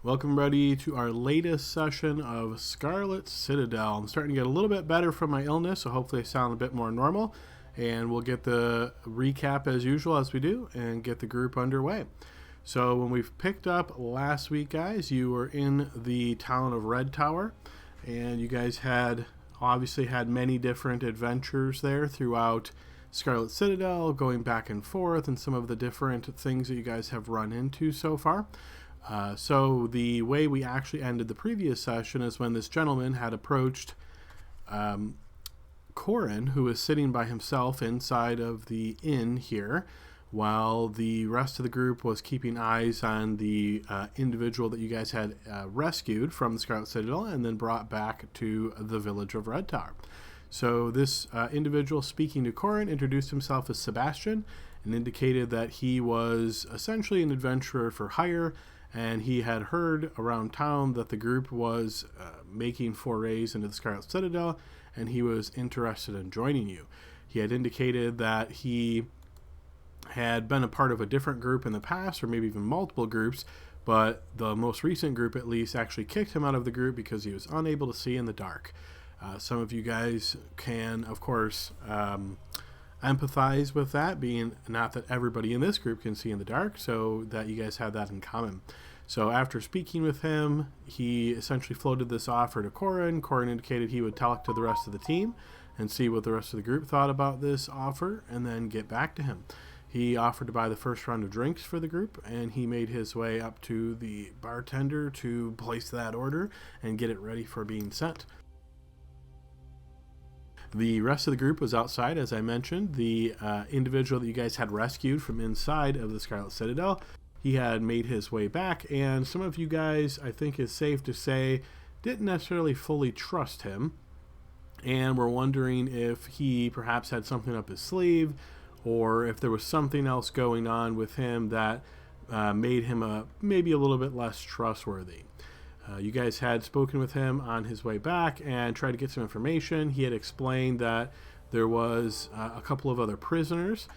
Welcome, everybody, to our latest session of Scarlet Citadel. I'm starting to get a little bit better from my illness, so hopefully I sound a bit more normal. And we'll get the recap as usual as we do and get the group underway. So when we've picked up last week, guys, you were in the town of Red Tower. And you guys had obviously had many different adventures there throughout Scarlet Citadel, going back and forth, and some of the different things that you guys have run into so far. So the way we actually ended the previous session is when this gentleman had approached Corin, who was sitting by himself inside of the inn here, while the rest of the group was keeping eyes on the individual that you guys had rescued from the Scarlet Citadel and then brought back to the village of Red Tower. So this individual speaking to Corin introduced himself as Sebastian and indicated that he was essentially an adventurer for hire, and he had heard around town that the group was making forays into the Scarlet Citadel, and he was interested in joining you. He had indicated that he had been a part of a different group in the past, or maybe even multiple groups, but the most recent group at least actually kicked him out of the group because he was unable to see in the dark. Some of you guys can, of course, empathize with that, being not that everybody in this group can see in the dark, so that you guys have that in common. So after speaking with him, he essentially floated this offer to Corin. Corin indicated he would talk to the rest of the team and see what the rest of the group thought about this offer and then get back to him. He offered to buy the first round of drinks for the group, and he made his way up to the bartender to place that order and get it ready for being sent. The rest of the group was outside, as I mentioned. The individual that you guys had rescued from inside of the Scarlet Citadel, he had made his way back, and some of you guys, I think it's safe to say, didn't necessarily fully trust him, and were wondering if he perhaps had something up his sleeve, or if there was something else going on with him that made him maybe a little bit less trustworthy. You guys had spoken with him on his way back and tried to get some information. He had explained that there was a couple of other prisoners,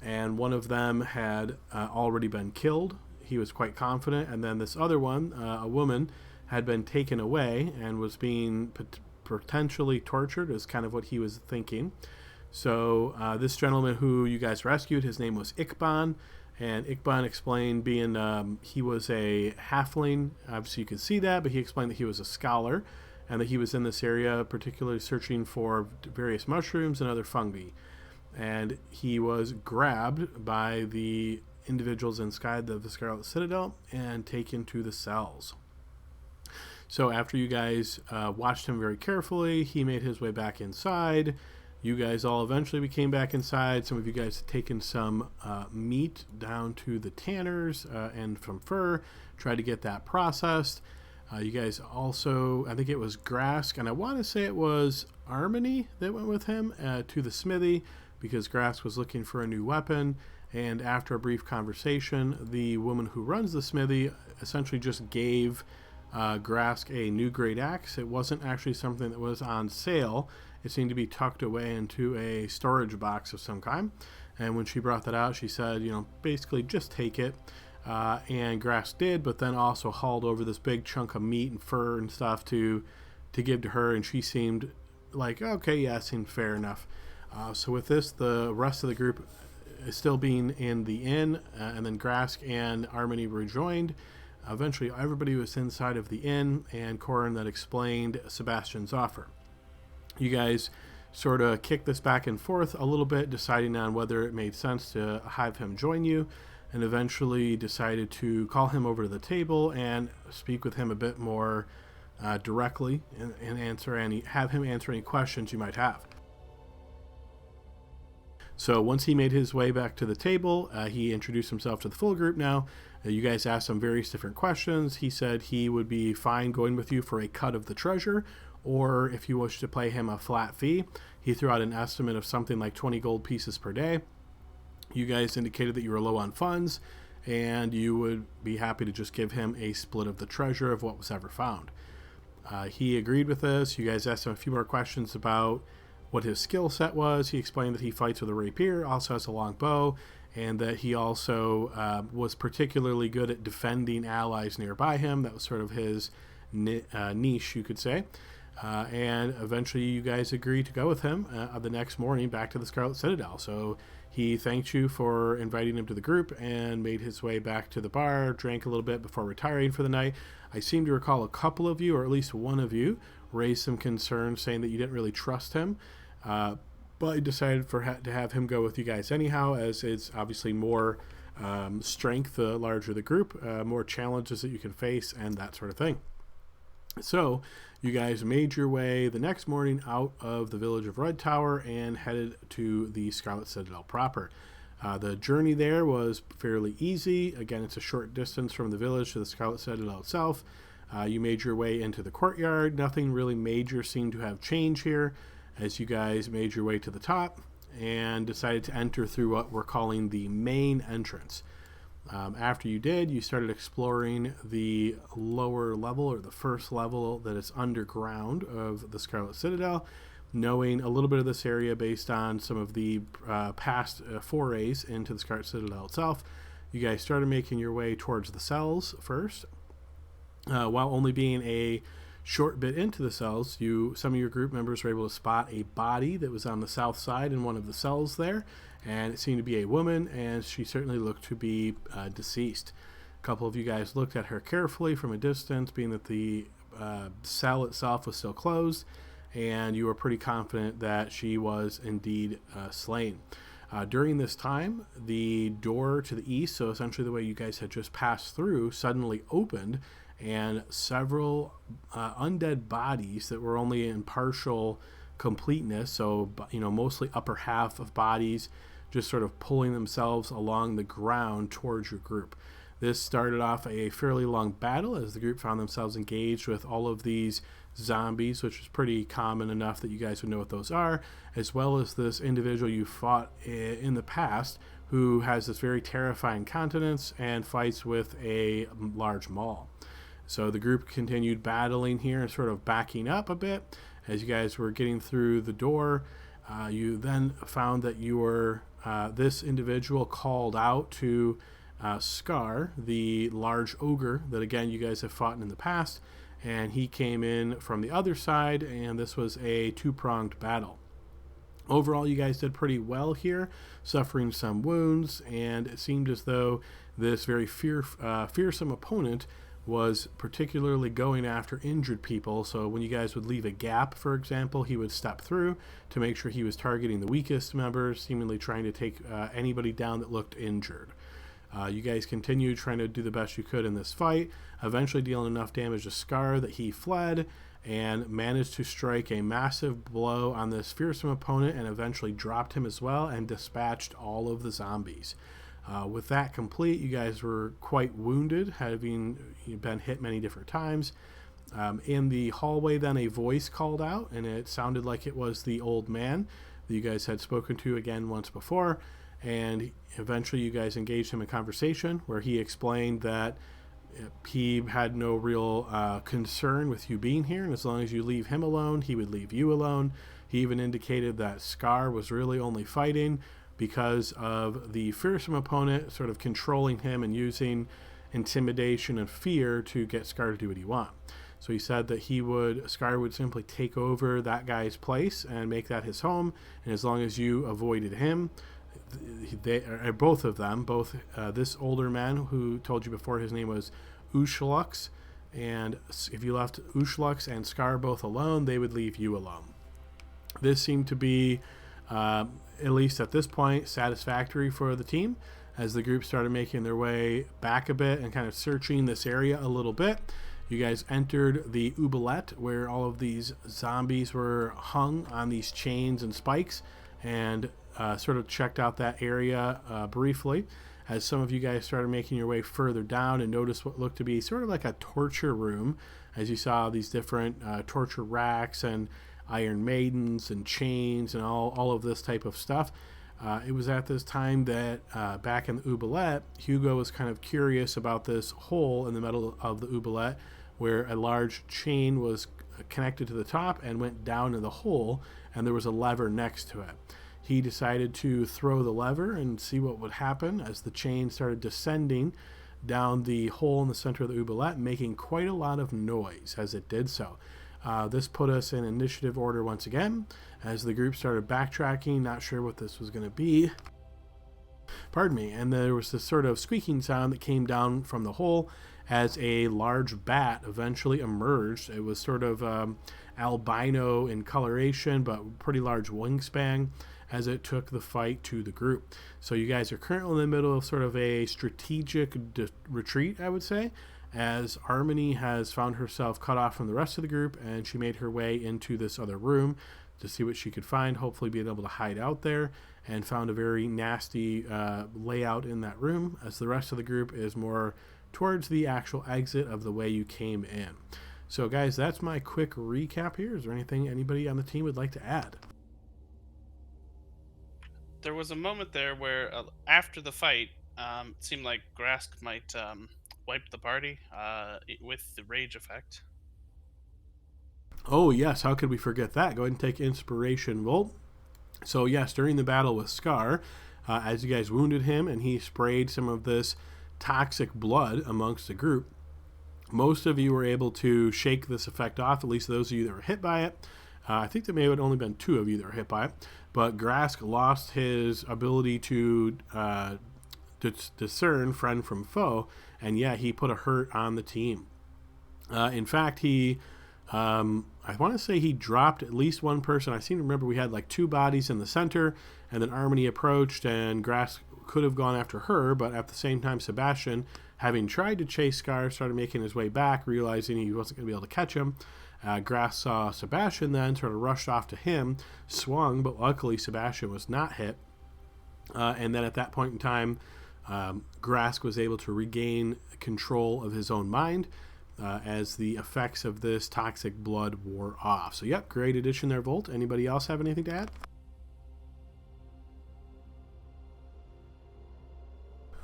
and one of them had already been killed. He was quite confident. And then this other one, a woman, had been taken away and was being potentially tortured, is kind of what he was thinking. So this gentleman who you guys rescued, his name was Ikban. And Ikban explained being he was a halfling. Obviously you could see that, but he explained that he was a scholar and that he was in this area particularly searching for various mushrooms and other fungi. And he was grabbed by the individuals inside the Scarlet Citadel and taken to the cells. So after you guys watched him very carefully, he made his way back inside. You guys all eventually became back inside. Some of you guys had taken some meat down to the tanners and some fur, tried to get that processed. You guys also, I think it was Grask, and I want to say it was Armony that went with him to the smithy because Grask was looking for a new weapon. And after a brief conversation, the woman who runs the smithy essentially just gave Grask a new great axe. It wasn't actually something that was on sale. It seemed to be tucked away into a storage box of some kind. And when she brought that out, she said, basically just take it. And Grass did, but then also hauled over this big chunk of meat and fur and stuff to give to her. And she seemed like, okay, yeah, seemed fair enough. So with this, the rest of the group is still being in the inn. And then Grass and Armony rejoined. Eventually, everybody was inside of the inn, and Corin that explained Sebastian's offer. You guys sort of kicked this back and forth a little bit, deciding on whether it made sense to have him join you, and eventually decided to call him over to the table and speak with him a bit more directly and have him answer any questions you might have. So once he made his way back to the table, he introduced himself to the full group now. You guys asked him various different questions. He said he would be fine going with you for a cut of the treasure, or if you wish to pay him a flat fee. He threw out an estimate of something like 20 gold pieces per day. You guys indicated that you were low on funds, and you would be happy to just give him a split of the treasure of what was ever found. He agreed with this. You guys asked him a few more questions about what his skill set was. He explained that he fights with a rapier, also has a long bow, and that he also was particularly good at defending allies nearby him. That was sort of his niche, you could say. And eventually you guys agreed to go with him the next morning back to the Scarlet Citadel. So he thanked you for inviting him to the group and made his way back to the bar, drank a little bit before retiring for the night. I seem to recall a couple of you, or at least one of you, raised some concerns saying that you didn't really trust him. But I decided to have him go with you guys anyhow, as it's obviously more strength the larger the group, more challenges that you can face, and that sort of thing. So you guys made your way the next morning out of the village of Red Tower and headed to the Scarlet Citadel proper. The journey there was fairly easy. Again, it's a short distance from the village to the Scarlet Citadel itself. You made your way into the courtyard. Nothing really major seemed to have changed here as you guys made your way to the top and decided to enter through what we're calling the main entrance. After you did, you started exploring the lower level, or the first level that is underground of the Scarlet Citadel, knowing a little bit of this area based on some of the past forays into the Scarlet Citadel itself. You guys started making your way towards the cells first. While only being a short bit into the cells, some of your group members were able to spot a body that was on the south side in one of the cells there, and it seemed to be a woman, and she certainly looked to be deceased. A couple of you guys looked at her carefully from a distance, being that the cell itself was still closed, and you were pretty confident that she was indeed slain. During this time, the door to the east, so essentially the way you guys had just passed through, suddenly opened, and several undead bodies that were only in partial completeness, so mostly upper half of bodies, just sort of pulling themselves along the ground towards your group. This started off a fairly long battle as the group found themselves engaged with all of these zombies, which is pretty common enough that you guys would know what those are, as well as this individual you fought in the past who has this very terrifying countenance and fights with a large maul. So the group continued battling here and sort of backing up a bit. As you guys were getting through the door, you then found that you were this individual called out to Scar, the large ogre that, again, you guys have fought in the past, and he came in from the other side, and this was a two-pronged battle. Overall, you guys did pretty well here, suffering some wounds, and it seemed as though this very fearsome opponent was particularly going after injured people. So when you guys would leave a gap, for example, he would step through to make sure he was targeting the weakest members, seemingly trying to take anybody down that looked injured. You guys continued trying to do the best you could in this fight, eventually dealing enough damage to Scar that he fled and managed to strike a massive blow on this fearsome opponent and eventually dropped him as well and dispatched all of the zombies. With that complete, you guys were quite wounded, having been hit many different times. In the hallway, then, a voice called out, and it sounded like it was the old man that you guys had spoken to again once before. And eventually you guys engaged him in conversation where he explained that he had no real concern with you being here, and as long as you leave him alone, he would leave you alone. He even indicated that Scar was really only fighting because of the fearsome opponent sort of controlling him and using intimidation and fear to get Scar to do what he wants. So he said that Scar would simply take over that guy's place and make that his home, and as long as you avoided him, both of them, this older man who told you before his name was Ushlux, and if you left Ushlux and Scar both alone, they would leave you alone. This seemed to be, at least at this point, satisfactory for the team as the group started making their way back a bit and kind of searching this area a little bit. You guys entered the oubliette where all of these zombies were hung on these chains and spikes, and sort of checked out that area briefly as some of you guys started making your way further down and noticed what looked to be sort of like a torture room, as you saw these different torture racks and Iron Maidens and chains and all of this type of stuff. It was at this time that back in the oubliette, Hugo was kind of curious about this hole in the middle of the oubliette where a large chain was connected to the top and went down in the hole, and there was a lever next to it. he decided to throw the lever and see what would happen as the chain started descending down the hole in the center of the oubliette, making quite a lot of noise as it did so. This put us in initiative order once again as the group started backtracking, not sure what this was going to be. Pardon me. And there was this sort of squeaking sound that came down from the hole as a large bat eventually emerged. It was sort of albino in coloration, but pretty large wingspan as it took the fight to the group. So you guys are currently in the middle of sort of a strategic retreat, I would say, as Harmony has found herself cut off from the rest of the group, and she made her way into this other room to see what she could find, hopefully being able to hide out there, and found a very nasty layout in that room, as the rest of the group is more towards the actual exit of the way you came in. So guys, that's my quick recap here. Is there anything anybody on the team would like to add? There was a moment there where, after the fight, it seemed like Grask might wipe the party with the rage effect. Oh yes, how could we forget that? Go ahead and take Inspiration Volt. So yes, during the battle with Scar, as you guys wounded him and he sprayed some of this toxic blood amongst the group, most of you were able to shake this effect off, at least those of you that were hit by it. I think there may have only been 2 of you that were hit by it, but Grask lost his ability to discern friend from foe, and yeah, he put a hurt on the team. In fact, he, I want to say he dropped at least one person. I seem to remember we had like 2 bodies in the center, and then Harmony approached, and Grask could have gone after her, but at the same time, Sebastian, having tried to chase Scar, started making his way back, realizing he wasn't going to be able to catch him. Grask saw Sebastian then, sort of rushed off to him, swung, but luckily Sebastian was not hit. And then at that point in time, Grask was able to regain control of his own mind as the effects of this toxic blood wore off. So yep, great addition there, Volt. Anybody else have anything to add?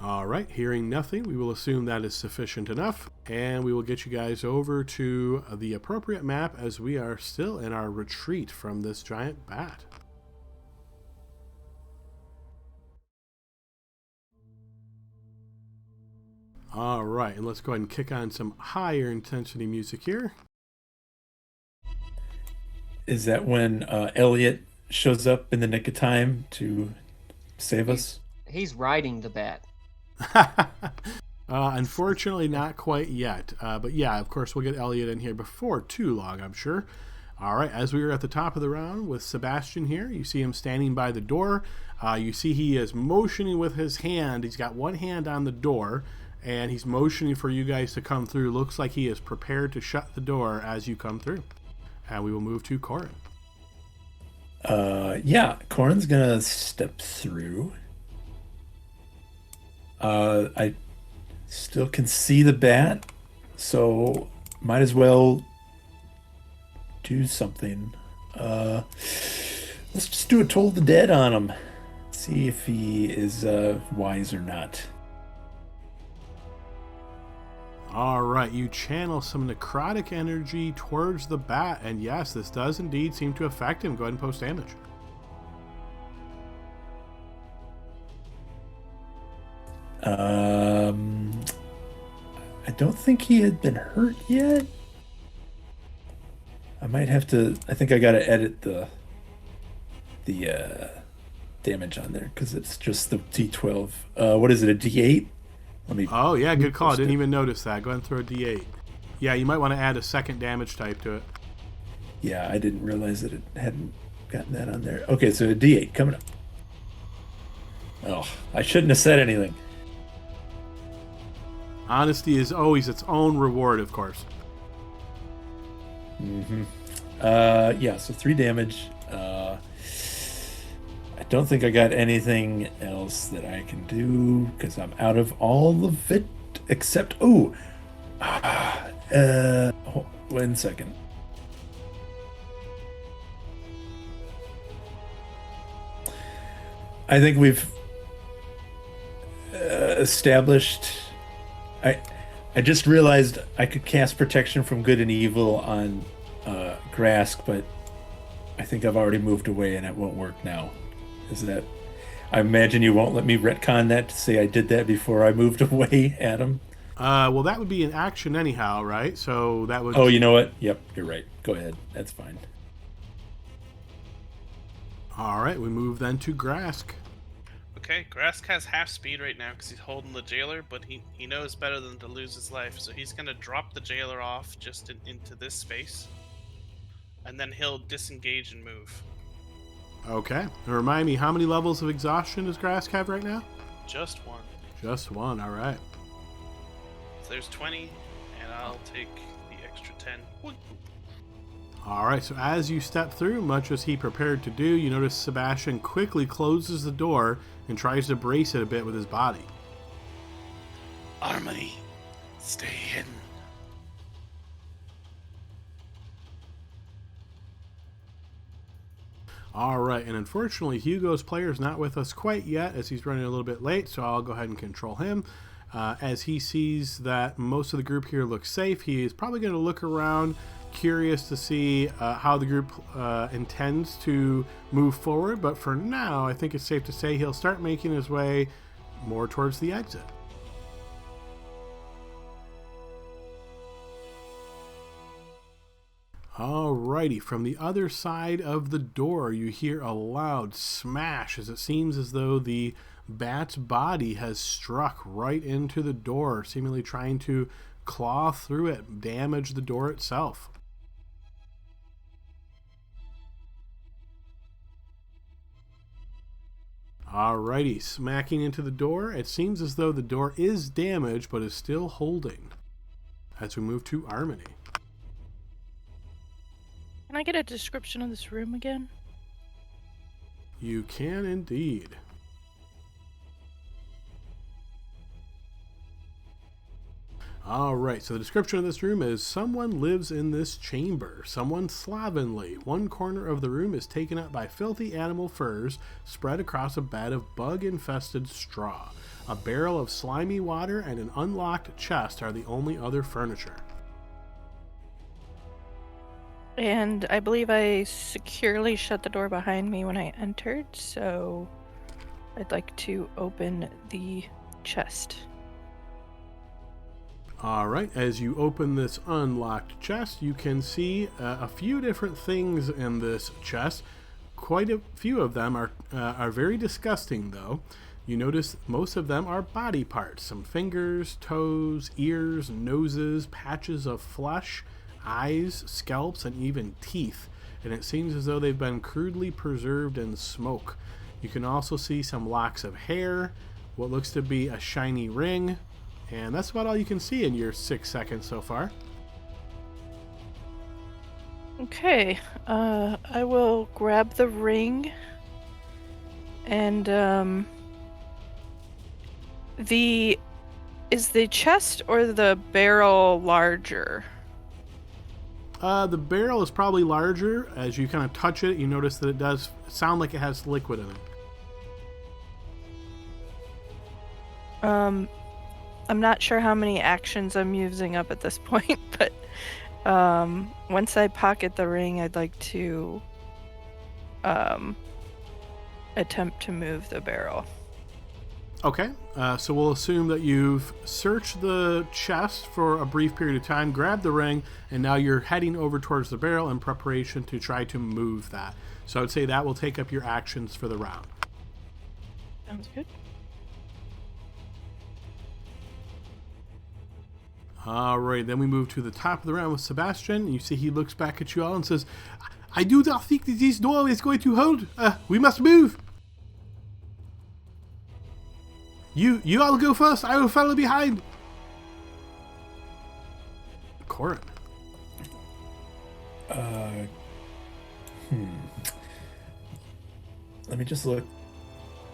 All right, hearing nothing, we will assume that is sufficient enough, and we will get you guys over to the appropriate map as we are still in our retreat from this giant bat. All right, and let's go ahead and kick on some higher intensity music here. Is that when Elliot shows up in the nick of time to save us? He's riding the bat. Unfortunately, not quite yet. But yeah, of course, we'll get Elliot in here before too long, I'm sure. All right, as we are at the top of the round with Sebastian here, you see him standing by the door. You see he is motioning with his hand. He's got one hand on the door, and he's motioning for you guys to come through. Looks like he is prepared to shut the door as you come through. And we will move to Corin. Yeah, Corin's gonna step through. I still can see the bat, so might as well do something. Let's just do a Toll the Dead on him. See if he is wise or not. All right, you channel some necrotic energy towards the bat, and yes, this does indeed seem to affect him. Go ahead and post damage. I don't think he had been hurt yet. I might have to. I think I gotta edit the damage on there because it's just the D12. What is it? A D8? Let me. Oh yeah, good call. I didn't even notice that. Go ahead and throw a D8. Yeah, you might want to add a second damage type to it. Yeah, I didn't realize that it hadn't gotten that on there. Okay, so a D8 coming up. Oh, I shouldn't have said anything. Honesty is always its own reward, of course. Mm-hmm. Yeah, so 3 damage. I don't think I got anything else that I can do because I'm out of all of it except... Oh! 1 second. I think we've established... I just realized I could cast Protection from Good and Evil on Grask, but I think I've already moved away and it won't work now. Is that? I imagine you won't let me retcon that to say I did that before I moved away, Adam. Well, that would be an action anyhow, right? So that would. Oh, you know what? Yep, you're right. Go ahead. That's fine. All right, we move then to Grask. Okay, Grask has half speed right now because he's holding the jailer, but he knows better than to lose his life, so he's going to drop the jailer off just into this space, and then he'll disengage and move. Okay. And remind me, how many levels of exhaustion does Grask have right now? Just one. Just one, all right. So there's 20, and I'll take the extra 10. Whoop. All right, so as you step through, much as he prepared to do, you notice Sebastian quickly closes the door and tries to brace it a bit with his body. Harmony, stay hidden. All right, and unfortunately, Hugo's player is not with us quite yet as he's running a little bit late, so I'll go ahead and control him. As he sees that most of the group here looks safe, he is probably going to look around, curious to see how the group intends to move forward. But for now, I think it's safe to say he'll start making his way more towards the exit. Alrighty, from the other side of the door, you hear a loud smash as it seems as though the bat's body has struck right into the door, seemingly trying to claw through it, damage the door itself. Alrighty, smacking into the door. It seems as though the door is damaged, but is still holding. As we move to Harmony. Can I get a description of this room again? You can indeed. Alright, so the description of this room is someone lives in this chamber. Someone slovenly. One corner of the room is taken up by filthy animal furs spread across a bed of bug-infested straw. A barrel of slimy water and an unlocked chest are the only other furniture. And I believe I securely shut the door behind me when I entered, so I'd like to open the chest. Alright, as you open this unlocked chest, you can see a few different things in this chest. Quite a few of them are very disgusting, though. You notice most of them are body parts. Some fingers, toes, ears, noses, patches of flesh, eyes, scalps, and even teeth. And it seems as though they've been crudely preserved in smoke. You can also see some locks of hair, what looks to be a shiny ring, and that's about all you can see in your 6 seconds so far. Okay, I will grab the ring, and is the chest or the barrel larger? The barrel is probably larger. As you kind of touch it, you notice that it does sound like it has liquid in it. I'm not sure how many actions I'm using up at this point, but once I pocket the ring, I'd like to attempt to move the barrel. Okay, so we'll assume that you've searched the chest for a brief period of time, grabbed the ring, and now you're heading over towards the barrel in preparation to try to move that. So I would say that will take up your actions for the round. Sounds good. Alright, then we move to the top of the round with Sebastian. You see he looks back at you all and says, I do not think that this door is going to hold. We must move. You all go first. I will follow behind. Corin. Let me just look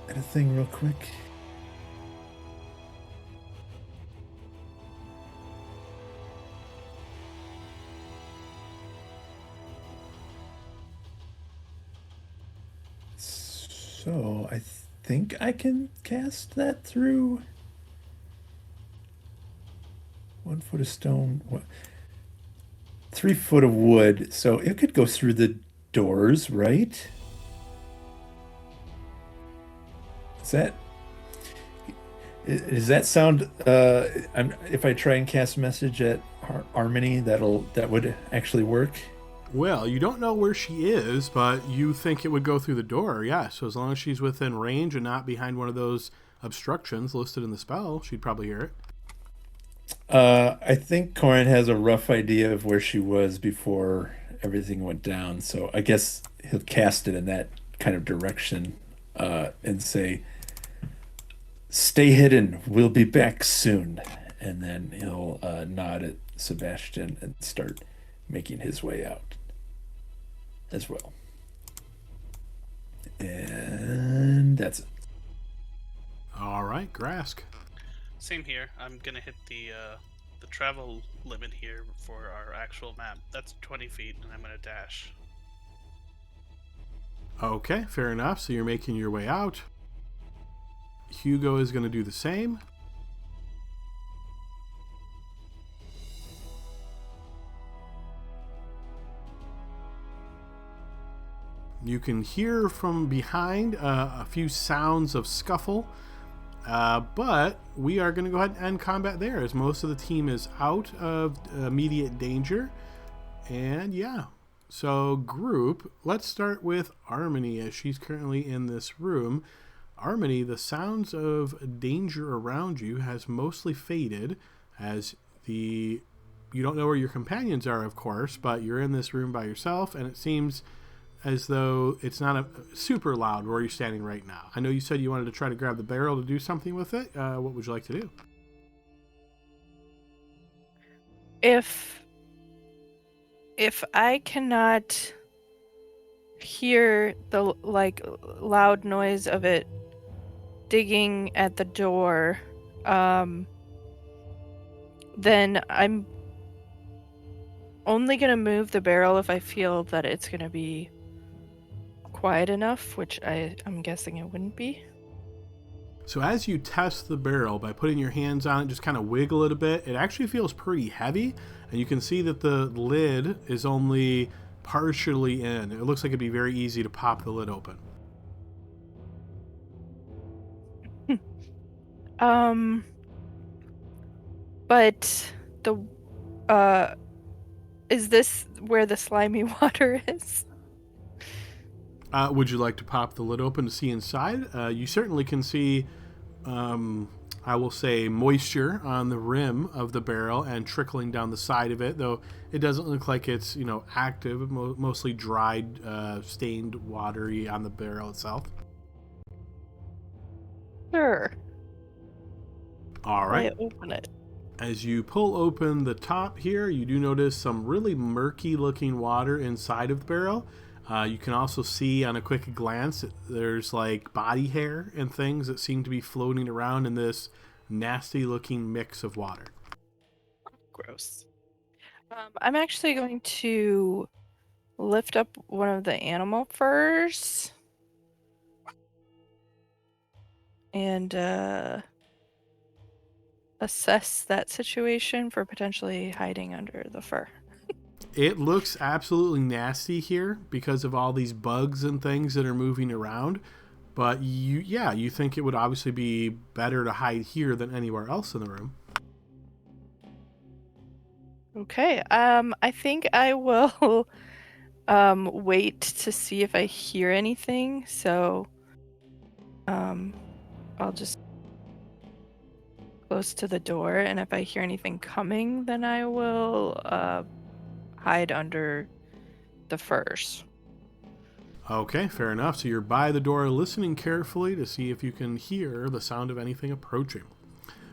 at a thing real quick. So I think I can cast that through 1 foot of stone, 3 foot of wood. So it could go through the doors, right? Is that? Does that sound? If I try and cast message at Harmony, that would actually work. Well, you don't know where she is, but you think it would go through the door, yeah. So as long as she's within range and not behind one of those obstructions listed in the spell, she'd probably hear it. I think Corin has a rough idea of where she was before everything went down, so I guess he'll cast it in that kind of direction, and say, "Stay hidden. We'll be back soon." And then he'll nod at Sebastian and start making his way out as well. And that's it. All right, Grask. Same here. I'm gonna hit the travel limit here for our actual map. That's 20 feet, and I'm gonna dash. Okay, fair enough. So you're making your way out. Hugo is going to do the same. You can hear from behind a few sounds of scuffle, but we are going to go ahead and end combat there as most of the team is out of immediate danger. And yeah, so group, let's start with Harmony as she's currently in this room. Harmony, the sounds of danger around you has mostly faded as you don't know where your companions are, of course, but you're in this room by yourself, and it seems as though it's not super loud where you're standing right now. I know you said you wanted to try to grab the barrel to do something with it. What would you like to do? If I cannot hear the loud noise of it digging at the door, then I'm only gonna move the barrel if I feel that it's gonna be quiet enough, which I'm guessing it wouldn't be. So as you test the barrel by putting your hands on it, just kind of wiggle it a bit, it actually feels pretty heavy, and you can see that the lid is only partially in. It looks like it'd be very easy to pop the lid open. But is this where the slimy water is? Would you like to pop the lid open to see inside? You certainly can see, I will say, moisture on the rim of the barrel and trickling down the side of it, though it doesn't look like it's, active, mostly dried, stained, watery on the barrel itself. Sure. All right. I open it. As you pull open the top here, you do notice some really murky looking water inside of the barrel. You can also see on a quick glance, there's like body hair and things that seem to be floating around in this nasty looking mix of water. Gross. I'm actually going to lift up one of the animal furs and assess that situation for potentially hiding under the fur. It looks absolutely nasty here because of all these bugs and things that are moving around. But you think it would obviously be better to hide here than anywhere else in the room. Okay. I think I will wait to see if I hear anything. So I'll just close to the door, and if I hear anything coming, then I will hide under the furs. Okay, fair enough. So you're by the door listening carefully to see if you can hear the sound of anything approaching.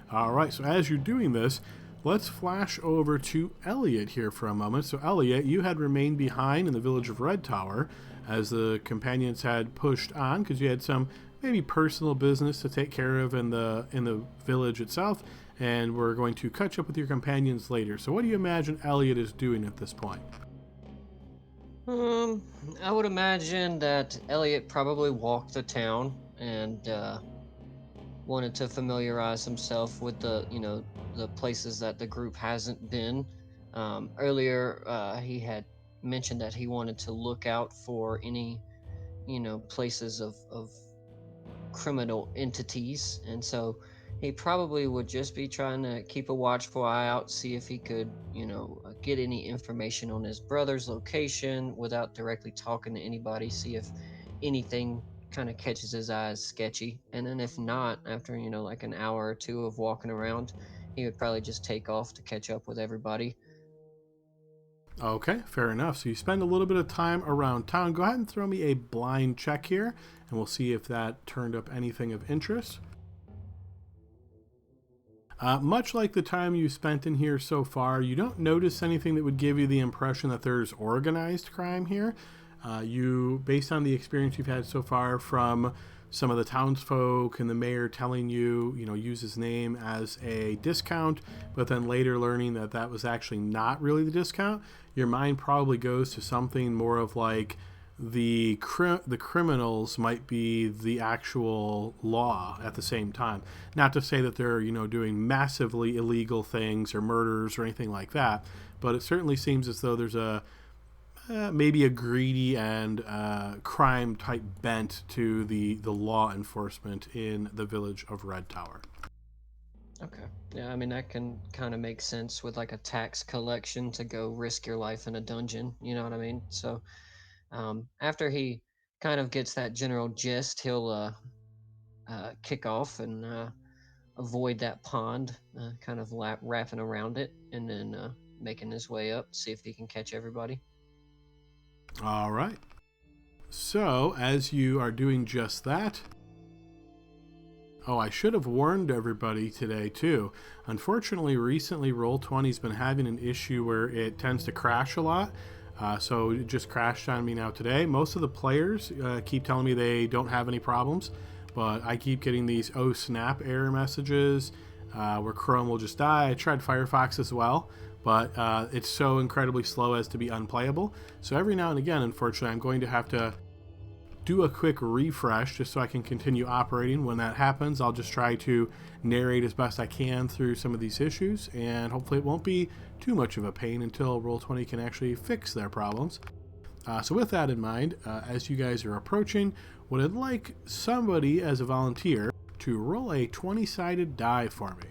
All right, so as you're doing this, let's flash over to Elliot here for a moment. So Elliot, you had remained behind in the village of Red Tower as the companions had pushed on because you had some maybe personal business to take care of in the village itself, and we're going to catch up with your companions later. So what do you imagine Elliot is doing at this point? I would imagine that Elliot probably walked the town and wanted to familiarize himself with the places that the group hasn't been. Earlier, he had mentioned that he wanted to look out for any, places of criminal entities, and so he probably would just be trying to keep a watchful eye out, see if he could, get any information on his brother's location without directly talking to anybody, see if anything kind of catches his eyes sketchy. And then if not, after, like an hour or two of walking around, he would probably just take off to catch up with everybody. Okay, fair enough. So you spend a little bit of time around town. Go ahead and throw me a blind check here, and we'll see if that turned up anything of interest. Much like the time you spent in here so far, you don't notice anything that would give you the impression that there's organized crime here. Based on the experience you've had so far from some of the townsfolk and the mayor telling you, use his name as a discount, but then later learning that that was actually not really the discount, your mind probably goes to something more of like the criminals might be the actual law at the same time. Not to say that they're, doing massively illegal things or murders or anything like that, but it certainly seems as though there's maybe a greedy and crime type bent to the law enforcement in the village of Red Tower. Okay. Yeah, I mean, that can kind of make sense with like a tax collection to go risk your life in a dungeon. You know what I mean? So after he kind of gets that general gist, he'll kick off and avoid that pond, kind of wrapping around it, and then making his way up, see if he can catch everybody. All right. So, as you are doing just that... Oh, I should have warned everybody today, too. Unfortunately, recently, Roll20's been having an issue where it tends to crash a lot. So it just crashed on me now today. Most of the players keep telling me they don't have any problems, but I keep getting these oh snap error messages where Chrome will just die. I tried Firefox as well, but it's so incredibly slow as to be unplayable. So every now and again, unfortunately, I'm going to have to do a quick refresh just so I can continue operating. When that happens, I'll just try to narrate as best I can through some of these issues, and hopefully it won't be too much of a pain until Roll20 can actually fix their problems. So with that in mind, as you guys are approaching, would I like somebody as a volunteer to roll a 20-sided die for me?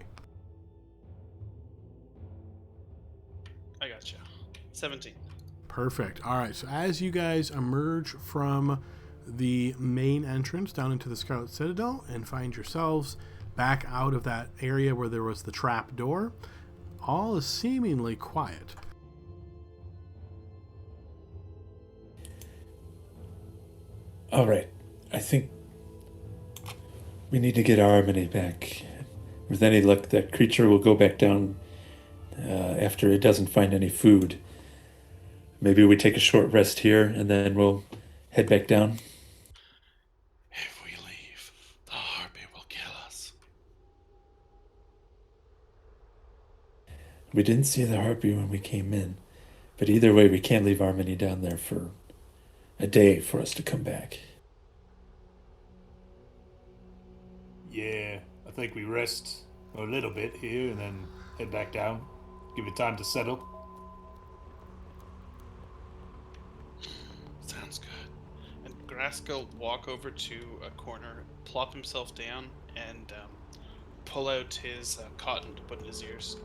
I gotcha. 17. Perfect. All right, so as you guys emerge from the main entrance down into the Scarlet Citadel and find yourselves back out of that area where there was the trap door, all is seemingly quiet. All right, I think we need to get our harmony back. With any luck, that creature will go back down after it doesn't find any food. Maybe we take a short rest here and then we'll head back down. If we leave, the harpy will kill us. We didn't see the harpy when we came in, but either way, we can't leave Harmony down there for a day for us to come back. Yeah, I think we rest a little bit here and then head back down. Give it time to settle. Sounds good. And Grask will walk over to a corner, plop himself down, and pull out his cotton to put in his ears.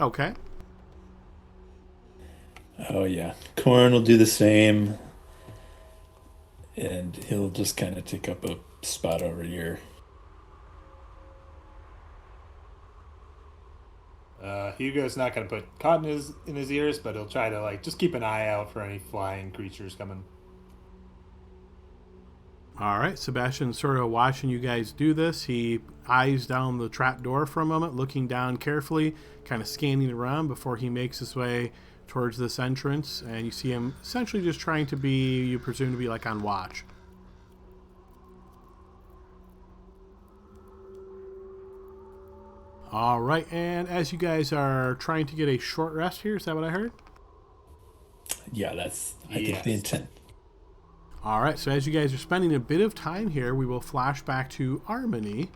Okay. Oh yeah, Corn will do the same, and he'll just kind of take up a spot over here. Hugo's not going to put cotton in his ears, but he'll try to just keep an eye out for any flying creatures coming. All right, Sebastian's sort of watching you guys do this. He eyes down the trap door for a moment, looking down carefully, kind of scanning around before he makes his way towards this entrance. And you see him essentially just trying to be, you presume to be like on watch. All right, and as you guys are trying to get a short rest here, is that what I heard? Yeah, that's, I think, the intent. All right, so as you guys are spending a bit of time here, we will flash back to Harmony.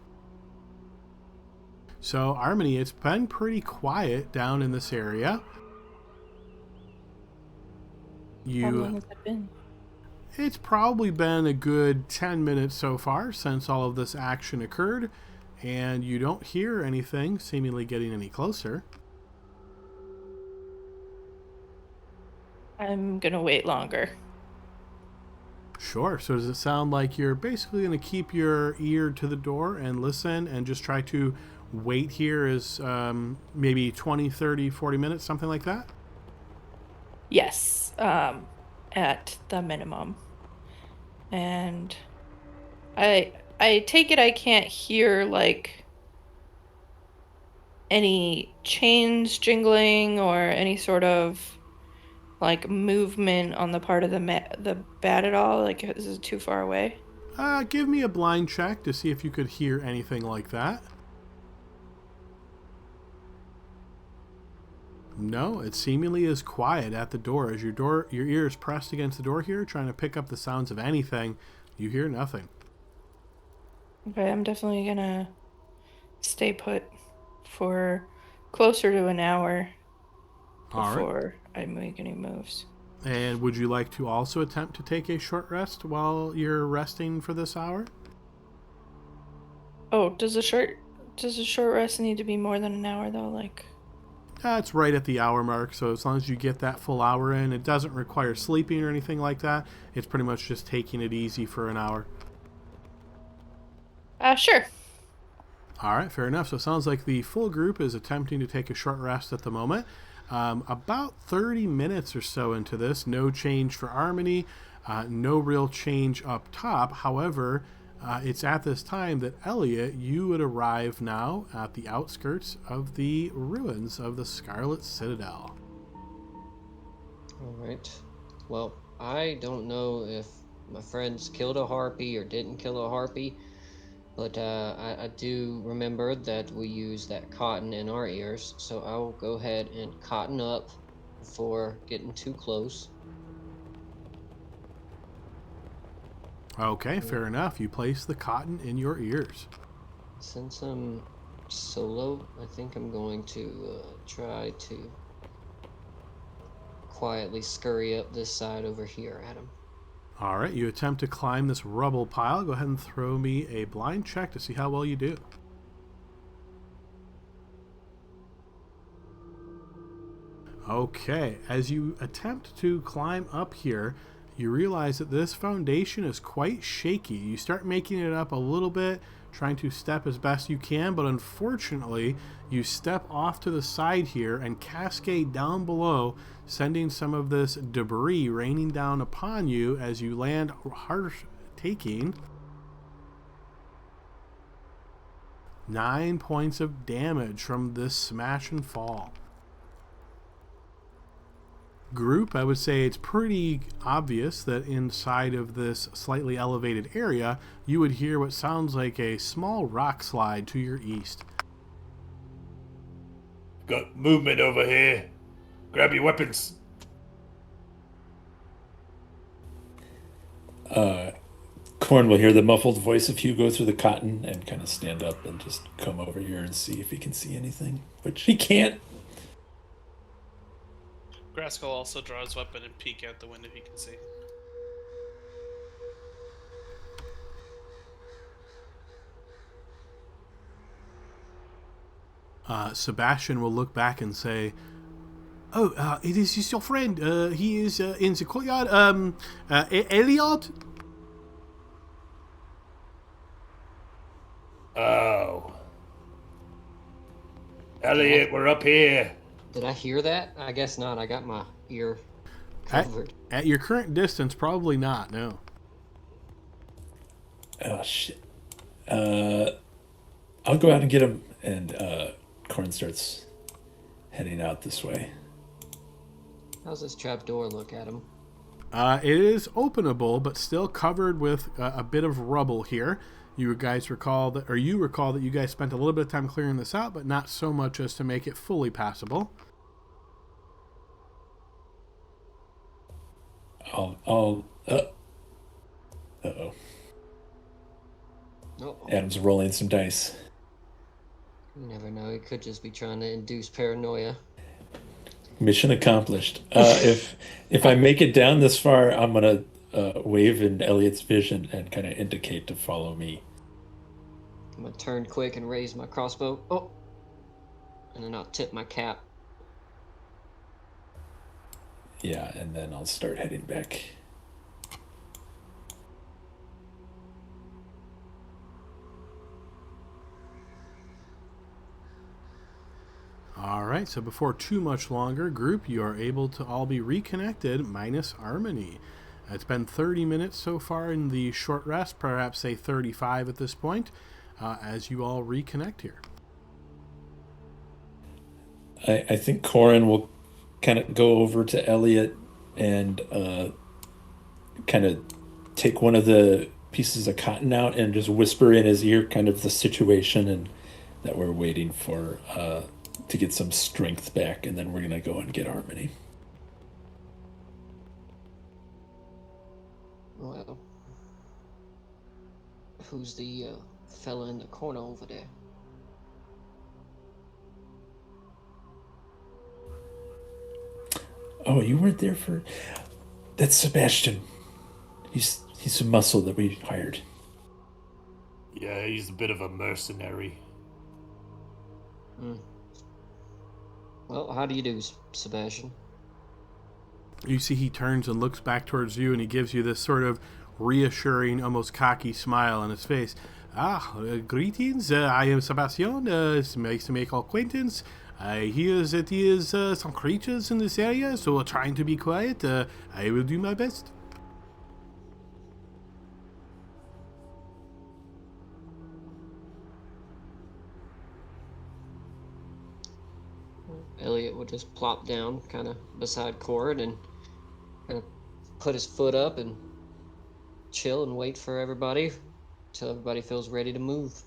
So, Harmony, it's been pretty quiet down in this area. How long has it been? It's probably been a good 10 minutes so far since all of this action occurred, and you don't hear anything seemingly getting any closer. I'm gonna wait longer. Sure. So does it sound like you're basically going to keep your ear to the door and listen and just try to wait here as maybe 20, 30, 40 minutes, something like that? Yes, at the minimum. And I take it I can't hear like any chains jingling or any sort of like movement on the part of the bat at all. Like, is it too far away? Give me a blind check to see if you could hear anything like that. No, it seemingly is quiet at the door. As your ear is pressed against the door here, trying to pick up the sounds of anything, you hear nothing. Okay, I'm definitely gonna stay put for closer to an hour All right. before I make any moves. And would you like to also attempt to take a short rest while you're resting for this hour? Oh, does a short rest need to be more than an hour though? Like, It's right at the hour mark, so as long as you get that full hour in, it doesn't require sleeping or anything like that. It's pretty much just taking it easy for an hour. Sure. All right, fair enough. So it sounds like the full group is attempting to take a short rest at the moment. About 30 minutes or so into this, no change for Harmony, no real change up top. However, it's at this time that Elliot, you would arrive now at the outskirts of the ruins of the Scarlet Citadel. All right. Well, I don't know if my friends killed a harpy or didn't kill a harpy, but I do remember that we use that cotton in our ears, so I will go ahead and cotton up before getting too close. Okay, fair enough. You place the cotton in your ears. Since I'm solo, I think I'm going to try to quietly scurry up this side over here at him. All right, you attempt to climb this rubble pile. Go ahead and throw me a blind check to see how well you do. Okay, as you attempt to climb up here, you realize that this foundation is quite shaky. You start making it up a little bit, trying to step as best you can, but unfortunately, you step off to the side here and cascade down below, sending some of this debris raining down upon you as you land hard, taking 9 points of damage from this smash and fall. Group, I would say it's pretty obvious that inside of this slightly elevated area, you would hear what sounds like a small rock slide to your east. Got movement over here. Grab your weapons. Corn will hear the muffled voice of Hugo through the cotton and kind of stand up and just come over here and see if he can see anything, which he can't. Graskell also draw his weapon and peek out the window he can see. Sebastian will look back and say, "Oh, it is your friend. He is in the courtyard. Elliot." Oh. Elliot, we're up here. Did I hear that? I guess not. I got my ear covered. At your current distance, probably not. No. Oh, shit. I'll go out and get him. And Corn starts heading out this way. How's this trap door look at him? It is openable, but still covered with a bit of rubble here. You guys recall that, or you recall that you guys spent a little bit of time clearing this out, but not so much as to make it fully passable. Uh-oh. Oh, Adam's rolling some dice. you never know. He could just be trying to induce paranoia. Mission accomplished. If I make it down this far, I'm gonna wave in Elliot's vision and kind of indicate to follow me. I'm gonna turn quick and raise my crossbow. Oh, and then I'll tip my cap. Yeah, and then I'll start heading back. All right, so before too much longer, group, you are able to all be reconnected, minus Harmony. It's been 30 minutes so far in the short rest, perhaps say 35 at this point, as you all reconnect here. I think Corin will kind of go over to Elliot and kind of take one of the pieces of cotton out and just whisper in his ear kind of the situation and that we're waiting for to get some strength back, and then we're gonna go and get Harmony. Well, who's the fella in the corner over there? Oh, you weren't there for... That's Sebastian. He's a muscle that we hired. Yeah, he's a bit of a mercenary. Well, how do you do, Sebastian? You see he turns and looks back towards you, and he gives you this sort of reassuring, almost cocky smile on his face. Greetings, I am Sebastian. It's nice to make acquaintance. I hear that there is some creatures in this area, so trying to be quiet. I will do my best. Elliot will just plop down kind of beside Cord and kind of put his foot up and chill and wait for everybody till everybody feels ready to move.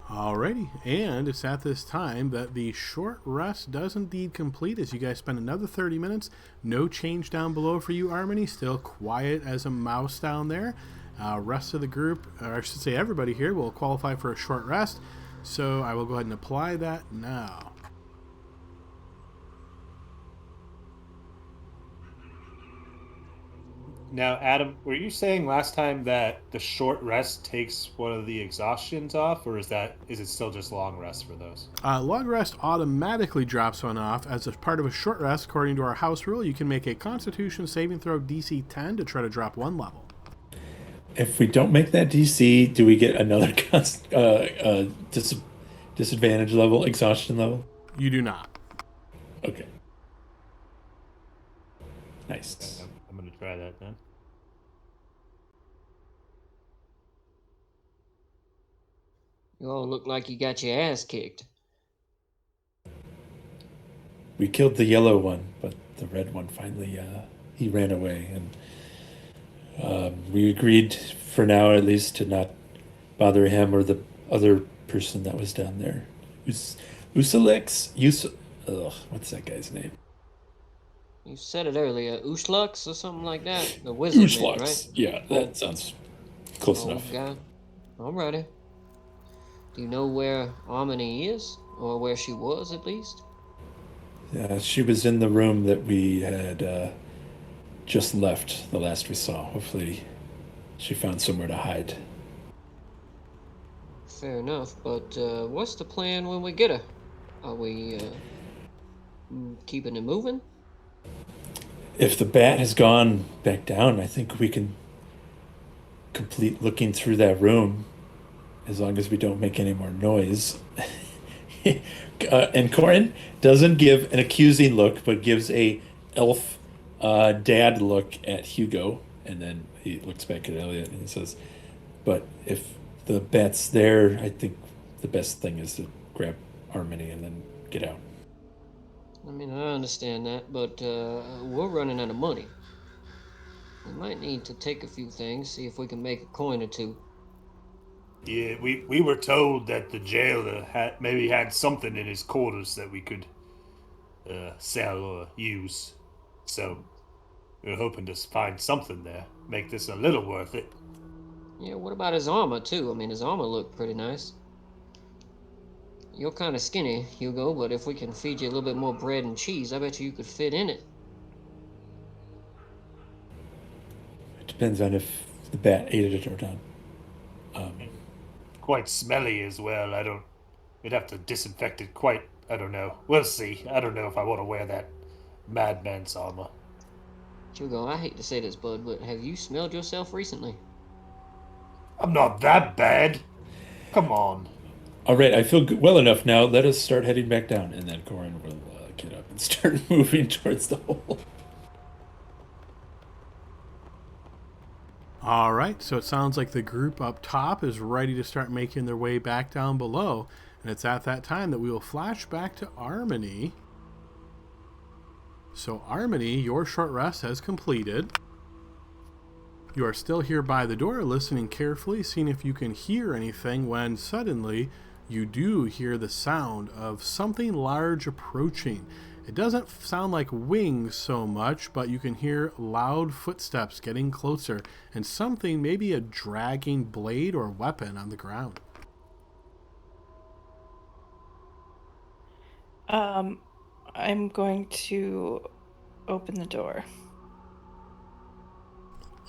Alrighty, and it's at this time that the short rest does indeed complete as you guys spend another 30 minutes. No change down below for you, Harmony. Still quiet as a mouse down there. Rest of the group, or I should say everybody here, will qualify for a short rest. So I will go ahead and apply that now. Now, Adam, were you saying last time that the short rest takes one of the exhaustions off, or is it still just long rest for those? Long rest automatically drops one off. As a part of a short rest, according to our house rule, you can make a Constitution saving throw DC 10 to try to drop one level. If we don't make that DC, do we get another disadvantage level, exhaustion level? You do not. Okay. Nice. I'm going to try that then. You all look like you got your ass kicked. We killed the yellow one, but the red one finally, he ran away. And we agreed, for now at least, to not bother him or the other person that was down there. What's that guy's name? You said it earlier, Ushlux or something like that? The wizard man, right? Yeah, that sounds close enough. God. Alrighty. Do you know where Harmony is? Or where she was, at least? Yeah, she was in the room that we had just left, the last we saw. Hopefully she found somewhere to hide. Fair enough, but what's the plan when we get her? Are we keeping it moving? If the bat has gone back down, I think we can complete looking through that room, as long as we don't make any more noise. And Corin doesn't give an accusing look, but gives a elf dad look at Hugo, and then he looks back at Elliot and he says, but if the bat's there, I think the best thing is to grab Harmony and then get out. I mean, I understand that, but we're running out of money. We might need to take a few things, see if we can make a coin or two. Yeah, we were told that the jailer had something in his quarters that we could sell or use. So we were hoping to find something there, make this a little worth it. Yeah, what about his armor, too? I mean, his armor looked pretty nice. You're kind of skinny, Hugo, but if we can feed you a little bit more bread and cheese, I bet you could fit in it. Depends on if the bat ate it or not. Quite smelly as well. I don't. We'd have to disinfect it quite. I don't know. We'll see. I don't know if I want to wear that madman's armor. Hugo, I hate to say this, bud, but have you smelled yourself recently? I'm not that bad. Come on. All right, I feel well enough now. Let us start heading back down, and then Corin will get up and start moving towards the hole. All right, so it sounds like the group up top is ready to start making their way back down below. And it's at that time that we will flash back to Armony. So Armony, your short rest has completed. You are still here by the door, listening carefully, seeing if you can hear anything, when suddenly you do hear the sound of something large approaching. It doesn't sound like wings so much, but you can hear loud footsteps getting closer, and something, maybe a dragging blade or weapon on the ground. I'm going to open the door.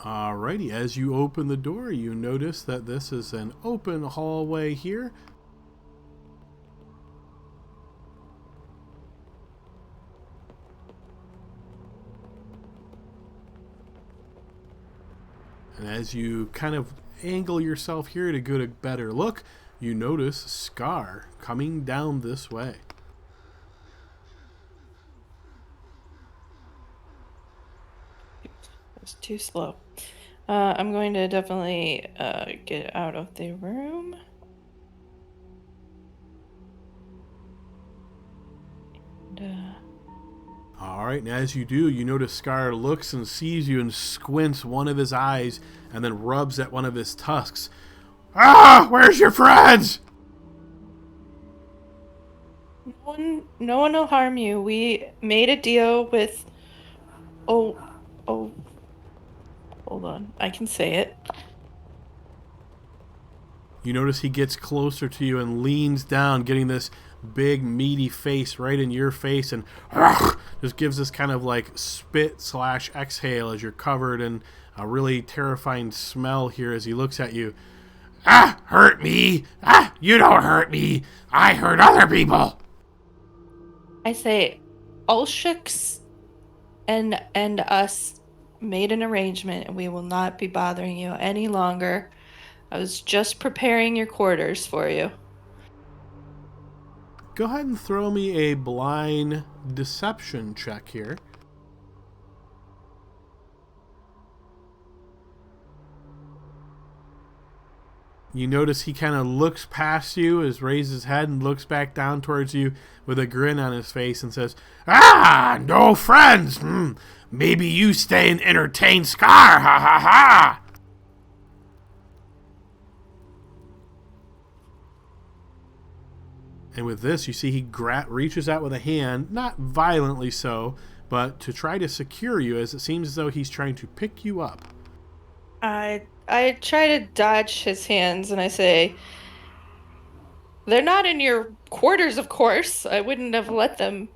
Alrighty, as you open the door, you notice that this is an open hallway here. And as you kind of angle yourself here to get a better look, you notice Scar coming down this way. It's too slow. I'm going to definitely get out of the room. And, Alright, and as you do, you notice Scar looks and sees you and squints one of his eyes and then rubs at one of his tusks. Ah, where's your friends? no one will harm you. We made a deal with... Oh, hold on. I can say it. You notice he gets closer to you and leans down, getting this big meaty face right in your face, and just gives this kind of like spit / exhale as you're covered in a really terrifying smell here as he looks at you. Ah, hurt me. Ah, you don't hurt me. I hurt other people. I say, Ulshix and us made an arrangement, and we will not be bothering you any longer. I was just preparing your quarters for you. Go ahead and throw me a blind deception check here. You notice he kind of looks past you, raises his head and looks back down towards you with a grin on his face and says, "Ah, no friends. Maybe you stay and entertain Scar. Ha ha ha." And with this, you see he reaches out with a hand, not violently so, but to try to secure you, as it seems as though he's trying to pick you up. I try to dodge his hands, and I say, they're not in your quarters, of course. I wouldn't have let them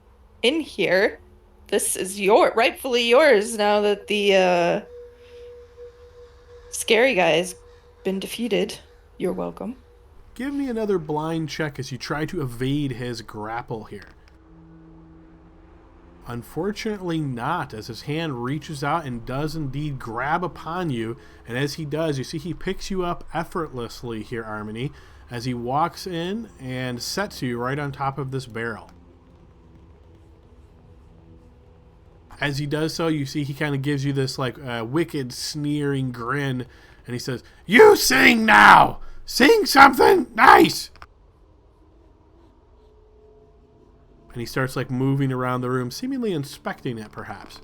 in here. This is rightfully yours now that the scary guy has been defeated. You're welcome. Give me another blind check as you try to evade his grapple here. Unfortunately not, as his hand reaches out and does indeed grab upon you, and as he does, you see he picks you up effortlessly here, Armony, as he walks in and sets you right on top of this barrel. As he does so, you see he kind of gives you this like wicked sneering grin, and he says, "You sing now! Sing something nice!" And he starts like moving around the room, seemingly inspecting it perhaps.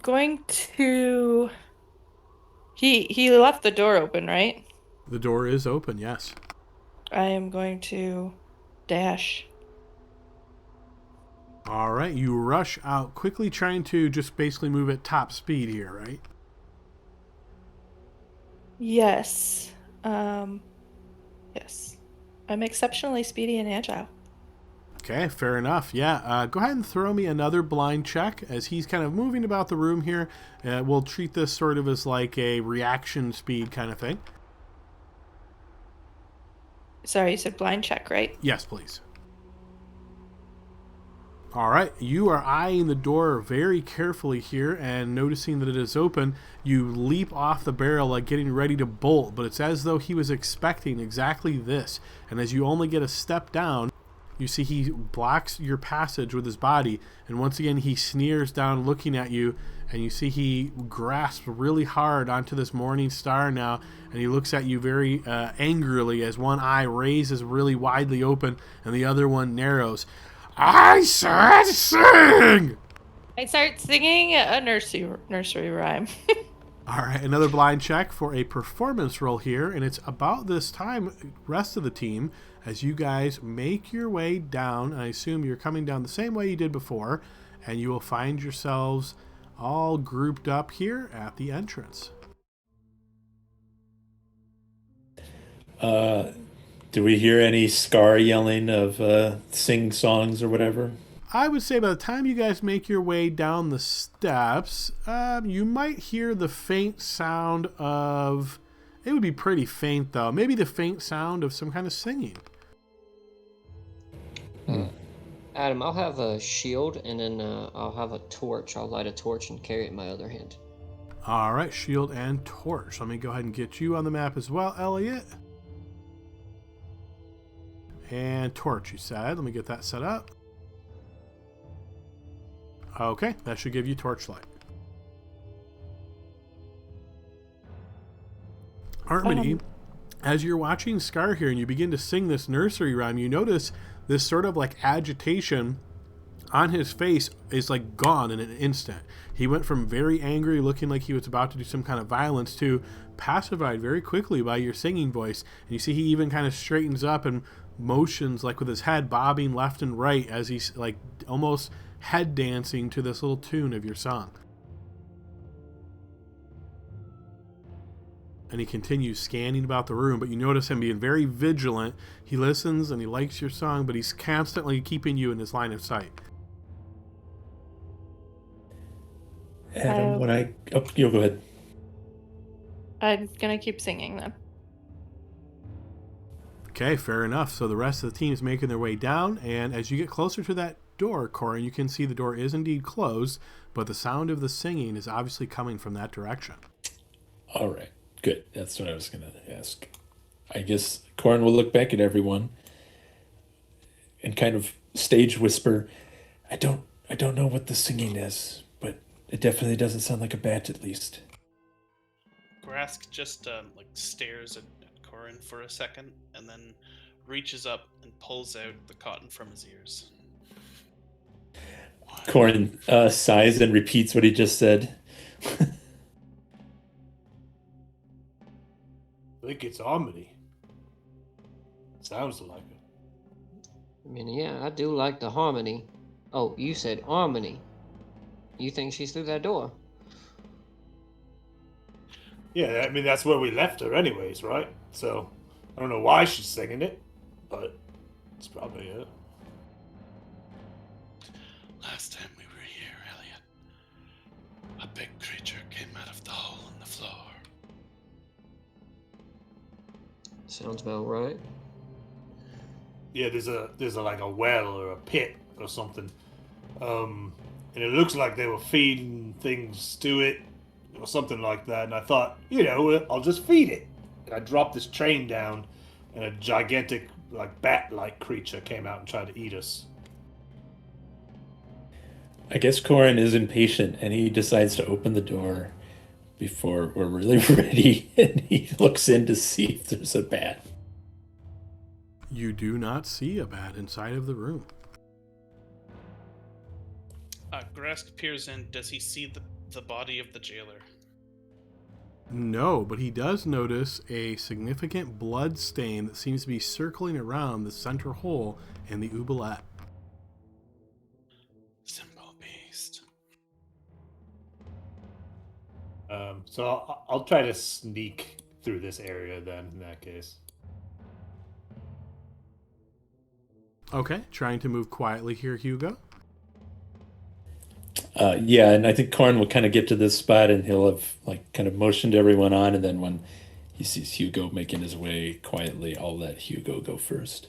Going to... He left the door open, right? The door is open, yes. I am going to dash. All right, you rush out quickly, trying to just basically move at top speed here, right? Yes. Yes. I'm exceptionally speedy and agile. Okay, fair enough. Yeah, go ahead and throw me another blind check as he's kind of moving about the room here. We'll treat this sort of as like a reaction speed kind of thing. Sorry, you said blind check, right? Yes, please. All right, you are eyeing the door very carefully here and noticing that it is open. You leap off the barrel like getting ready to bolt, but it's as though he was expecting exactly this. And as you only get a step down, you see he blocks your passage with his body, and once again he sneers down looking at you, and you see he grasps really hard onto this morning star now, and he looks at you very angrily as one eye raises really widely open and the other one narrows. I said sing! I start singing a nursery rhyme. All right, another blind check for a performance roll here, and it's about this time, rest of the team, as you guys make your way down. I assume you're coming down the same way you did before, and you will find yourselves all grouped up here at the entrance. Do we hear any Scar yelling of sing songs or whatever? I would say by the time you guys make your way down the steps, you might hear the faint sound of... It would be pretty faint, though. Maybe the faint sound of some kind of singing. Adam, I'll have a shield, and then I'll have a torch. I'll light a torch and carry it in my other hand. All right, shield and torch. Let me go ahead and get you on the map as well, Elliot. And torch, you said. Let me get that set up. Okay, that should give you torchlight. Harmony, as you're watching Scar here and you begin to sing this nursery rhyme, you notice this sort of like agitation on his face is like gone in an instant. He went from very angry, looking like he was about to do some kind of violence, to pacified very quickly by your singing voice. And you see he even kind of straightens up and motions like with his head bobbing left and right as he's like almost head dancing to this little tune of your song. And he continues scanning about the room, but you notice him being very vigilant. He listens and he likes your song, but he's constantly keeping you in his line of sight. Adam, you'll go ahead. I'm gonna keep singing then. Okay, fair enough. So the rest of the team is making their way down, and as you get closer to that door, Corin, you can see the door is indeed closed, but the sound of the singing is obviously coming from that direction. All right, good. That's what I was going to ask. I guess Corin will look back at everyone and kind of stage whisper, I don't know what the singing is, but it definitely doesn't sound like a bat, at least. Grask just stares at Corin for a second and then reaches up and pulls out the cotton from his ears. Corin sighs and repeats what he just said. I think it's harmony. Sounds like it. I mean, yeah, I do like the harmony. Oh, you said harmony. You think she's through that door? Yeah, I mean, that's where we left her anyways, right? So, I don't know why she's singing it, but it's probably it. Last time we were here, Elliot, a big creature came out of the hole in the floor. Sounds about right. Yeah, there's a like a well or a pit or something, and it looks like they were feeding things to it or something like that. And I thought, I'll just feed it. And I dropped this train down, and a gigantic like bat-like creature came out and tried to eat us. I guess Corin is impatient and he decides to open the door before we're really ready, and he looks in to see if there's a bat. You do not see a bat inside of the room. Grask peers in. Does he see the body of the jailer? No, but he does notice a significant blood stain that seems to be circling around the center hole in the oubliette. Simple beast. So I'll try to sneak through this area then, in that case. Okay, trying to move quietly here, Hugo. Yeah, and I think Corn will kind of get to this spot and he'll have like kind of motioned everyone on, and then when he sees Hugo making his way quietly, I'll let Hugo go first.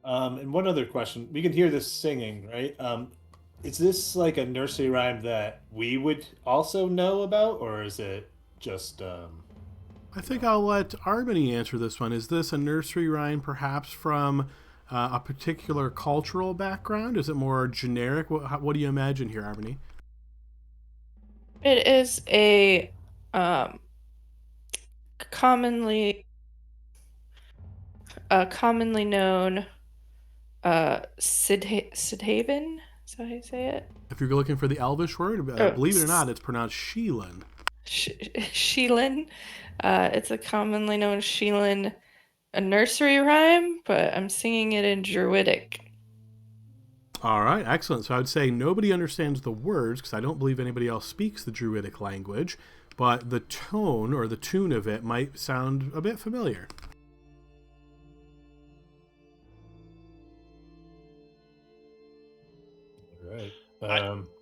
And one other question. We can hear this singing, right? Is this like a nursery rhyme that we would also know about, or is it just I think I'll let Arbany answer this one. Is this a nursery rhyme perhaps from a particular cultural background? Is it more generic? What do you imagine here, Arbany? It is a commonly commonly known Sidhaven. Is that how you say it? If you're looking for the Elvish word, Oh, believe it or not, it's pronounced Sheelan. Sheelan. It's a commonly known Sheelan, a nursery rhyme, but I'm singing it in Druidic. All right, excellent. So I would say nobody understands the words because I don't believe anybody else speaks the Druidic language, but the tone or the tune of it might sound a bit familiar. all right?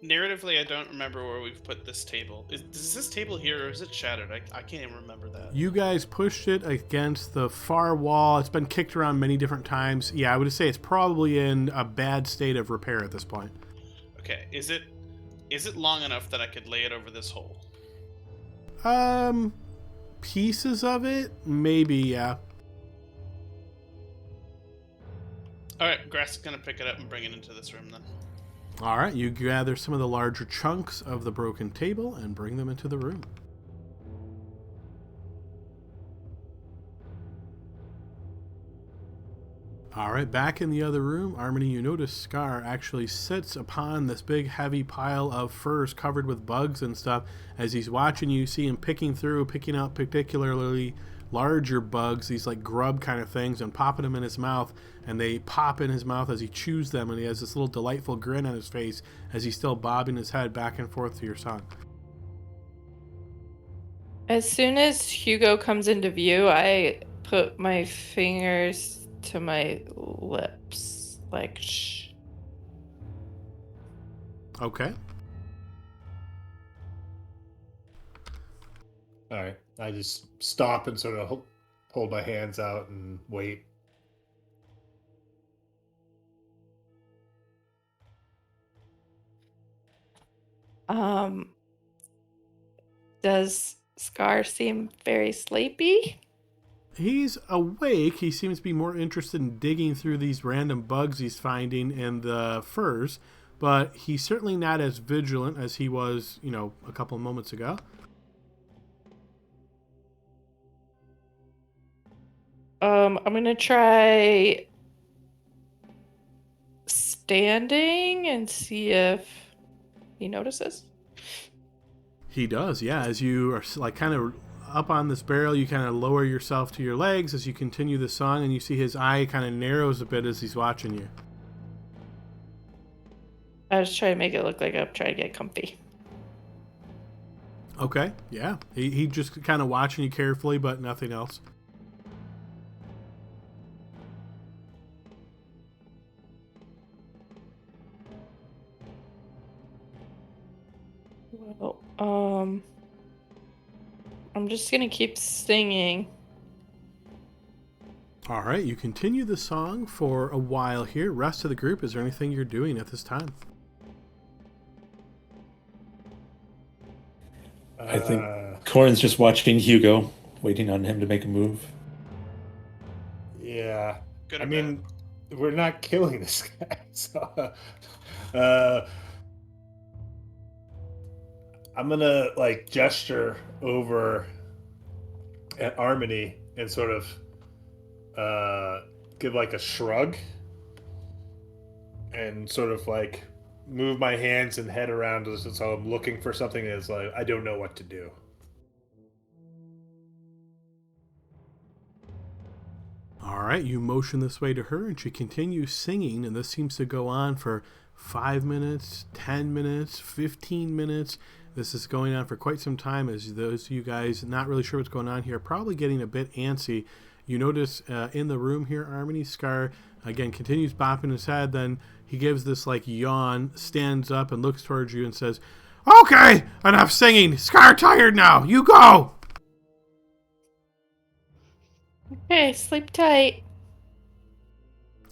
Narratively, I don't remember where we've put this table. Is this table here or is it shattered? I can't even remember that. You guys pushed it against the far wall. It's been kicked around many different times. Yeah, I would say it's probably in a bad state of repair at this point. Okay, is it long enough that I could lay it over this hole? Pieces of it, maybe, yeah. All right, Grass is gonna pick it up and bring it into this room then. All right, you gather some of the larger chunks of the broken table and bring them into the room. All right, back in the other room, Armony, you notice Scar actually sits upon this big heavy pile of furs covered with bugs and stuff. As he's watching you, see him picking out particularly larger bugs, these like grub kind of things, and popping them in his mouth, and they pop in his mouth as he chews them, and he has this little delightful grin on his face as he's still bobbing his head back and forth to your song. As soon as Hugo comes into view, I put my fingers to my lips, like shh. Okay. All right. I just stop and sort of hold my hands out and wait. Does Scar seem very sleepy? He's awake. He seems to be more interested in digging through these random bugs he's finding in the furs, but he's certainly not as vigilant as he was, a couple of moments ago. I'm gonna try standing and see if he notices. He does, yeah. As you are like kind of up on this barrel, you kind of lower yourself to your legs as you continue the song, and you see his eye kind of narrows a bit as he's watching you. I was trying to make it look like I'm trying to get comfy. Okay, yeah. He just kind of watching you carefully, but nothing else. Well, I'm just gonna keep singing. All right, you continue the song for a while here. Rest of the group, is there anything you're doing at this time? I think Corin's just watching Hugo, waiting on him to make a move. Yeah. Good I or mean, we're not killing this guy, so I'm gonna like gesture over at Armony and sort of give like a shrug and sort of like move my hands and head around so I'm looking for something that's like I don't know what to do. All right, you motion this way to her, and she continues singing, and this seems to go on for 5 minutes, 10 minutes, 15 minutes. This is going on for quite some time, as those of you guys not really sure what's going on here, probably getting a bit antsy. You notice in the room here, Harmony, Scar, again, continues bopping his head. Then he gives this, like, yawn, stands up and looks towards you and says, "Okay, enough singing. Scar tired now. You go." Okay, sleep tight.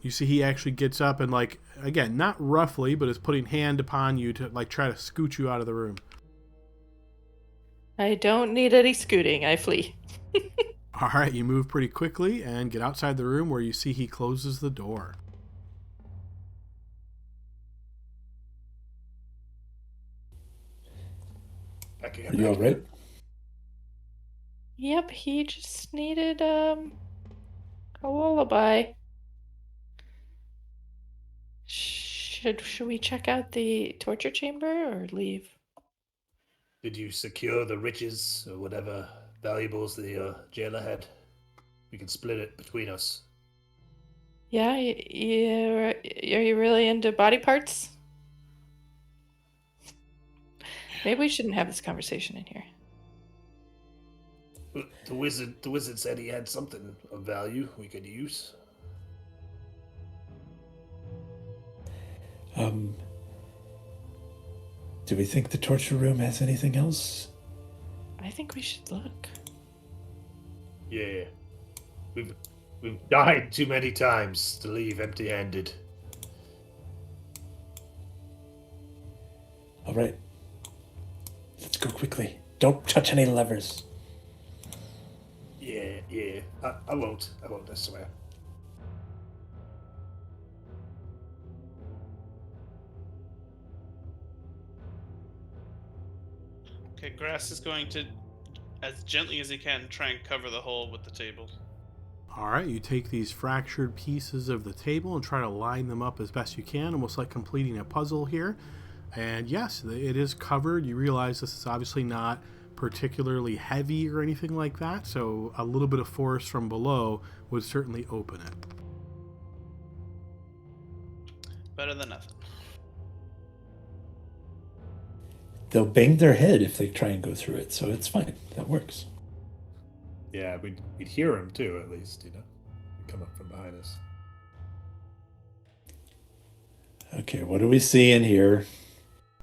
You see he actually gets up and, like, again, not roughly, but is putting hand upon you to, like, try to scoot you out of the room. I don't need any scooting. I flee. All right, you move pretty quickly and get outside the room where you see he closes the door. Are you all right? Yep, he just needed a lullaby. Should we check out the torture chamber or leave? Did you secure the riches or whatever valuables the jailer had? We can split it between us. Yeah, are you really into body parts? Maybe we shouldn't have this conversation in here. The wizard said he had something of value we could use. Do we think the torture room has anything else? I think we should look. Yeah. We've died too many times to leave empty-handed. All right. Let's go quickly. Don't touch any levers. Yeah. I won't, I swear. Okay, Grass is going to, as gently as he can, try and cover the hole with the table. All right, you take these fractured pieces of the table and try to line them up as best you can, almost like completing a puzzle here. And yes, it is covered. You realize this is obviously not particularly heavy or anything like that, so a little bit of force from below would certainly open it. Better than nothing. They'll bang their head if they try and go through it, so it's fine. That works. Yeah, we'd hear him too, at least, you know. He'd come up from behind us. Okay, what do we see in here?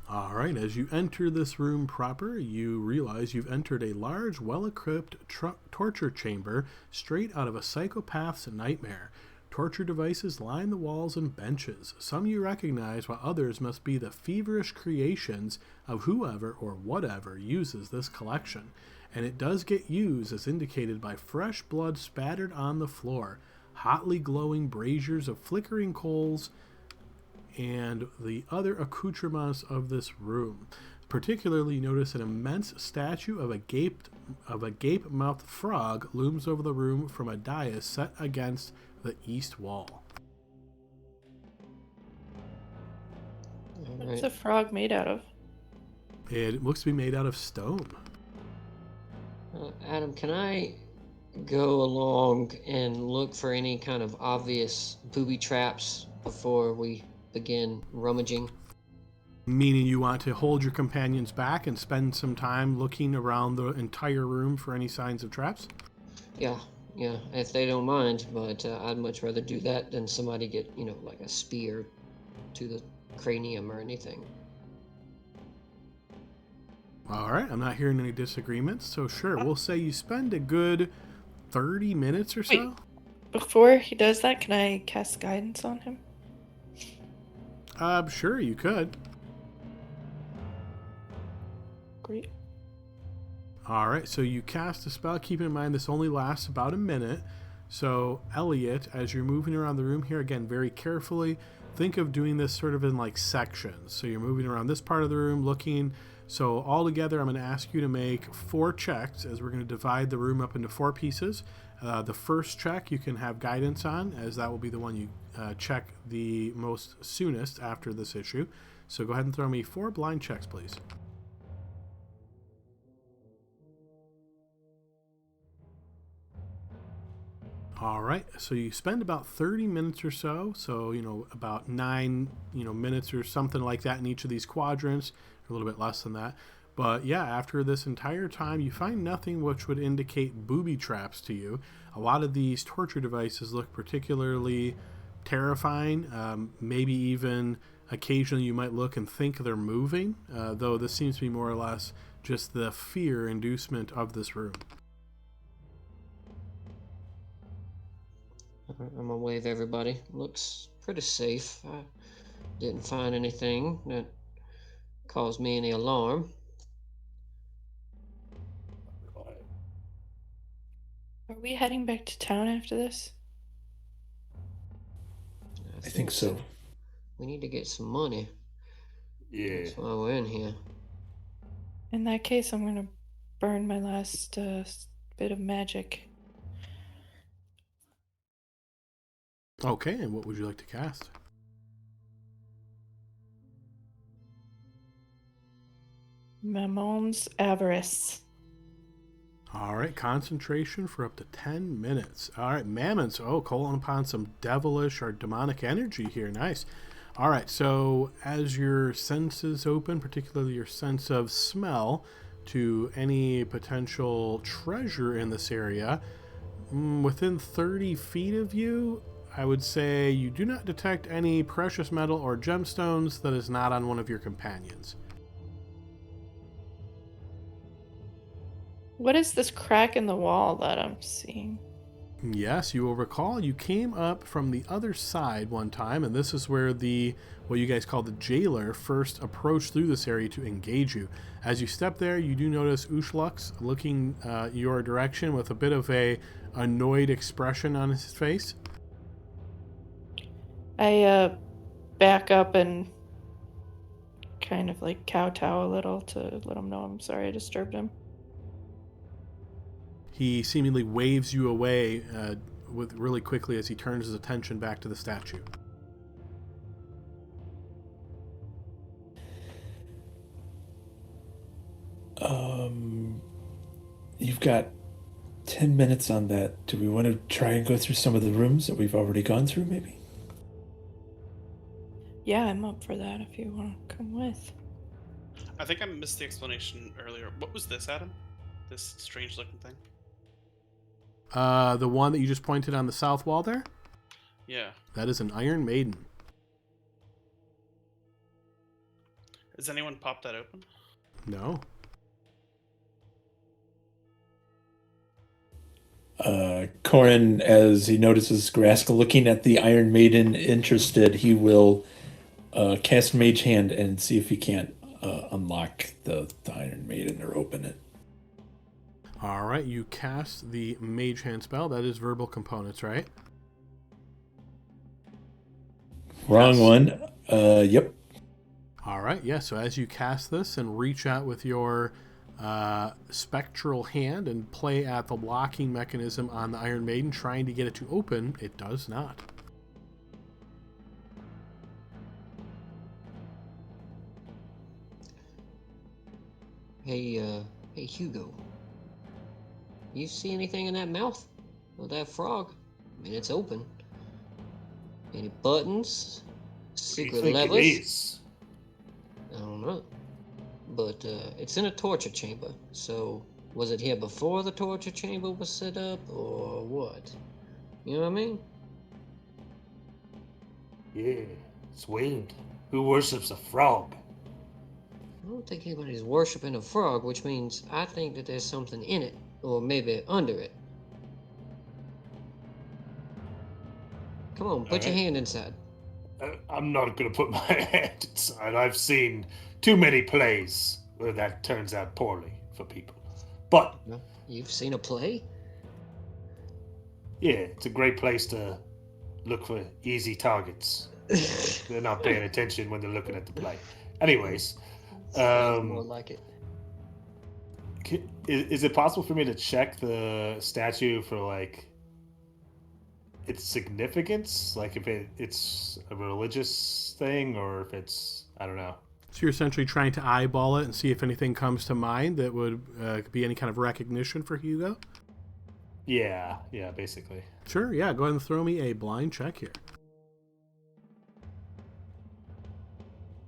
All right, as you enter this room proper, you realize you've entered a large, well-equipped torture chamber straight out of a psychopath's nightmare. Torture devices line the walls and benches. Some you recognize, while others must be the feverish creations of whoever or whatever uses this collection. And it does get used, as indicated by fresh blood spattered on the floor, hotly glowing braziers of flickering coals, and the other accoutrements of this room. Particularly, notice an immense statue of a gape-mouthed frog looms over the room from a dais set against the east wall. What's a frog made out of? It looks to be made out of stone. Adam, can I go along and look for any kind of obvious booby traps before we begin rummaging? Meaning you want to hold your companions back and spend some time looking around the entire room for any signs of traps? Yeah, if they don't mind, but I'd much rather do that than somebody get, like a spear to the cranium or anything. All right, I'm not hearing any disagreements, so sure, we'll say you spend a good 30 minutes or so. Wait, before he does that, can I cast guidance on him? Sure, you could. Great. All right, so you cast a spell. Keep in mind this only lasts about a minute. So, Elliot, as you're moving around the room here, again, very carefully, think of doing this sort of in like sections. So you're moving around this part of the room, looking. So all together, I'm going to ask you to make 4 checks, as we're going to divide the room up into 4 pieces. The first check you can have guidance on, as that will be the one you check the most soonest after this issue. So go ahead and throw me 4 blind checks, please. All right, so you spend about 30 minutes or so, about 9, minutes or something like that in each of these quadrants, a little bit less than that. But yeah, after this entire time, you find nothing which would indicate booby traps to you. A lot of these torture devices look particularly terrifying. Maybe even occasionally you might look and think they're moving, though this seems to be more or less just the fear inducement of this room. I'm gonna wave everybody. Looks pretty safe. I didn't find anything that caused me any alarm. Are we heading back to town after this? I think so. We need to get some money. Yeah. That's why we're in here. In that case, I'm gonna burn my last bit of magic. Okay, and what would you like to cast? Mammon's Avarice. All right, concentration for up to 10 minutes. All right, Mammons. Oh, calling upon some devilish or demonic energy here. Nice. All right, so as your senses open, particularly your sense of smell, to any potential treasure in this area, within 30 feet of you, I would say you do not detect any precious metal or gemstones that is not on one of your companions. What is this crack in the wall that I'm seeing? Yes, you will recall you came up from the other side one time, and this is where what you guys call the jailer first approached through this area to engage you. As you step there, you do notice Ushlux looking your direction with a bit of a annoyed expression on his face. I back up and kind of like kowtow a little to let him know I'm sorry I disturbed him. He seemingly waves you away with really quickly as he turns his attention back to the statue. You've got 10 minutes on that. Do we want to try and go through some of the rooms that we've already gone through, maybe? Yeah, I'm up for that if you want to come with. I think I missed the explanation earlier. What was this, Adam? This strange looking thing? The one that you just pointed on the south wall there? Yeah. That is an Iron Maiden. Has anyone popped that open? No. Corin, as he notices Graska looking at the Iron Maiden interested, he will cast Mage Hand and see if he can't unlock the Iron Maiden or open it. All right, you cast the Mage Hand spell. That is verbal components, right? Wrong Yes. one. Yep. All right, yeah, so as you cast this and reach out with your spectral hand and play at the locking mechanism on the Iron Maiden, trying to get it to open, it does not. Hey Hugo. You see anything in that mouth? Of that frog? I mean, it's open. Any buttons? What do you Secret think levers? it is? I don't know. But it's in a torture chamber. So, was it here before the torture chamber was set up, or what? You know what I mean? Yeah, it's weird. Who worships a frog? I don't think anybody's worshiping a frog, which means I think that there's something in it, or maybe under it. Come on, put your Alright. hand inside. I'm not gonna put my hand inside. I've seen too many plays where that turns out poorly for people. But No? You've seen a play? yeah, it's a great place to look for easy targets. They're not paying attention when they're looking at the play. Anyways, Sounds more like it. is it possible for me to check the statue for like its significance, like if it's a religious thing or if it's, I don't know. So you're essentially trying to eyeball it and see if anything comes to mind that would be any kind of recognition for Hugo? Yeah, basically. Sure, yeah, go ahead and throw me a blind check here.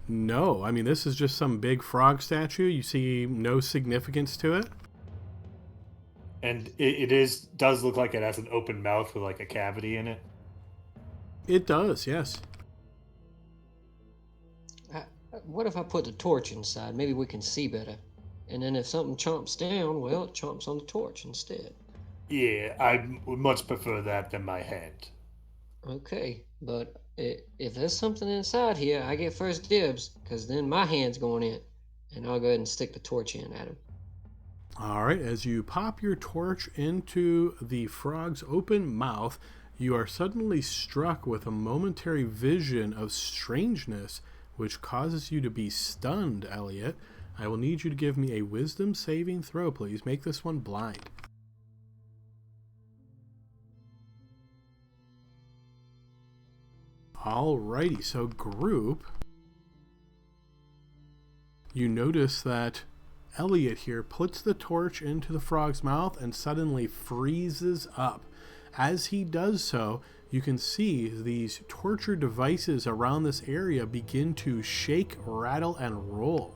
No, I mean, this is just some big frog statue. You see no significance to it. And it does look like it has an open mouth with like a cavity in it. It does, yes. What if I put the torch inside? Maybe we can see better. And then if something chomps down, well, it chomps on the torch instead. Yeah, I would much prefer that than my hand. Okay, but if there's something inside here, I get first dibs, because then my hand's going in. And I'll go ahead and stick the torch in at him. All right, as you pop your torch into the frog's open mouth, you are suddenly struck with a momentary vision of strangeness, which causes you to be stunned, Elliot. I will need you to give me a wisdom saving throw, please. Make this one blind. Alrighty, so group, you notice that Elliot here puts the torch into the frog's mouth and suddenly freezes up. As he does so, you can see these torture devices around this area begin to shake, rattle, and roll.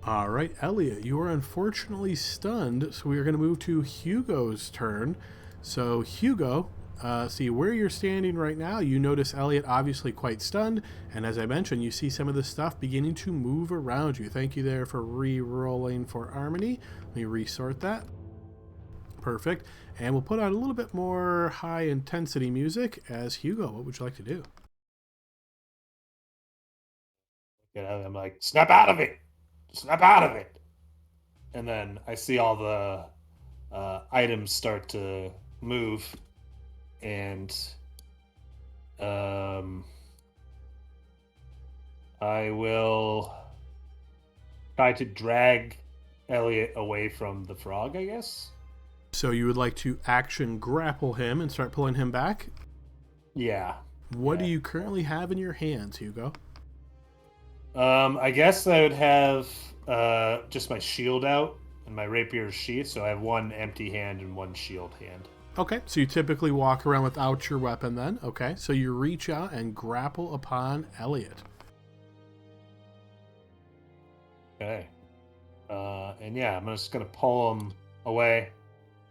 All right, Elliot, you are unfortunately stunned, so we are going to move to Hugo's turn. So, Hugo, see where you're standing right now, you notice Elliot obviously quite stunned, and as I mentioned, you see some of the stuff beginning to move around you. Thank you there for re-rolling for Harmony. Let me resort that. Perfect. And we'll put on a little bit more high-intensity music as Hugo. What would you like to do? I'm like, snap out of it! Snap out of it! And then I see all the items start to move, and I will try to drag Elliot away from the frog, I guess. So you would like to action grapple him and start pulling him back? Yeah. What do you currently have in your hands, Hugo? I guess I would have just my shield out and my rapier sheath, so I have one empty hand and one shield hand. Okay, so you typically walk around without your weapon then. Okay, so you reach out and grapple upon Elliot. Okay. And yeah, I'm just going to pull him away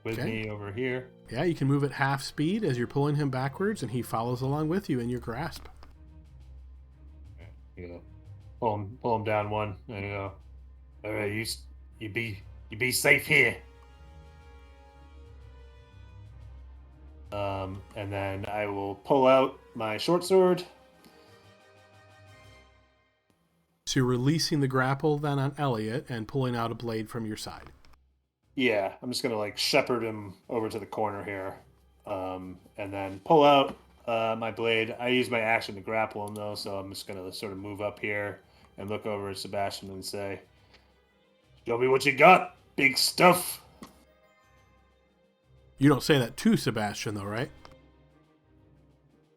with me over here. Yeah, you can move at half speed as you're pulling him backwards, and he follows along with you in your grasp. You know, pull him down one. There you go. All right, you be safe here. And then I will pull out my short sword. So you're releasing the grapple then on Elliot and pulling out a blade from your side. Yeah, I'm just gonna like shepherd him over to the corner here, and then pull out my blade. I use my action to grapple him though, so I'm just gonna sort of move up here and look over at Sebastian and say, "Show me what you got, big stuff." You don't say that to Sebastian though, right?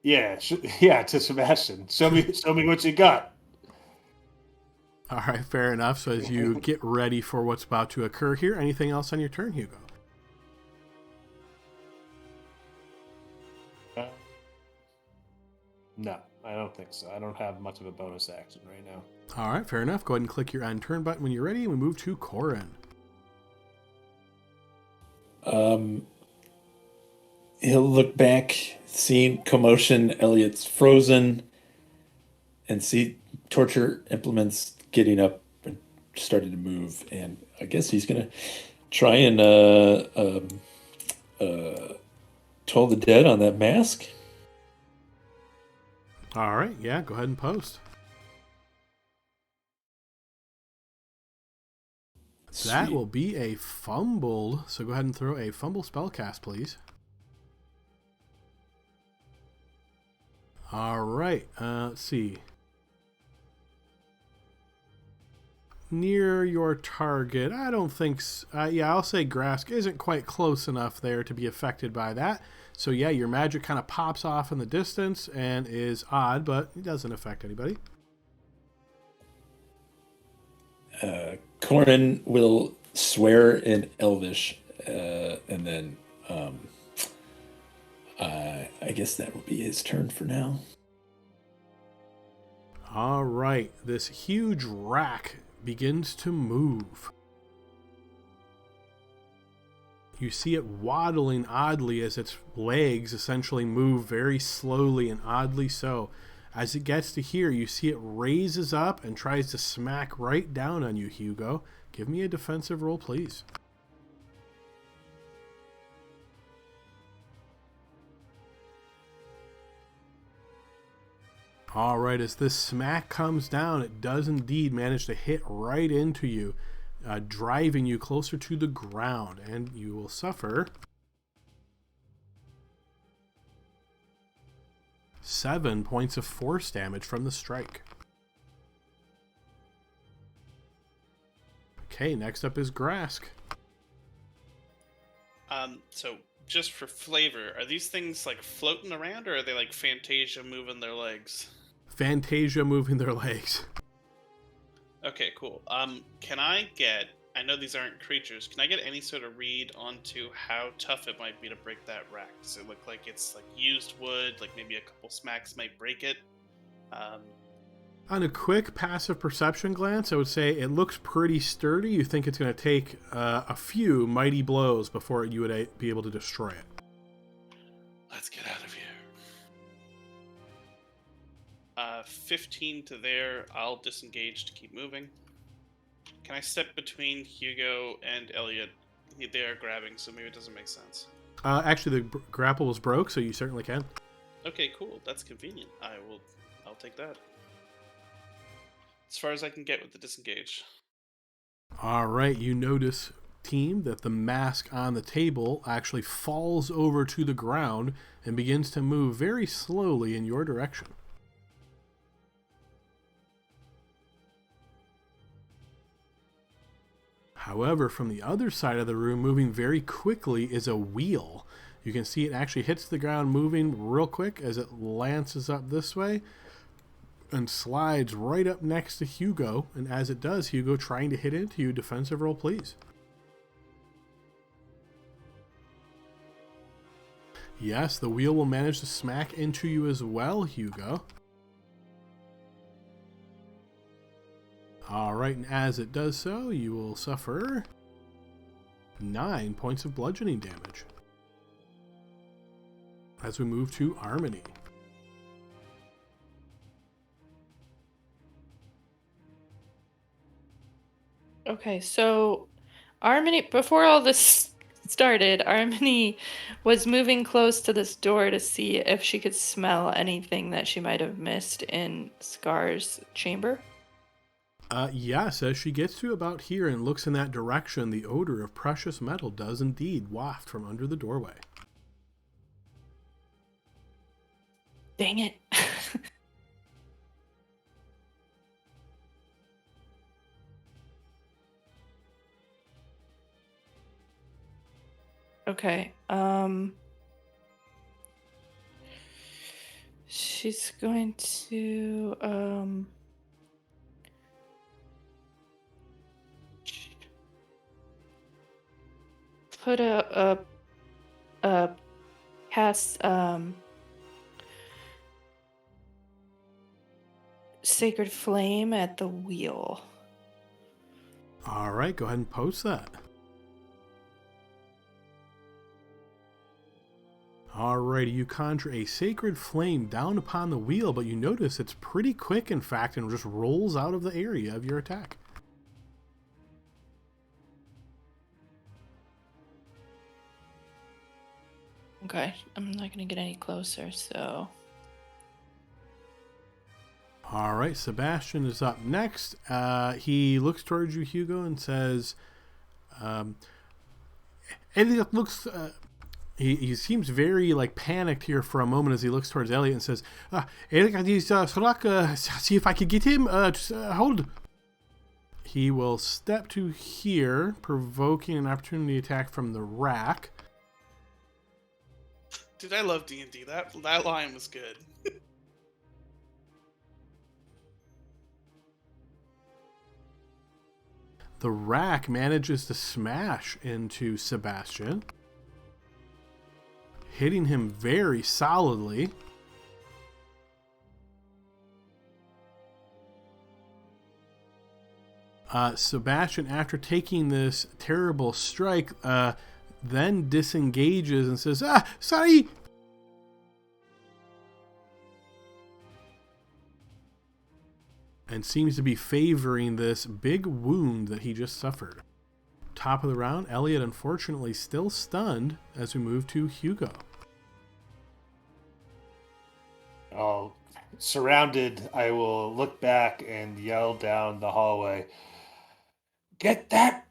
Yeah, to Sebastian. Show me what you got. All right, fair enough. So as you get ready for what's about to occur here, anything else on your turn, Hugo? No, I don't think so. I don't have much of a bonus action right now. All right, fair enough. Go ahead and click your end turn button when you're ready, and we move to Corin. He'll look back, seeing commotion, Elliot's frozen, and see torture implements getting up and starting to move. And I guess he's going to try and toll the dead on that mask. All right, yeah, go ahead and post. Sweet. That will be a fumble, so go ahead and throw a fumble spellcast, please. All right, let's see. near your target. I don't think... yeah, I'll say Grask isn't quite close enough there to be affected by that. So yeah, your magic kind of pops off in the distance and is odd, but it doesn't affect anybody. Corin will swear in Elvish, and then I guess that will be his turn for now. All right, this huge rack begins to move. You see it waddling oddly as its legs essentially move very slowly and oddly so. As it gets to here, you see it raises up and tries to smack right down on you, Hugo. Give me a defensive roll, please. All right, as this smack comes down, it does indeed manage to hit right into you, driving you closer to the ground, and you will suffer 7 points of force damage from the strike. Okay, next up is Grask. So just for flavor, are these things like floating around, or are they like Fantasia moving their legs? Fantasia moving their legs. Okay, cool. Can I get... I know these aren't creatures. Can I get any sort of read onto how tough it might be to break that rack? Does it look like it's like used wood? Like maybe a couple smacks might break it? On a quick passive perception glance, I would say it looks pretty sturdy. You think it's going to take a few mighty blows before you would be able to destroy it. Let's get out of here. 15 to there. I'll disengage to keep moving. Can I step between Hugo and Elliot? They are grabbing, so maybe it doesn't make sense. Actually, the grapple was broke, so you certainly can. Okay, cool. That's convenient. I'll take that. As far as I can get with the disengage. All right, you notice, team, that the mask on the table actually falls over to the ground and begins to move very slowly in your direction. However, from the other side of the room, moving very quickly, is a wheel. You can see it actually hits the ground moving real quick as it lances up this way and slides right up next to Hugo. And as it does, Hugo trying to hit into you. Defensive roll, please. Yes, the wheel will manage to smack into you as well, Hugo. All right, and as it does so, you will suffer 9 points of bludgeoning damage. As we move to Harmony. Okay, so Harmony, before all this started, Harmony was moving close to this door to see if she could smell anything that she might have missed in Scar's chamber. Yes, as she gets to about here and looks in that direction, the odor of precious metal does indeed waft from under the doorway. Dang it. Okay, she's going to, put a cast, Sacred Flame at the wheel. All right, go ahead and post that. Alrighty, you conjure a sacred flame down upon the wheel, but you notice it's pretty quick, in fact, and just rolls out of the area of your attack. Okay, I'm not gonna get any closer, so... Alright, Sebastian is up next. He looks towards you, Hugo, and says, Elliot looks... He seems very panicked here for a moment as he looks towards Elliot and says, Elliot, see if I could get him. Just hold. He will step to here, provoking an opportunity attack from the rack. Dude, I love D&D. That line was good. The rack manages to smash into Sebastian, hitting him very solidly. Sebastian, after taking this terrible strike, then disengages and says, sorry! And seems to be favoring this big wound that he just suffered. Top of the round, Elliot unfortunately still stunned as we move to Hugo. Oh, surrounded, I will look back and yell down the hallway, "Get that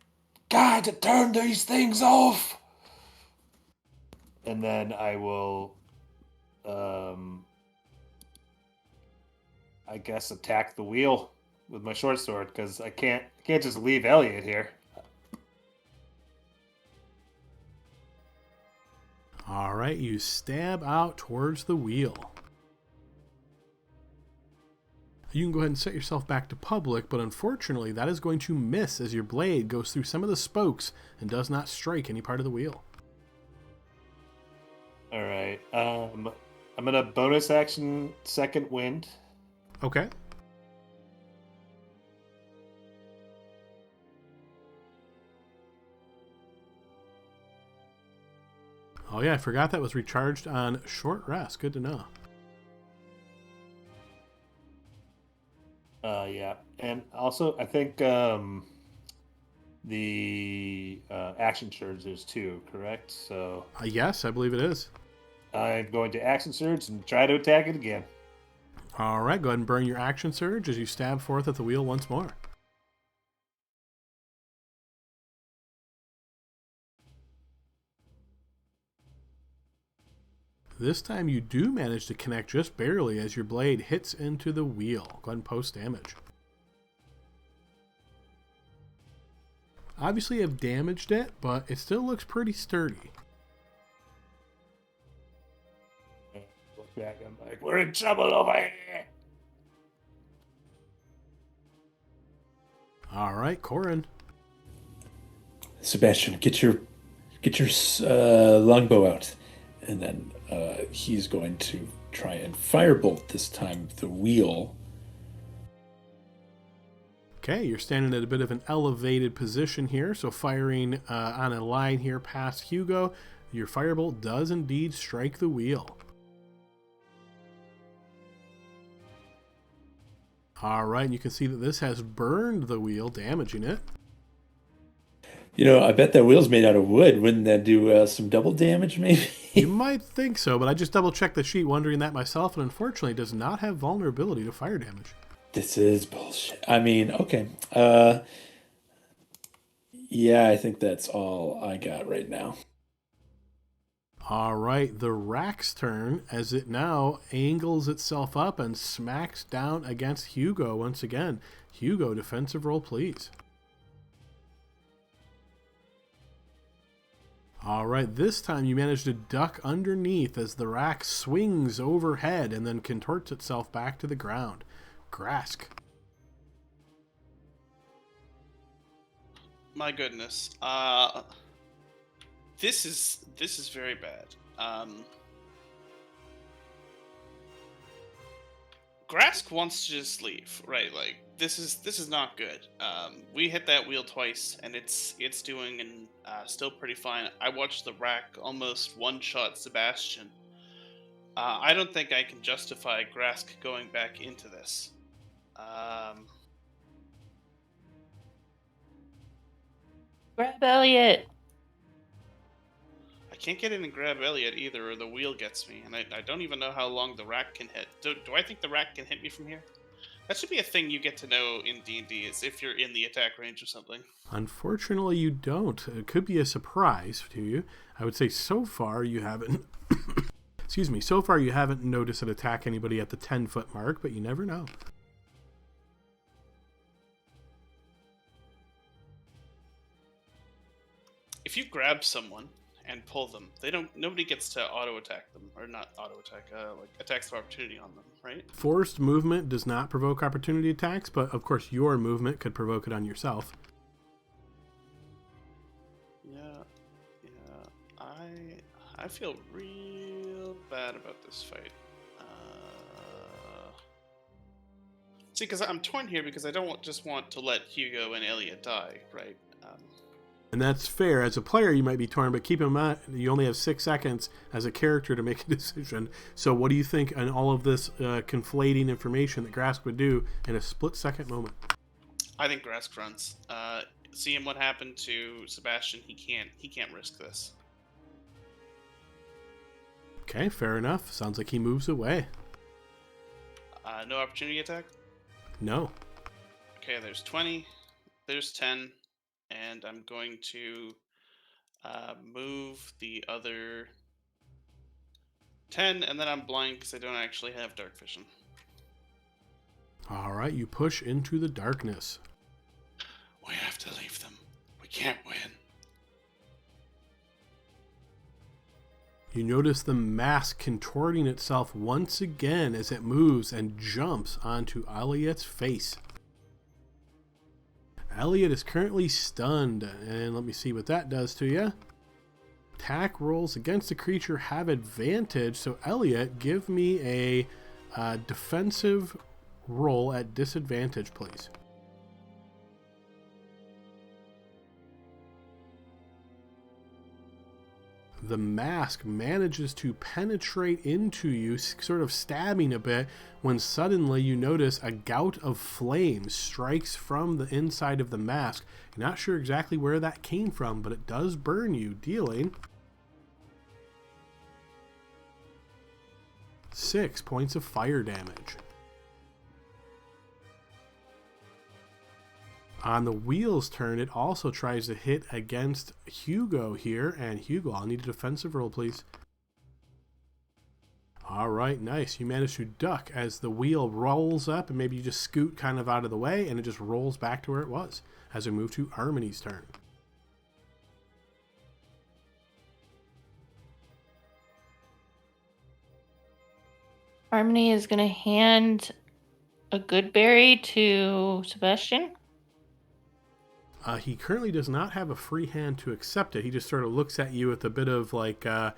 guy to turn these things off!" And then I will, I guess, attack the wheel with my short sword, because I can't just leave Elliot here. All right, you stab out towards the wheel. You can go ahead and set yourself back to public, but unfortunately that is going to miss as your blade goes through some of the spokes and does not strike any part of the wheel. All right. I'm gonna bonus action second wind. Okay. Oh yeah, I forgot that was recharged on short rest. Good to know. Yeah, and also I think the action surge is too, correct? So Yes, I believe it is. I'm going to action surge and try to attack it again. All right, go ahead and burn your action surge as you stab forth at the wheel once more. This time you do manage to connect just barely as your blade hits into the wheel. Go ahead and post damage. Obviously I've damaged it, but it still looks pretty sturdy. Look back, I'm like, we're in trouble over here. All right, Corin. Sebastian, get your longbow out, and then he's going to try and firebolt this time the wheel. Okay, you're standing at a bit of an elevated position here, so firing on a line here past Hugo, your firebolt does indeed strike the wheel. All right, and you can see that this has burned the wheel, damaging it. You know, I bet that wheel's made out of wood. Wouldn't that do some double damage, maybe? You might think so, but I just double-checked the sheet wondering that myself, and unfortunately does not have vulnerability to fire damage. This is bullshit. I mean, okay. Yeah, I think that's all I got right now. All right, the rack's turn as it now angles itself up and smacks down against Hugo once again. Hugo, defensive roll, please. All right, this time you manage to duck underneath as the rack swings overhead and then contorts itself back to the ground. Grask. My goodness. This is very bad. Grask wants to just leave, right? Like this is not good. We hit that wheel twice, and it's doing and still pretty fine. I watched the rack almost one-shot Sebastian. I don't think I can justify Grask going back into this. Grab Elliot. I can't get in and grab Elliot either, or the wheel gets me, and I don't even know how long the rack can hit. Do I think the rack can hit me from here? That should be a thing you get to know in D&D, is if you're in the attack range or something. Unfortunately, you don't. It could be a surprise to you. I would say so far you haven't... Excuse me. So far you haven't noticed it attack anybody at the 10-foot mark, but you never know. if you grab someone and pull them, nobody gets to auto attack them, or not auto attack, like attacks of opportunity on them, right? Forced movement does not provoke opportunity attacks, but of course your movement could provoke it on yourself. Yeah. I feel real bad about this fight. See, because I'm torn here because I don't just want to let Hugo and Elliot die, right? And that's fair. As a player, you might be torn, but keep in mind, you only have 6 seconds as a character to make a decision. So what do you think on all of this conflating information that Grask would do in a split-second moment? I think Grask runs. Seeing what happened to Sebastian, he can't risk this. Okay, fair enough. Sounds like he moves away. No opportunity attack? No. Okay, there's 20. There's 10. And I'm going to move the other 10, and then I'm blind because I don't actually have dark vision. All right, you push into the darkness. We have to leave them. We can't win. You notice the mask contorting itself once again as it moves and jumps onto Elliot's face. Elliot is currently stunned, and let me see what that does to you. Attack rolls against the creature have advantage, so Elliot, give me a defensive roll at disadvantage, please. The mask manages to penetrate into you, sort of stabbing a bit, when suddenly you notice a gout of flame strikes from the inside of the mask. You're not sure exactly where that came from, but it does burn you, dealing 6 points of fire damage. On the wheel's turn, it also tries to hit against Hugo here. And Hugo, I'll need a defensive roll, please. All right, nice. You manage to duck as the wheel rolls up, and maybe you just scoot kind of out of the way, and it just rolls back to where it was as we move to Harmony's turn. Harmony is going to hand a good berry to Sebastian. He currently does not have a free hand to accept it. He just sort of looks at you with a bit of like, Can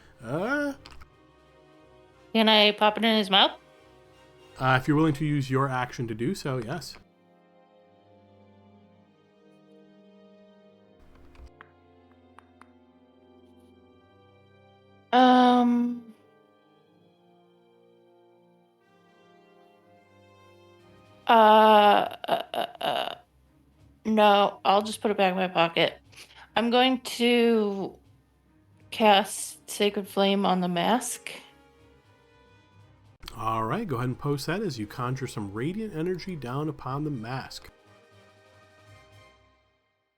I pop it in his mouth? If you're willing to use your action to do so, yes. No, I'll just put it back in my pocket. I'm going to cast Sacred Flame on the mask. All right, go ahead and post that as you conjure some radiant energy down upon the mask.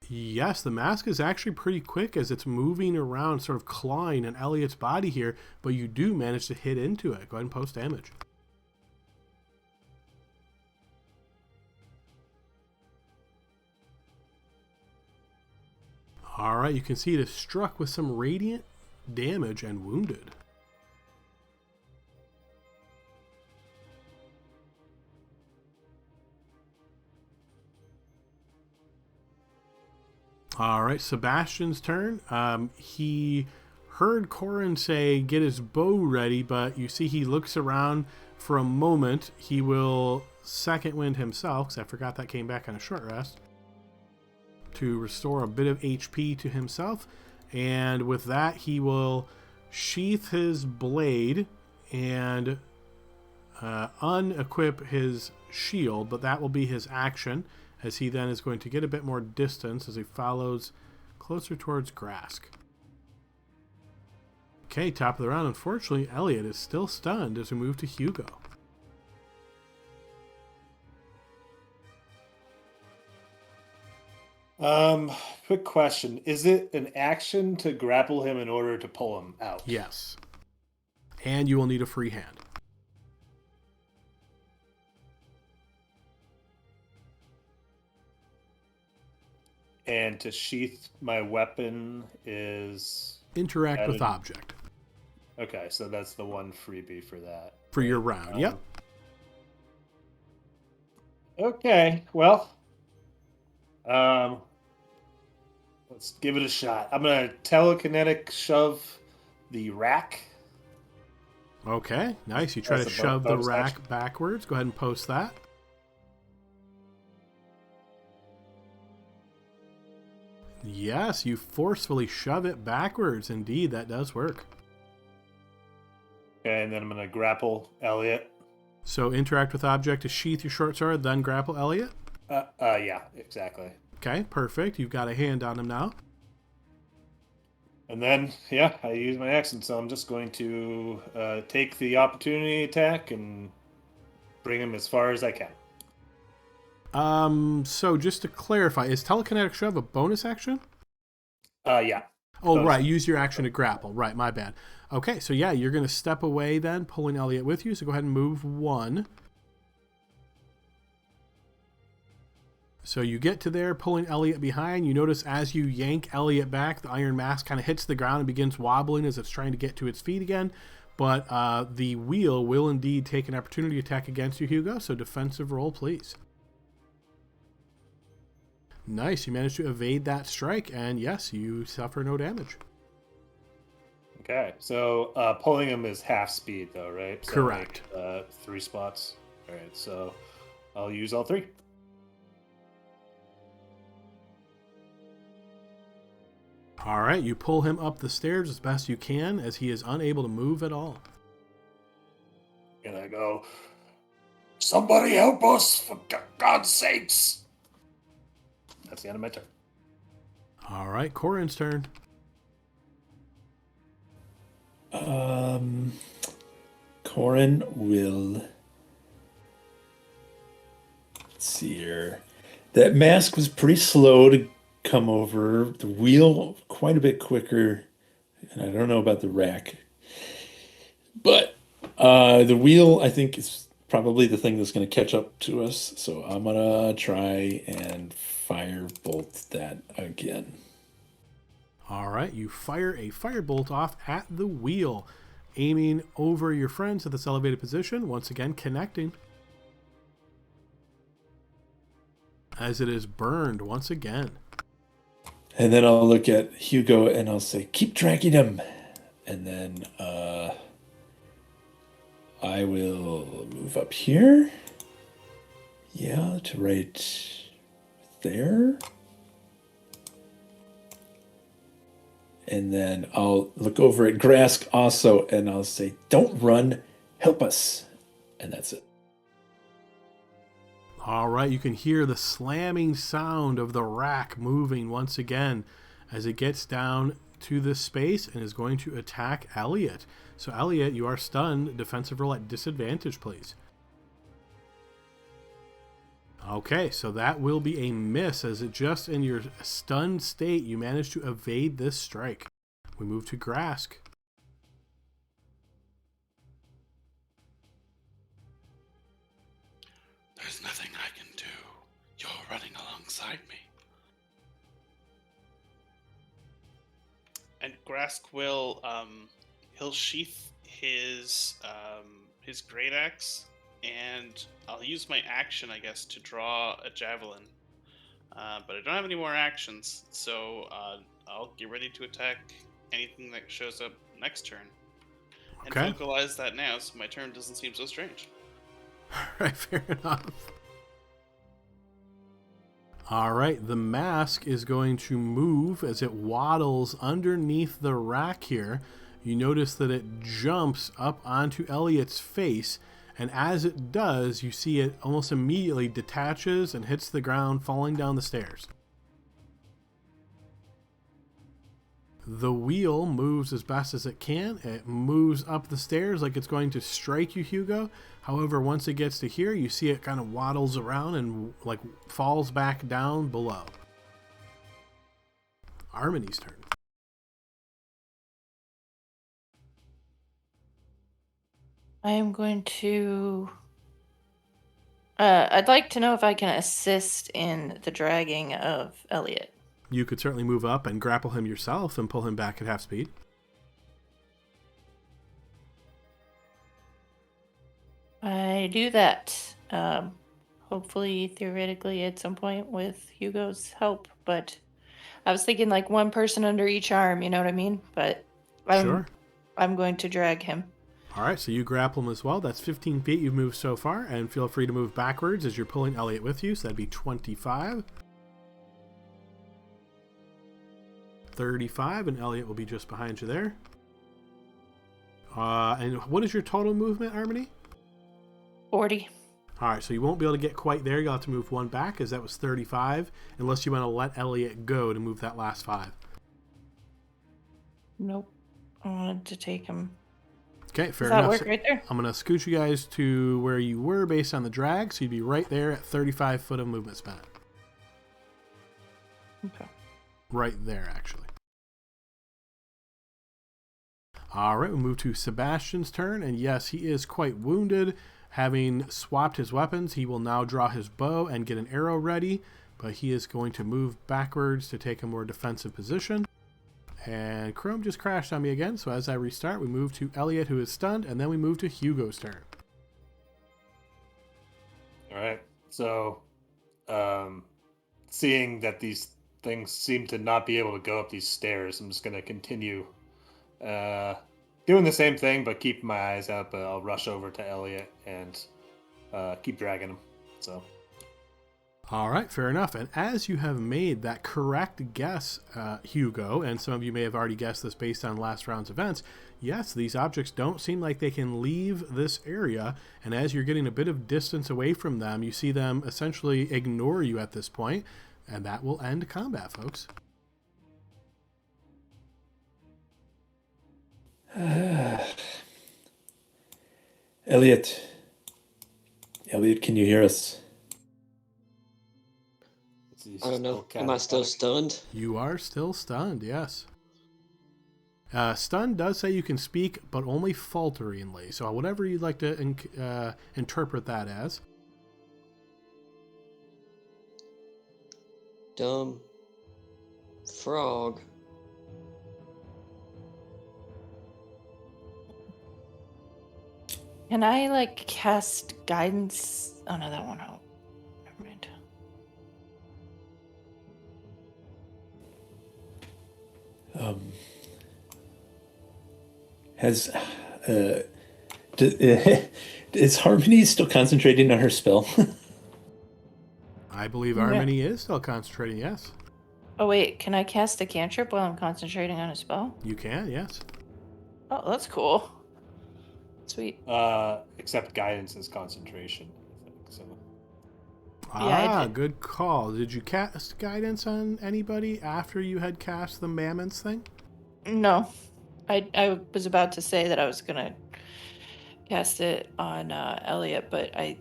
Yes, the mask is actually pretty quick as it's moving around, sort of clawing at Elliot's body here, but you do manage to hit into it. Go ahead and post damage. All right, you can see it is struck with some radiant damage and wounded. All right, Sebastian's turn. He heard Corin say, get his bow ready, but you see he looks around for a moment. He will second wind himself, because I forgot that came back on a short rest, to restore a bit of HP to himself. And with that, he will sheath his blade and unequip his shield, but that will be his action, as he then is going to get a bit more distance as he follows closer towards Grask. Okay, top of the round. Unfortunately, Elliot is still stunned as we move to Hugo. Quick question. Is it an action to grapple him in order to pull him out? Yes. And you will need a free hand. And to sheath my weapon is Interact with added- object Okay, so that's the one freebie for that. for your round. Yep. Okay, well, let's give it a shot. I'm gonna telekinetic shove the rack. Okay, nice. You try to That's a shove the bonus rack action. backwards. Go ahead and post that. Yes, you forcefully shove it backwards. Indeed, that does work. Okay, and then I'm gonna grapple Elliot. So interact with object to sheath your short sword, then grapple Elliot. Yeah, exactly. Okay, perfect. You've got a hand on him now. And then, yeah, I use my action, so I'm just going to take the opportunity attack and bring him as far as I can. So just to clarify, is telekinetic shove a bonus action? Yeah. Oh, Bonus right. action. Use your action to grapple. Right, my bad. Okay, so yeah, you're going to step away then, pulling Elliot with you. So go ahead and move 1. So you get to there, pulling Elliot behind. You notice as you yank Elliot back, the iron mask kind of hits the ground and begins wobbling as it's trying to get to its feet again. But the wheel will indeed take an opportunity attack against you, Hugo. So defensive roll, please. Nice. You managed to evade that strike, and yes, you suffer no damage. Okay, so pulling him is half speed, though, right? So Correct. like, 3 spots. All right, so I'll use all 3. All right, you pull him up the stairs as best you can as he is unable to move at all. And I go, somebody help us, for God's sakes! That's the end of my turn. All right, Corin's turn. Corin will. Let's see here. That mask was pretty slow to come over. The wheel quite a bit quicker. And I don't know about the rack. But the wheel, I think, is probably the thing that's going to catch up to us. So I'm going to try and firebolt that again. All right, you fire a firebolt off at the wheel, aiming over your friends at this elevated position, once again connecting. As it is burned once again. And then I'll look at Hugo and I'll say, keep tracking him. And then I will move up here. Yeah, to right there. And then I'll look over at Grask also and I'll say, don't run, help us. And that's it. All right, you can hear the slamming sound of the rack moving once again as it gets down to this space and is going to attack Elliot. So Elliot, you are stunned. Defensive roll at disadvantage, please. Okay, so that will be a miss as it just in your stunned state, you managed to evade this strike. We move to Grask. There's nothing I can do. You're running alongside me. And Grask will he'll sheath his great axe, and I'll use my action, I guess, to draw a javelin. But I don't have any more actions, so I'll get ready to attack anything that shows up next turn. And Okay. vocalize that now, so my turn doesn't seem so strange. Right, fair enough. All right, the mask is going to move as it waddles underneath the rack here. You notice that it jumps up onto Elliot's face, and as it does, you see it almost immediately detaches and hits the ground, falling down the stairs. The wheel moves as best as it can. It moves up the stairs like it's going to strike you, Hugo. However, once it gets to here, you see it kind of waddles around and like falls back down below. Harmony's turn. I am going to. I'd like to know if I can assist in the dragging of Elliot. You could certainly move up and grapple him yourself and pull him back at half speed. I do that. Hopefully, theoretically, at some point with Hugo's help. But I was thinking like one person under each arm, you know what I mean? But Sure. I'm going to drag him. All right, so you grapple him as well. That's 15 feet you've moved so far, and feel free to move backwards as you're pulling Elliot with you, so that'd be 25. 35, and Elliot will be just behind you there. And what is your total movement, Harmony? 40. All right, so you won't be able to get quite there. You'll have to move one back, as that was 35, unless you want to let Elliot go to move that last 5. Nope. I wanted to take him. Okay, fair Does that enough. work right there? I'm going to scoot you guys to where you were based on the drag, so you'd be right there at 35 foot of movement span. Okay. Right there, actually. All right, we'll move to Sebastian's turn, and yes, he is quite wounded. Having swapped his weapons, he will now draw his bow and get an arrow ready, but he is going to move backwards to take a more defensive position. And Chrome just crashed on me again, so as I restart, we move to Elliot, who is stunned, and then we move to Hugo's turn. All right. So, seeing that these things seem to not be able to go up these stairs, I'm just going to continue doing the same thing, but keep my eyes up. I'll rush over to Elliot and keep dragging him. So. All right, fair enough. And as you have made that correct guess, Hugo, and some of you may have already guessed this based on last round's events, yes, these objects don't seem like they can leave this area. And as you're getting a bit of distance away from them, you see them essentially ignore you at this point, and that will end combat, folks. Elliot, can you hear us? I don't know. Am I still stunned? You are still stunned, yes. Stunned does say you can speak, but only falteringly. So whatever you'd like to interpret that as. Dumb frog. Can I like cast guidance? Oh no, that won't help. Never mind. Is Harmony still concentrating on her spell? I believe Harmony is still concentrating, yes. Oh wait, can I cast a cantrip while I'm concentrating on a spell? You can, yes. Oh, that's cool. Sweet. Except guidance is concentration, I think. So. Yeah, I did. Good call. Did you cast guidance on anybody after you had cast the Mammons thing? No. I was about to say that I was gonna cast it on Elliot, but I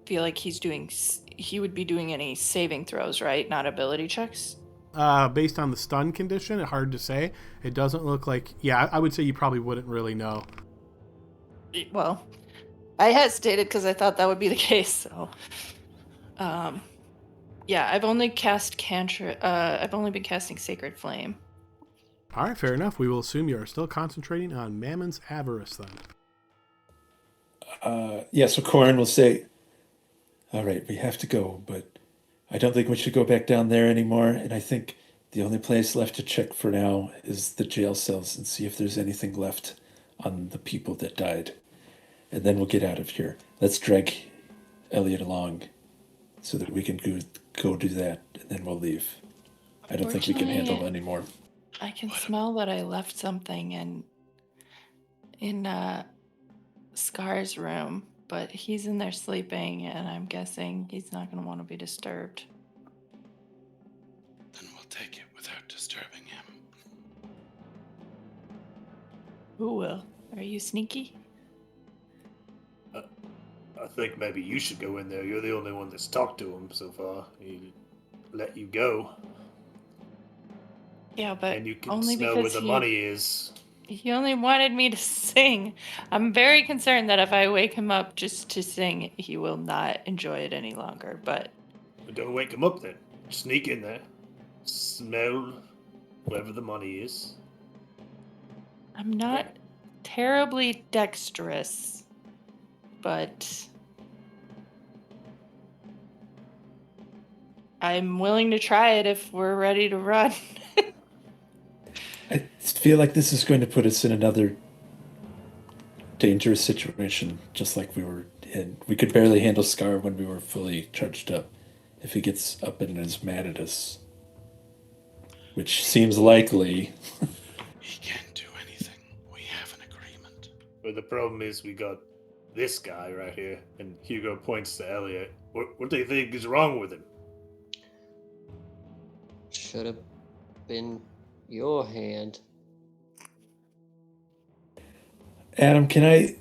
feel like he would be doing any saving throws, right? Not ability checks? Based on the stun condition, it's hard to say. It doesn't look like... Yeah, I would say you probably wouldn't really know. Well, I hesitated because I thought that would be the case, so... yeah, I've only cast cantrip... I've only been casting Sacred Flame. All right, fair enough. We will assume you are still concentrating on Mammon's Avarice, then. Yeah, so Corin will say, all right, we have to go, but I don't think we should go back down there anymore, and I think the only place left to check for now is the jail cells and see if there's anything left on the people that died. And then we'll get out of here. Let's drag Elliot along so that we can go do that, and then we'll leave. I don't think we can handle anymore. I can smell that I left something in Scar's room, but he's in there sleeping, and I'm guessing he's not going to want to be disturbed. Then we'll take it without disturbing him. Who will? Are you sneaky? I think maybe you should go in there. You're the only one that's talked to him so far. He let you go. Yeah, but And you can only smell because where the money is. He only wanted me to sing. I'm very concerned that if I wake him up just to sing, he will not enjoy it any longer, but... Don't wake him up then. Sneak in there. smell wherever the money is. I'm not terribly dexterous, but I'm willing to try it if we're ready to run. I feel like this is going to put us in another dangerous situation, just like we were in. We could barely handle Scar when we were fully charged up. If he gets up and is mad at us, which seems likely. He can't do anything. We have an agreement. But the problem is we got this guy right here, and Hugo points to Elliot. What do you think is wrong with him? Should have been your hand. Adam, can I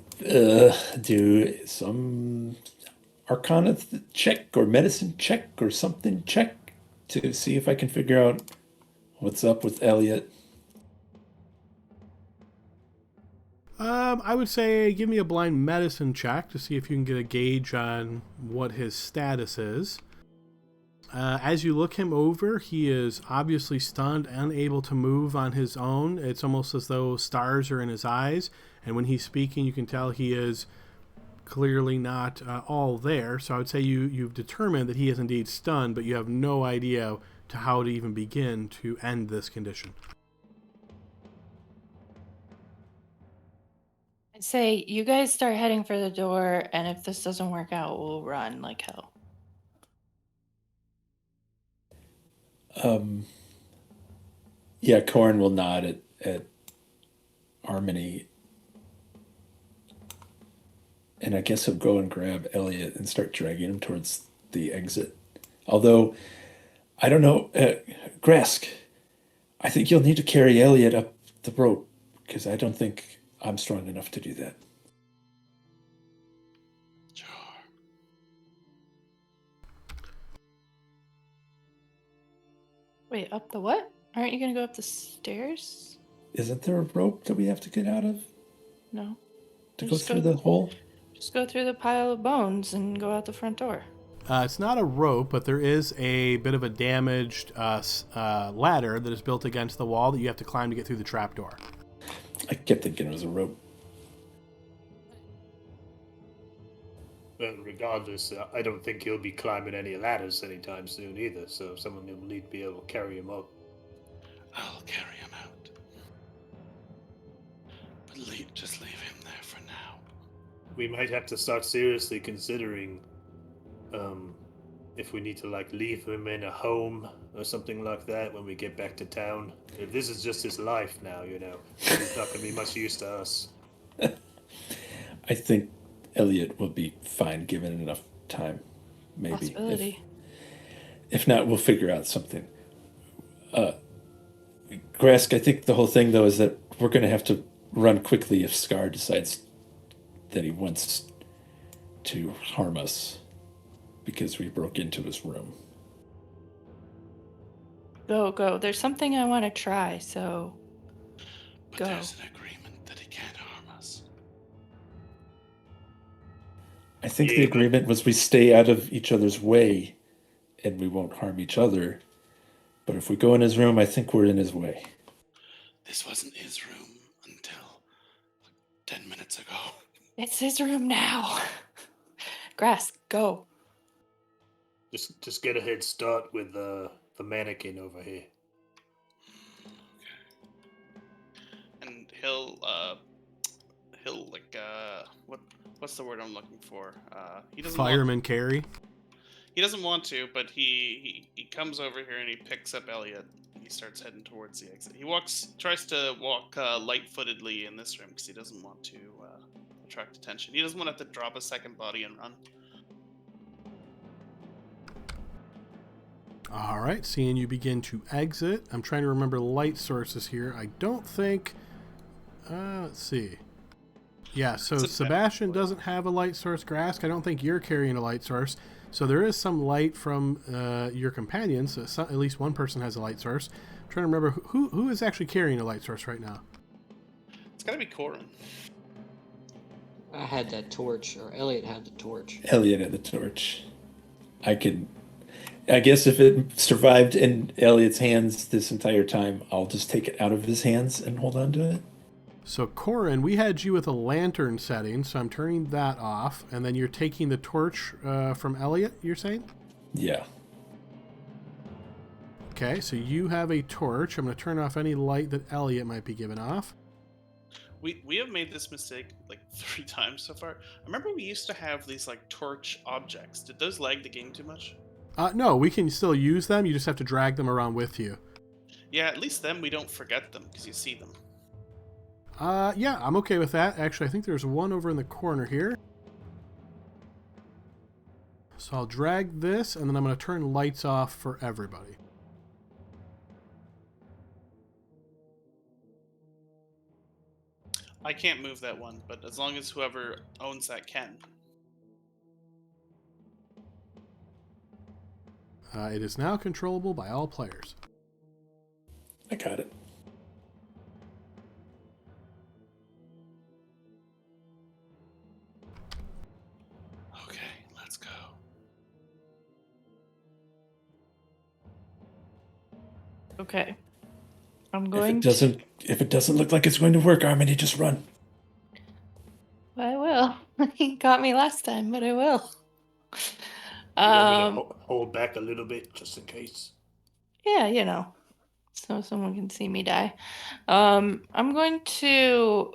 do some Arcana check or medicine check or something check to see if I can figure out what's up with Elliot? I would say give me a blind medicine check to see if you can get a gauge on what his status is. As you look him over, he is obviously stunned, unable to move on his own. It's almost as though stars are in his eyes, and when he's speaking, you can tell he is clearly not all there. So I would say you've determined that he is indeed stunned, but you have no idea to how to even begin to end this condition. I'd say you guys start heading for the door, and if this doesn't work out, we'll run like hell. Yeah, Corin will nod at Harmony. And I guess he'll go and grab Elliot and start dragging him towards the exit. Although, I don't know, Grask, I think you'll need to carry Elliot up the rope, because I don't think I'm strong enough to do that. Sure. Wait, up the what? Aren't you gonna go up the stairs? Isn't there a rope that we have to get out of No. to You go just through the hole? Just go through the pile of bones and go out the front door. It's not a rope, but there is a bit of a damaged ladder that is built against the wall that you have to climb to get through the trapdoor. I kept thinking it was a rope. Well, regardless, I don't think he'll be climbing any ladders anytime soon either, so someone will need to be able to carry him up. I'll carry him out. But just leave him there for now. We might have to start seriously considering if we need to leave him in a home or something like that when we get back to town. If this is just his life now, he's not going to be much use to us. I think Elliot will be fine given enough time. Maybe. Possibility. If not, we'll figure out something. Grask, I think the whole thing, though, is that we're going to have to run quickly if Scar decides that he wants to harm us because we broke into his room. Go. There's something I want to try, so But go. there's an agreement that he can't harm us. I think the agreement was we stay out of each other's way and we won't harm each other. But if we go in his room, I think we're in his way. This wasn't his room until 10 minutes ago. It's his room now. Grass, go. Just get a head start with the mannequin over here. And he'll what's the word I'm looking for? He doesn't Fireman carry. He doesn't want to, but he comes over here and he picks up Elliot. He starts heading towards the exit. He tries to walk light-footedly in this room because he doesn't want to attract attention. He doesn't want to have to drop a second body and run. All right, seeing you begin to exit. I'm trying to remember light sources here. I don't think... let's see. Yeah, so Sebastian doesn't have a light source, Grask. I don't think you're carrying a light source. So there is some light from your companions. So at least one person has a light source. I'm trying to remember who is actually carrying a light source right now. It's got to be Corin. I had that torch, or Elliot had the torch. Elliot had the torch. I can... I guess if it survived in Elliot's hands this entire time, I'll just take it out of his hands and hold on to it. So, Corin, we had you with a lantern setting, so I'm turning that off. And then you're taking the torch from Elliot, you're saying? Yeah. Okay, so you have a torch. I'm going to turn off any light that Elliot might be giving off. We have made this mistake like 3 times so far. I remember we used to have these like torch objects. Did those lag the game too much? No, we can still use them. You just have to drag them around with you. Yeah, at least then we don't forget them because you see them. Yeah, I'm okay with that. Actually, I think there's one over in the corner here. So I'll drag this, and then I'm going to turn lights off for everybody. I can't move that one, but as long as whoever owns that can. It is now controllable by all players. I got it. Okay, let's go. Okay. I'm If going it doesn't look like it's going to work, Armini, just run. I will. He got me last time, but I will. You want me to hold back a little bit just in case? Yeah, so someone can see me die. I'm going to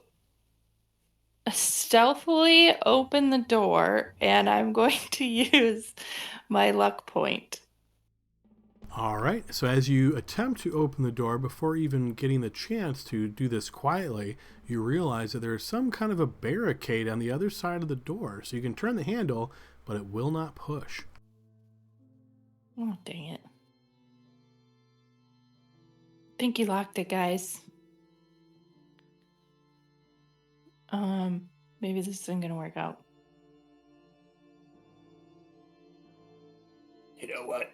stealthily open the door, and I'm going to use my luck point. All right, so as you attempt to open the door, before even getting the chance to do this quietly, you realize that there is some kind of a barricade on the other side of the door. So you can turn the handle, but it will not push. Oh, dang it. Think you locked it, guys. Maybe this isn't gonna work out. You know what?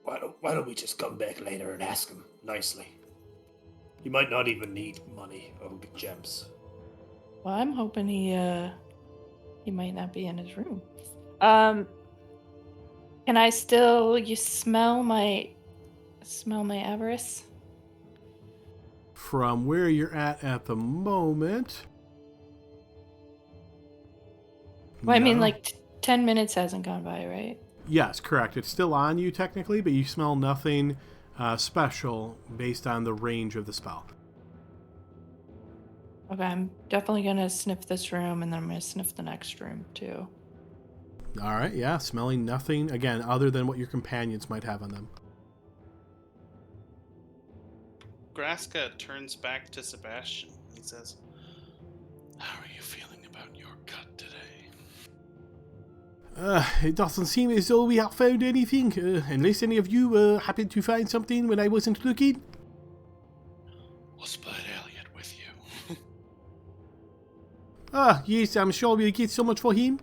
Why don't we just come back later and ask him nicely? He might not even need money or gems. Well, I'm hoping he might not be in his room. Can I still smell my avarice? From where you're at the moment... Well, I mean, no. like 10 minutes hasn't gone by, right? Yes, correct. It's still on you technically, but you smell nothing special based on the range of the spell. Okay, I'm definitely gonna sniff this room, and then I'm gonna sniff the next room too. All right, yeah, smelling nothing, again, other than what your companions might have on them. Graska turns back to Sebastian and says, "How are you feeling about your cut today?" It doesn't seem as though we have found anything, unless any of you happened to find something when I wasn't looking. We'll split Elliot with you. Yes, I'm sure we'll get so much for him.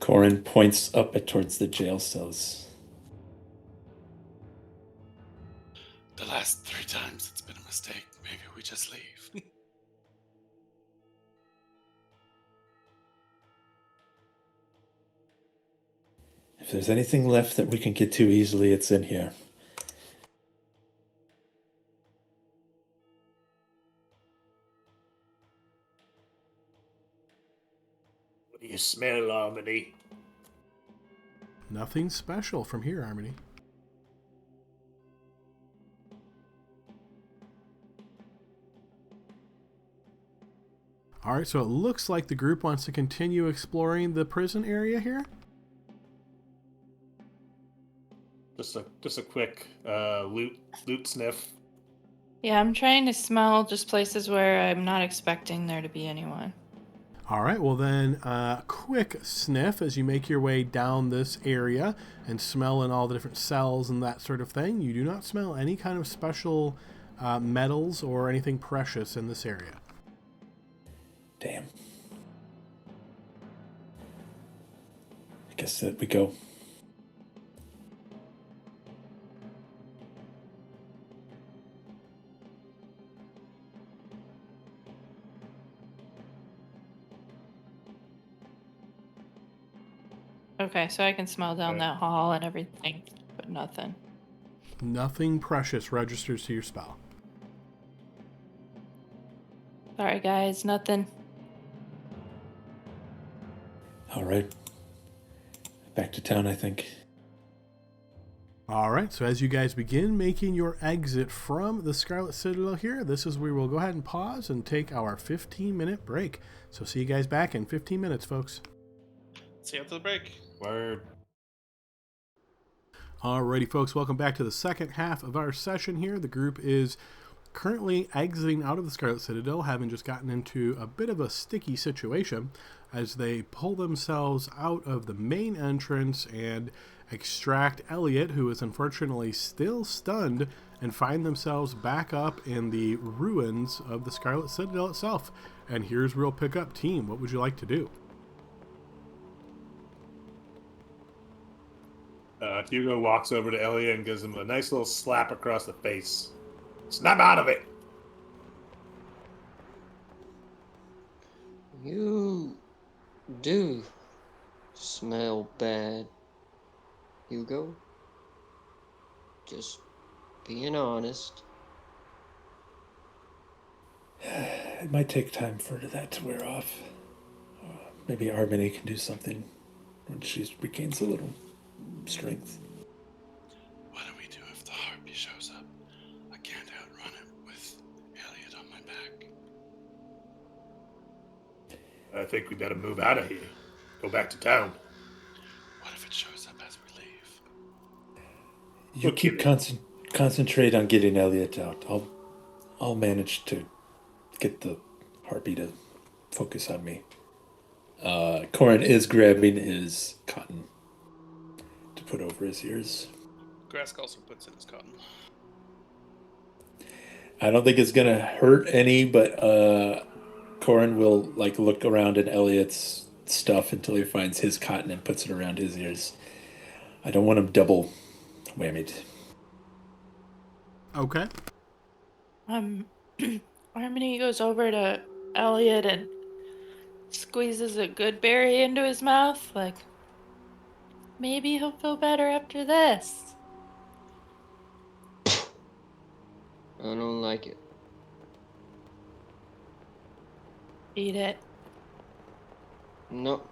Corin points up towards the jail cells. The last 3 times it's been a mistake. Maybe we just leave. If there's anything left that we can get to easily, it's in here. What do you smell, Armini? Nothing special from here, Harmony. All right, so it looks like the group wants to continue exploring the prison area here. Just a quick loot sniff. Yeah, I'm trying to smell just places where I'm not expecting there to be anyone. All right, well then, quick sniff as you make your way down this area and smell in all the different cells and that sort of thing. You do not smell any kind of special metals or anything precious in this area. Damn. I guess that we go. Okay, so I can smell down that hall and everything, but nothing. Nothing precious registers to your spell. Sorry, guys, nothing. All right. Back to town, I think. All right, so as you guys begin making your exit from the Scarlet Citadel here, this is where we'll go ahead and pause and take our 15-minute break. So see you guys back in 15 minutes, folks. See you after the break. Word. Alrighty, folks, welcome back to the second half of our session here. The group is currently exiting out of the Scarlet Citadel, having just gotten into a bit of a sticky situation as they pull themselves out of the main entrance and extract Elliot, who is unfortunately still stunned, and find themselves back up in the ruins of the Scarlet Citadel itself. And here's where we'll pick up. Team, what would you like to do? Hugo walks over to Elliot and gives him a nice little slap across the face. Snap out of it! You do smell bad, Hugo. Just being honest. It might take time for that to wear off. Maybe Harmony can do something when she regains a little strength. What do we do if the harpy shows up? I can't outrun it with Elliot on my back. I think we better move out of here. Go back to town. What if it shows up as we leave? You Look, keep Kimmy. concentrate on getting Elliot out. I'll manage to get the harpy to focus on me. Corin is grabbing his cotton to put over his ears. Grask also puts in his cotton. I don't think it's gonna hurt any, but Corin will look around at Elliot's stuff until he finds his cotton and puts it around his ears. I don't want him double whammied. Okay. Harmony goes over to Elliot and squeezes a good berry into his mouth, like, maybe he'll feel better after this. I don't like it. Eat it. Nope.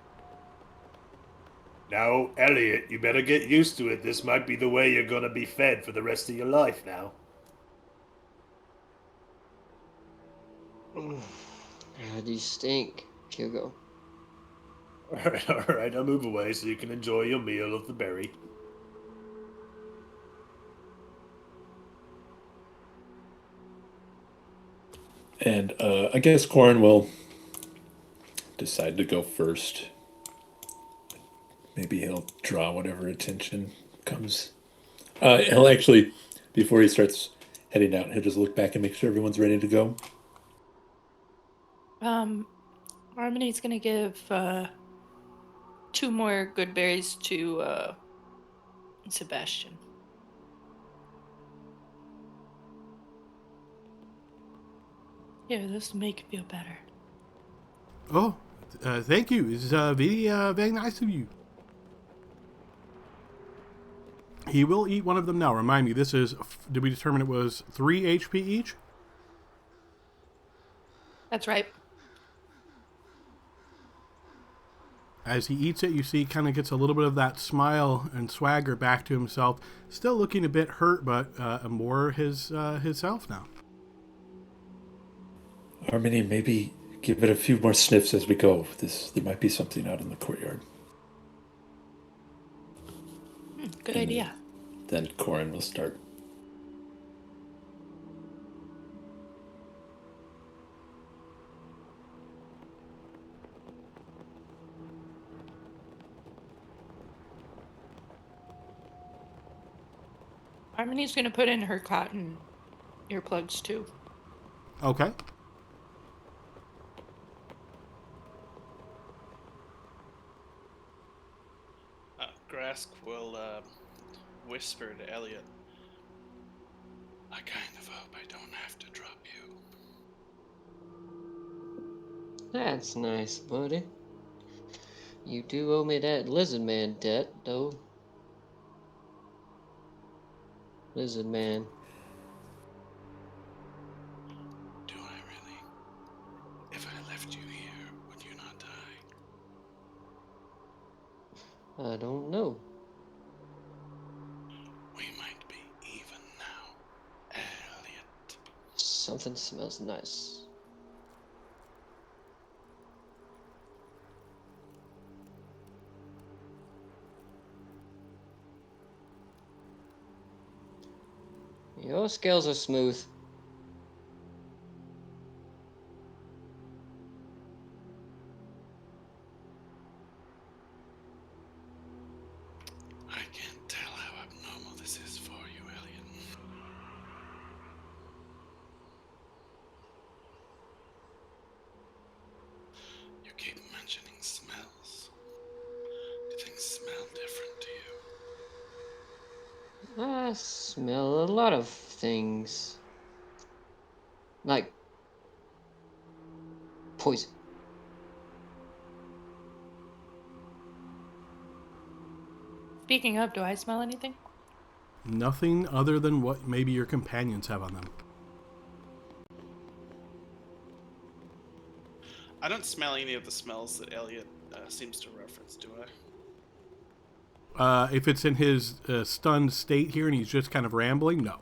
Now, Elliot, you better get used to it. This might be the way you're gonna be fed for the rest of your life now. How do you stink, Hugo? Alright, I'll move away so you can enjoy your meal of the berry. And I guess Corin will decide to go first. Maybe he'll draw whatever attention comes. He'll actually, before he starts heading out, he'll just look back and make sure everyone's ready to go. Harmony's gonna give 2 more good berries to Sebastian. Here, this will make you feel better. Oh, thank you. It's very nice of you. He will eat one of them now. Remind me, this is, did we determine it was 3 HP each? That's right. As he eats it, you see kind of gets a little bit of that smile and swagger back to himself. Still looking a bit hurt, but more his self now. Harmony, maybe give it a few more sniffs as we go. There might be something out in the courtyard. Good idea. Then Corin will start. Harmony's gonna put in her cotton earplugs too. Okay. Grask will whisper to Elliot. I kind of hope I don't have to drop you. That's nice, buddy. You do owe me that lizard man debt, though. Lizard man. Do I really? If I left you here, would you not die? I don't know. We might be even now, Elliot. Something smells nice. Your scales are smooth. I can't tell how abnormal this is for you, Elliot. You keep mentioning smells. Do things smell different to you? I smell a lot of things. Like poison. Speaking of, do I smell anything? Nothing other than what maybe your companions have on them. I don't smell any of the smells that Elliot seems to reference, do I? If it's in his stunned state here and he's just kind of rambling, no.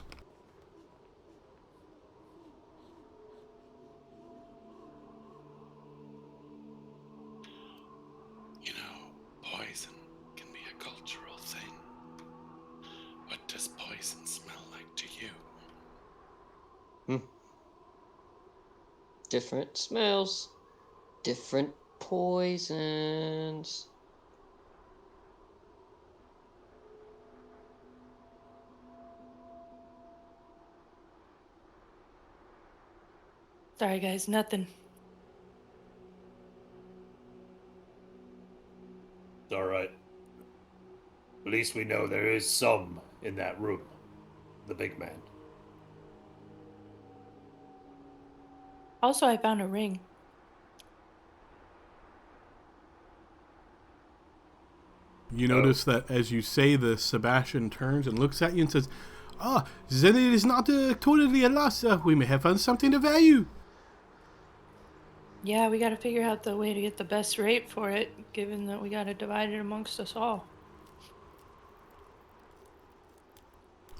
You know, poison can be a cultural thing. What does poison smell like to you? Different smells. Different poisons. Sorry, guys, nothing. It's all right. At least we know there is some in that room. The big man. Also, I found a ring. You notice that as you say this, Sebastian turns and looks at you and says, "Ah, then it is not totally a loss. We may have found something of value." Yeah, we gotta figure out the way to get the best rate for it, given that we gotta divide it amongst us all.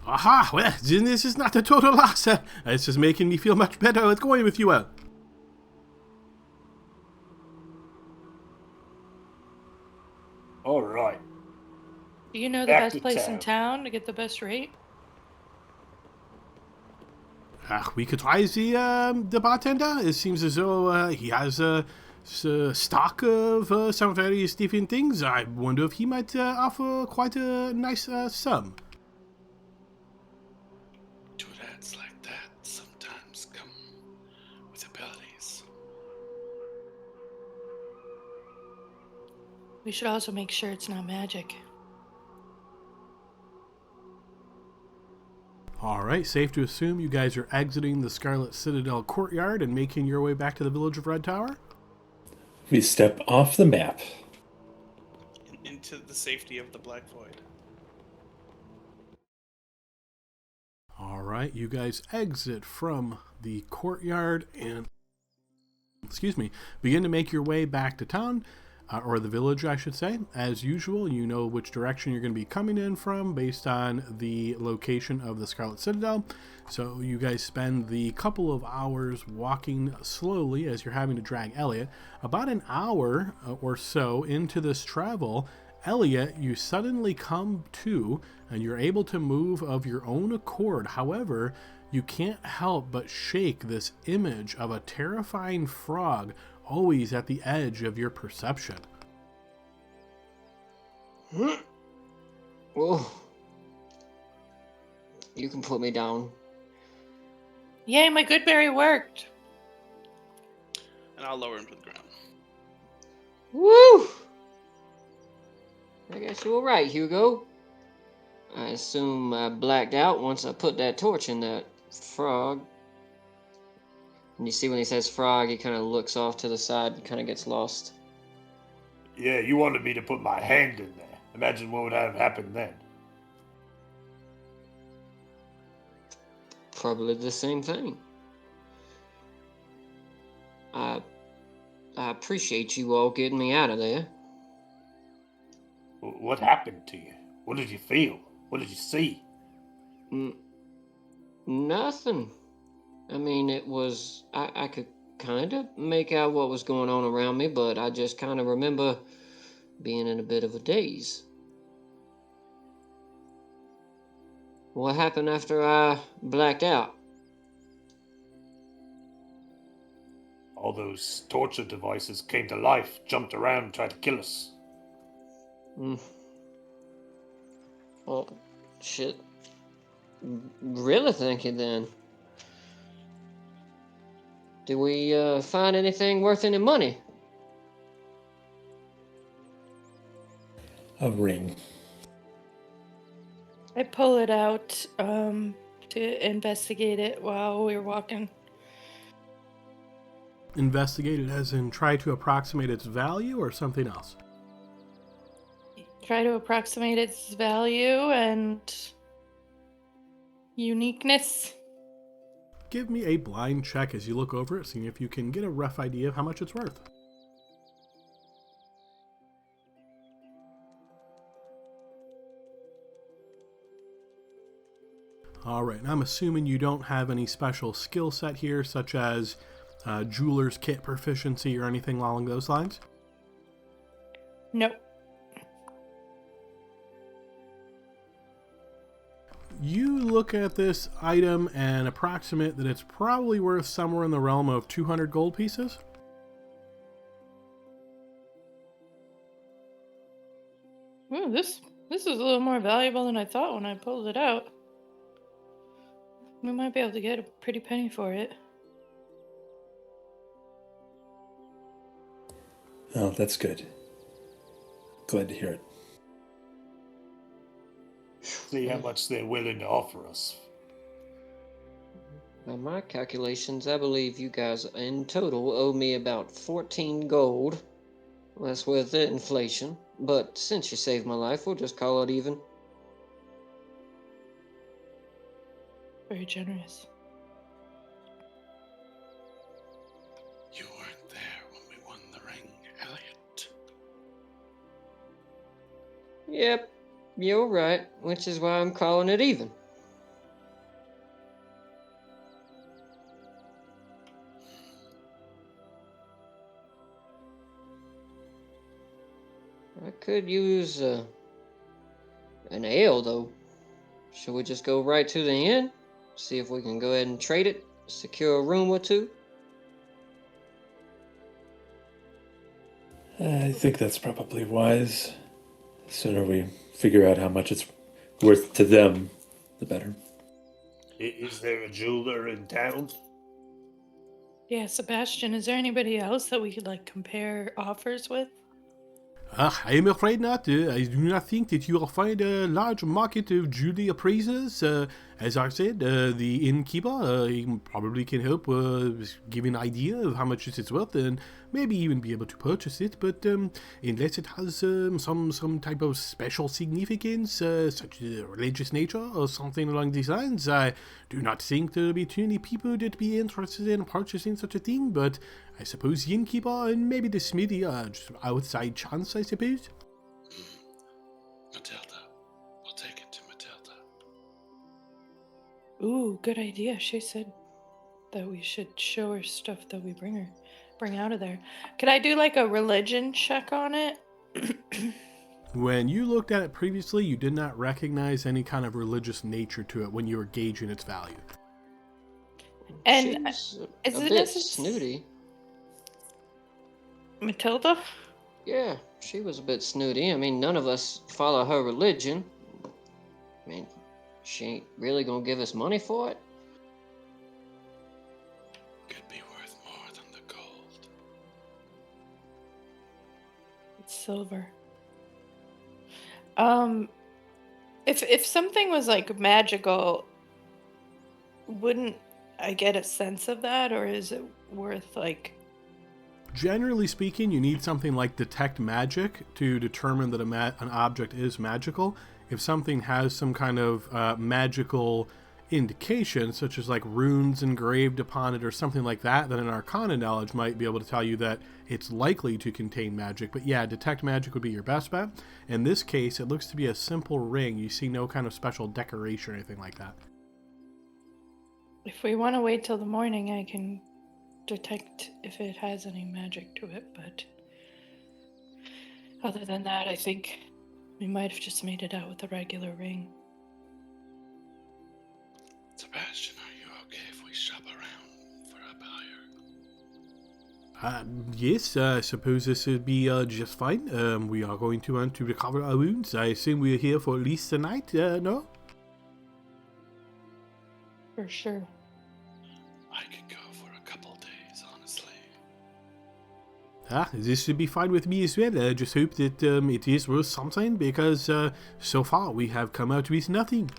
Aha, well, then this is not a total loss. It's just making me feel much better at going with you all. All right. Do you know the Back best to place in town. town to get the best rate? We could try the bartender. It seems as though he has a stock of some various different things. I wonder if he might offer quite a nice sum. Two lads like that sometimes come with abilities. We should also make sure it's not magic. All right, safe to assume you guys are exiting the Scarlet Citadel courtyard and making your way back to the village of Red Tower. We step off the map. Into the safety of the Black Void. All right, you guys exit from the courtyard and, begin to make your way back to town, or the village, I should say. As usual, you know which direction you're going to be coming in from based on the location of the Scarlet Citadel. So you guys spend the couple of hours walking slowly as you're having to drag Elliot. About an hour or so into this travel, Elliot, you suddenly come to and you're able to move of your own accord. However, you can't help but shake this image of a terrifying frog always at the edge of your perception. Oh. You can put me down. Yay, my good berry worked. And I'll lower him to the ground. Woo! I guess you were right, Hugo. I assume I blacked out once I put that torch in that frog. And you see when he says frog, he kind of looks off to the side and kind of gets lost. Yeah, you wanted me to put my hand in there. Imagine what would have happened then. Probably the same thing. I appreciate you all getting me out of there. What happened to you? What did you feel? What did you see? Nothing. I mean, it was. I could kind of make out what was going on around me, but I just kind of remember being in a bit of a daze. What happened after I blacked out? All those torture devices came to life, jumped around, and tried to kill us. Oh, shit. Really thinking then. Did we find anything worth any money? A ring. I pull it out to investigate it while we were walking. Investigate it as in try to approximate its value or something else? Try to approximate its value and uniqueness. Give me a blind check as you look over it, seeing if you can get a rough idea of how much it's worth. Alright, I'm assuming you don't have any special skill set here, such as jeweler's kit proficiency or anything along those lines? Nope. You look at this item and approximate that it's probably worth somewhere in the realm of 200 gold pieces. Ooh, this is a little more valuable than I thought when I pulled it out. We might be able to get a pretty penny for it. Oh, that's good. Glad to hear it. See how much they're willing to offer us. By my calculations, I believe you guys in total owe me about 14 gold. That's with the inflation. But since you saved my life, we'll just call it even. Very generous. You weren't there when we won the ring, Elliot. Yep, you're right, which is why I'm calling it even. I could use an ale, though. Should we just go right to the inn? See if we can go ahead and trade it, secure a room or two? I think that's probably wise. The sooner we figure out how much it's worth to them, the better. Is there a jeweler in town? Yeah, Sebastian, is there anybody else that we could compare offers with? I am afraid not. I do not think that you will find a large market of jewelry appraisers. As I said, the innkeeper he probably can help give an idea of how much it is worth and maybe even be able to purchase it. But unless it has some type of special significance, such as religious nature or something along these lines, I do not think there will be too many people that be interested in purchasing such a thing. But I suppose the innkeeper and maybe the smithy are just outside chance, I suppose. Matilda. We'll take it to Matilda. Ooh, good idea. She said that we should show her stuff that we bring out of there. Could I do a religion check on it? When you looked at it previously, you did not recognize any kind of religious nature to it when you were gauging its value. And She's is a it bit necess- snooty. Matilda? Yeah, she was a bit snooty. I mean, none of us follow her religion. I mean, she ain't really gonna give us money for it. Could be worth more than the gold. It's silver. If something was magical, wouldn't I get a sense of that, or is it worth Generally speaking, you need something like Detect Magic to determine that an object is magical. If something has some kind of magical indication, such as like runes engraved upon it or something like that, then an Arcana knowledge might be able to tell you that it's likely to contain magic. But yeah, Detect Magic would be your best bet. In this case, it looks to be a simple ring. You see no kind of special decoration or anything like that. If we want to wait till the morning, I can detect if it has any magic to it, but other than that, I think we might have just made it out with a regular ring. Sebastian, are you okay if we shop around for a buyer? Yes, I suppose this would be just fine. We are going to want to recover our wounds. I assume we're here for at least the night, no? For sure. I could go for a couple days, honestly. This should be fine with me as well. I just hope that it is worth something, because so far we have come out with nothing.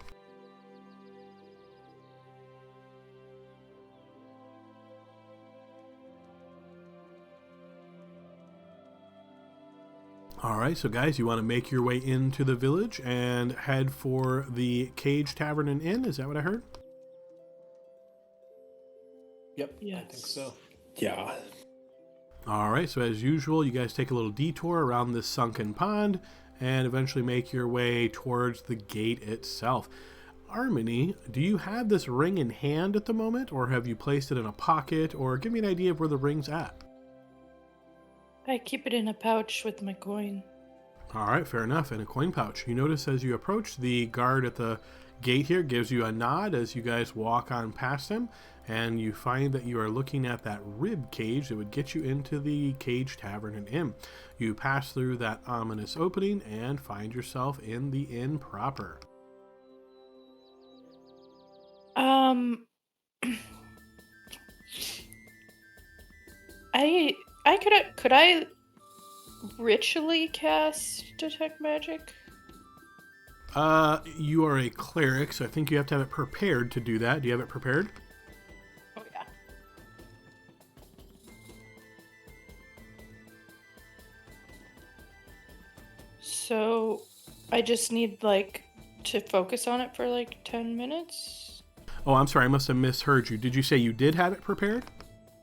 Alright, so guys, you want to make your way into the village and head for the Cage Tavern and Inn, is that what I heard? Yep, I Yes. think so. Yeah. Alright, so as usual, you guys take a little detour around this sunken pond and eventually make your way towards the gate itself. Harmony, do you have this ring in hand at the moment, or have you placed it in a pocket, or give me an idea of where the ring's at? I keep it in a pouch with my coin. Alright, fair enough, in a coin pouch. You notice as you approach, the guard at the gate here gives you a nod as you guys walk on past him, and you find that you are looking at that rib cage that would get you into the Cage Tavern and Inn. You pass through that ominous opening and find yourself in the inn proper. Could I ritually cast Detect Magic? You are a cleric, so I think you have to have it prepared to do that. Do you have it prepared? Oh yeah. So I just need to focus on it for 10 minutes? Oh, I'm sorry, I must have misheard you. Did you say you did have it prepared?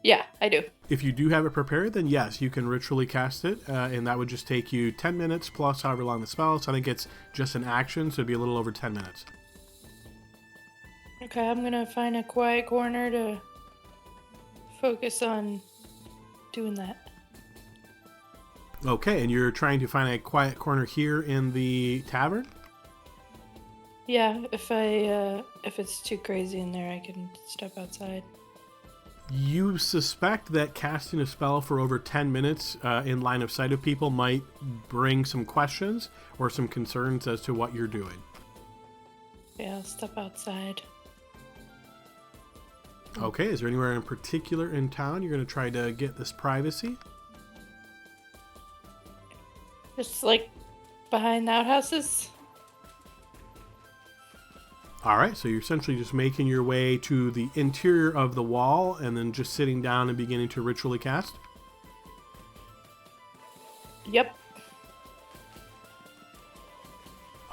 Yeah, I do. If you do have it prepared, then yes, you can ritually cast it, and that would just take you 10 minutes plus however long the spell. So I think it's just an action, so it'd be a little over 10 minutes. Okay, I'm gonna find a quiet corner to focus on doing that. Okay, and you're trying to find a quiet corner here in the tavern? Yeah, if it's too crazy in there, I can step outside. You suspect that casting a spell for over 10 minutes in line of sight of people might bring some questions or some concerns as to what you're doing. Yeah, I'll step outside. Okay, is there anywhere in particular in town you're going to try to get this privacy? Just behind the outhouses. Alright, so you're essentially just making your way to the interior of the wall and then just sitting down and beginning to ritually cast? Yep.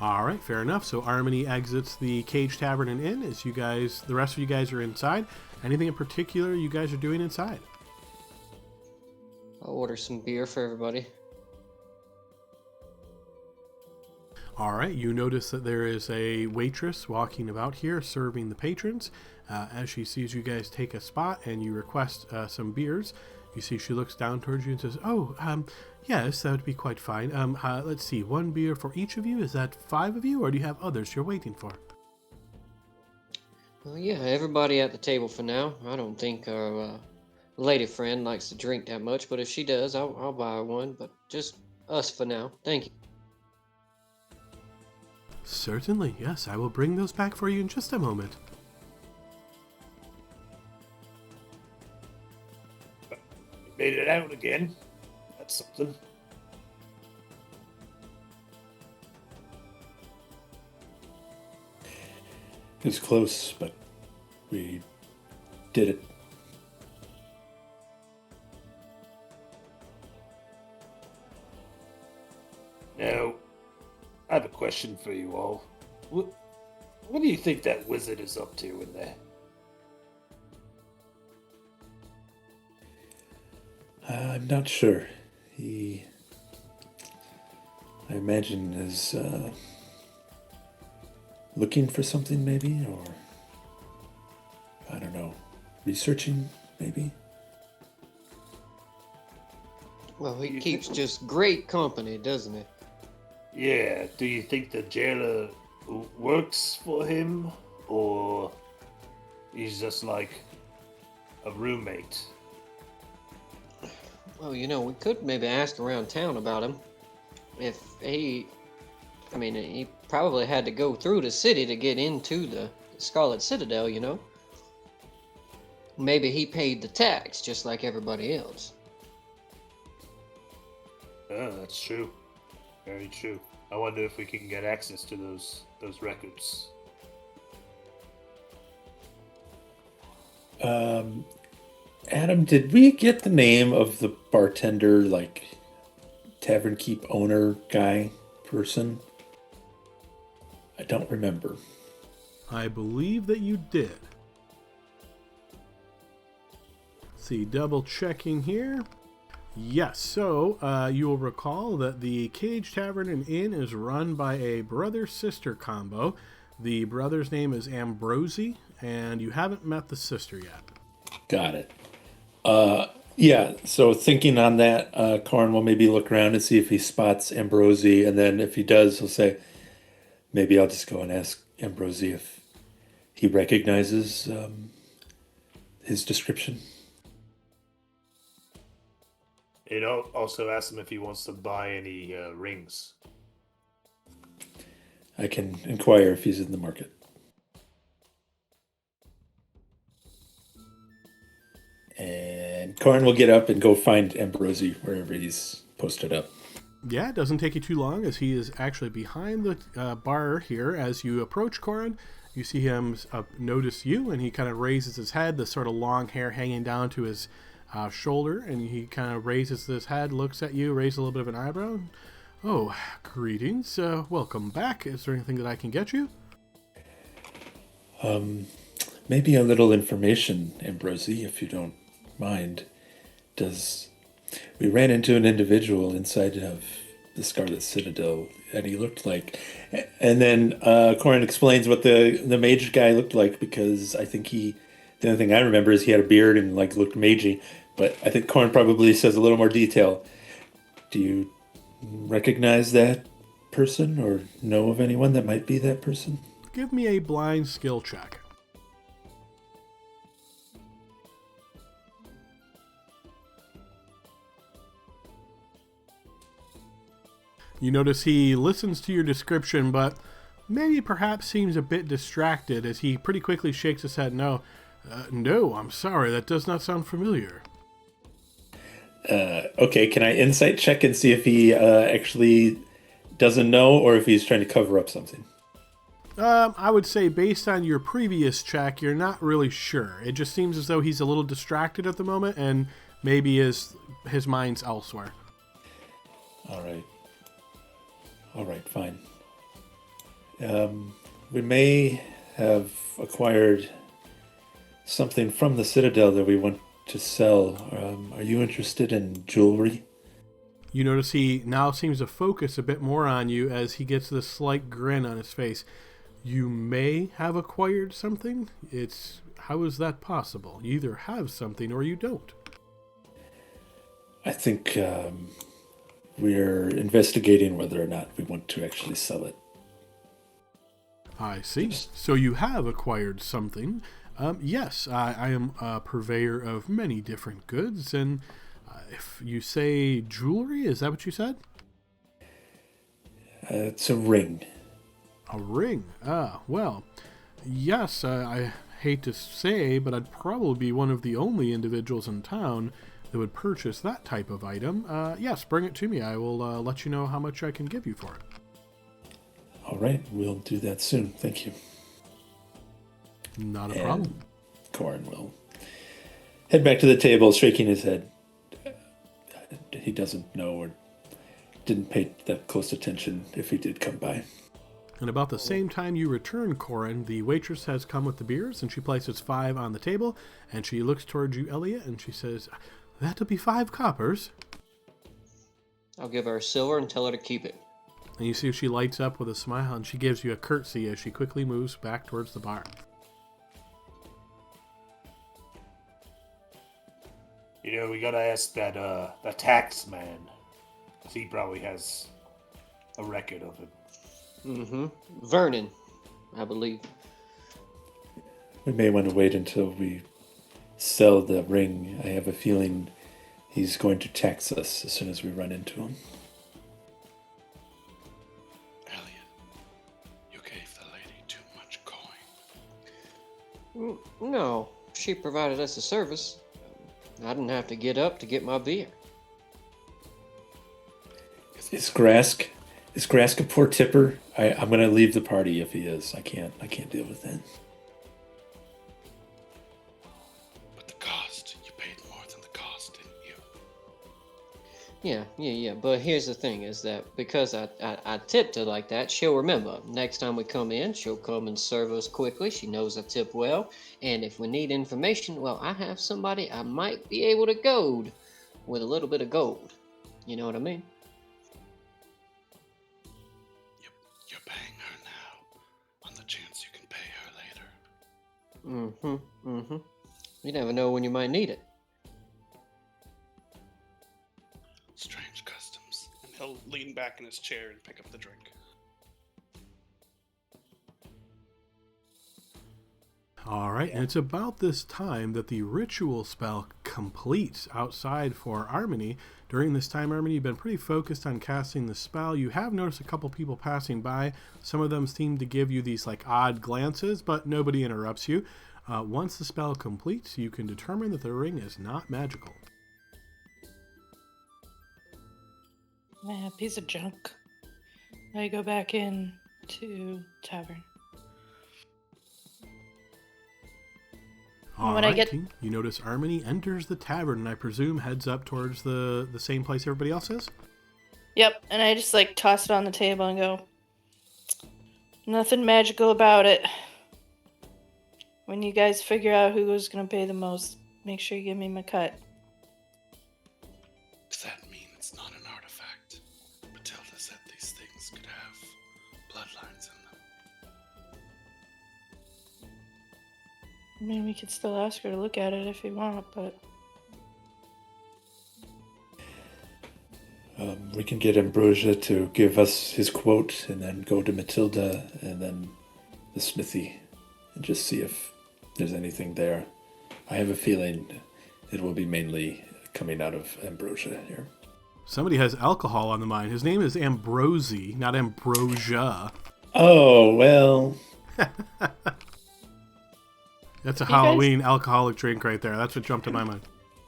Alright, fair enough. So Harmony exits the Cage Tavern and Inn as the rest of you guys are inside. Anything in particular you guys are doing inside? I'll order some beer for everybody. Alright, you notice that there is a waitress walking about here serving the patrons. As she sees you guys take a spot and you request some beers, you see she looks down towards you and says, yes, that would be quite fine. Let's see, one beer for each of you? Is that 5 of you, or do you have others you're waiting for? Well, yeah, everybody at the table for now. I don't think our lady friend likes to drink that much, but if she does, I'll buy her one. But just us for now. Thank you. Certainly, yes. I will bring those back for you in just a moment. Made it out again. That's something. It's close, but we did it. question for you all. What do you think that wizard is up to in there? I'm not sure. I imagine, is looking for something maybe, or I don't know, researching maybe. Well, he keeps just great company, doesn't he? Yeah, do you think the jailer works for him, or he's just like a roommate? Well, we could maybe ask around town about him. If he probably had to go through the city to get into the Scarlet Citadel, Maybe he paid the tax just like everybody else. Oh, that's true. Very true. I wonder if we can get access to those records. Adam, did we get the name of the bartender, like tavern keep owner guy person? I don't remember. I believe that you did. Let's see, double checking here. Yes, so you will recall that the Cage Tavern and Inn is run by a brother-sister combo. The brother's name is Ambrosi, and you haven't met the sister yet. Got it. Yeah, so thinking on that, Corin will maybe look around and see if he spots Ambrosi, and then if he does, he'll say, maybe I'll just go and ask Ambrosi if he recognizes his description. And I'll also ask him if he wants to buy any rings. I can inquire if he's in the market. And Corin will get up and go find Ambrosi wherever he's posted up. Yeah, it doesn't take you too long, as he is actually behind the bar here. As you approach Corin, you see him notice you, and he kind of raises his head, the sort of long hair hanging down to his shoulder, and he kind of raises his head, looks at you, raises a little bit of an eyebrow. Oh, greetings. Welcome back. Is there anything that I can get you? Maybe a little information, Ambrosi, if you don't mind. We ran into an individual inside of the Scarlet Citadel, and he looked like... And then Corin explains what the mage guy looked like, because I think the only thing I remember is he had a beard and looked magey, but I think Corin probably says a little more detail. Do you recognize that person, or know of anyone that might be that person? Give me a blind skill check. You notice he listens to your description, but maybe perhaps seems a bit distracted as he pretty quickly shakes his head. No, I'm sorry, that does not sound familiar. Okay, can I insight check and see if he actually doesn't know, or if he's trying to cover up something? I would say based on your previous check, you're not really sure. It just seems as though he's a little distracted at the moment, and maybe his mind's elsewhere. All right, fine. We may have acquired something from the Citadel that we want to sell. Are you interested in jewelry? You notice he now seems to focus a bit more on you as he gets this slight grin on his face. You may have acquired something? How is that possible? You either have something or you don't. I think we're investigating whether or not we want to actually sell it. I see. So you have acquired something. Yes, I am a purveyor of many different goods, and if you say jewelry, is that what you said? It's a ring. A ring? Well, yes, I hate to say, but I'd probably be one of the only individuals in town that would purchase that type of item. Yes, bring it to me. I will let you know how much I can give you for it. All right, we'll do that soon. Thank you. Not a problem. Corin will head back to the table, shaking his head. He doesn't know or didn't pay that close attention if he did come by. And about the same time you return, Corin, the waitress has come with the beers, and she places 5 on the table, and she looks towards you, Elliot, and she says, "That'll be 5 coppers." I'll give her a silver and tell her to keep it. And you see she lights up with a smile, and she gives you a curtsy as she quickly moves back towards the bar. You know, we gotta ask that tax man, 'cause he probably has a record of it. Mm-hmm. Vernon, I believe. We may want to wait until we sell the ring. I have a feeling he's going to tax us as soon as we run into him. Elliot, you gave the lady too much coin. No, she provided us a service. I didn't have to get up to get my beer. Is Grask a poor tipper? I'm gonna leave the party if he is. I can't deal with that. But the cost, you paid more than the cost, didn't you? Yeah. But here's the thing, is that because I tipped her like that, she'll remember. Next time we come in, she'll come and serve us quickly. She knows I tip well. And if we need information, well, I have somebody I might be able to goad with a little bit of gold. You know what I mean? You're paying her now, on the chance you can pay her later. Mm-hmm. You never know when you might need it. Strange customs. And he'll lean back in his chair and pick up the drink. All right, and it's about this time that the ritual spell completes outside for Harmony. During this time, Harmony, you've been pretty focused on casting the spell. You have noticed a couple people passing by. Some of them seem to give you these like odd glances, but nobody interrupts you. Once the spell completes, you can determine that the ring is not magical. Piece of junk. I go back in to tavern. All When right, I get- team. You notice Harmony enters the tavern, and I presume heads up towards the same place everybody else is? Yep, and I just like toss it on the table and go, nothing magical about it. When you guys figure out who's gonna pay the most, make sure you give me my cut. Does that mean it's not an artifact? Matilda said these things could have bloodlines in them. I mean, we could still ask her to look at it if you want, but We can get Ambrosia to give us his quote and then go to Matilda and then the smithy and just see if there's anything there. I have a feeling it will be mainly coming out of Ambrosia here. Somebody has alcohol on the mind. His name is Ambrosi, not Ambrosia. Oh, well. That's a You guys- Halloween alcoholic drink right there. That's what jumped to my mind.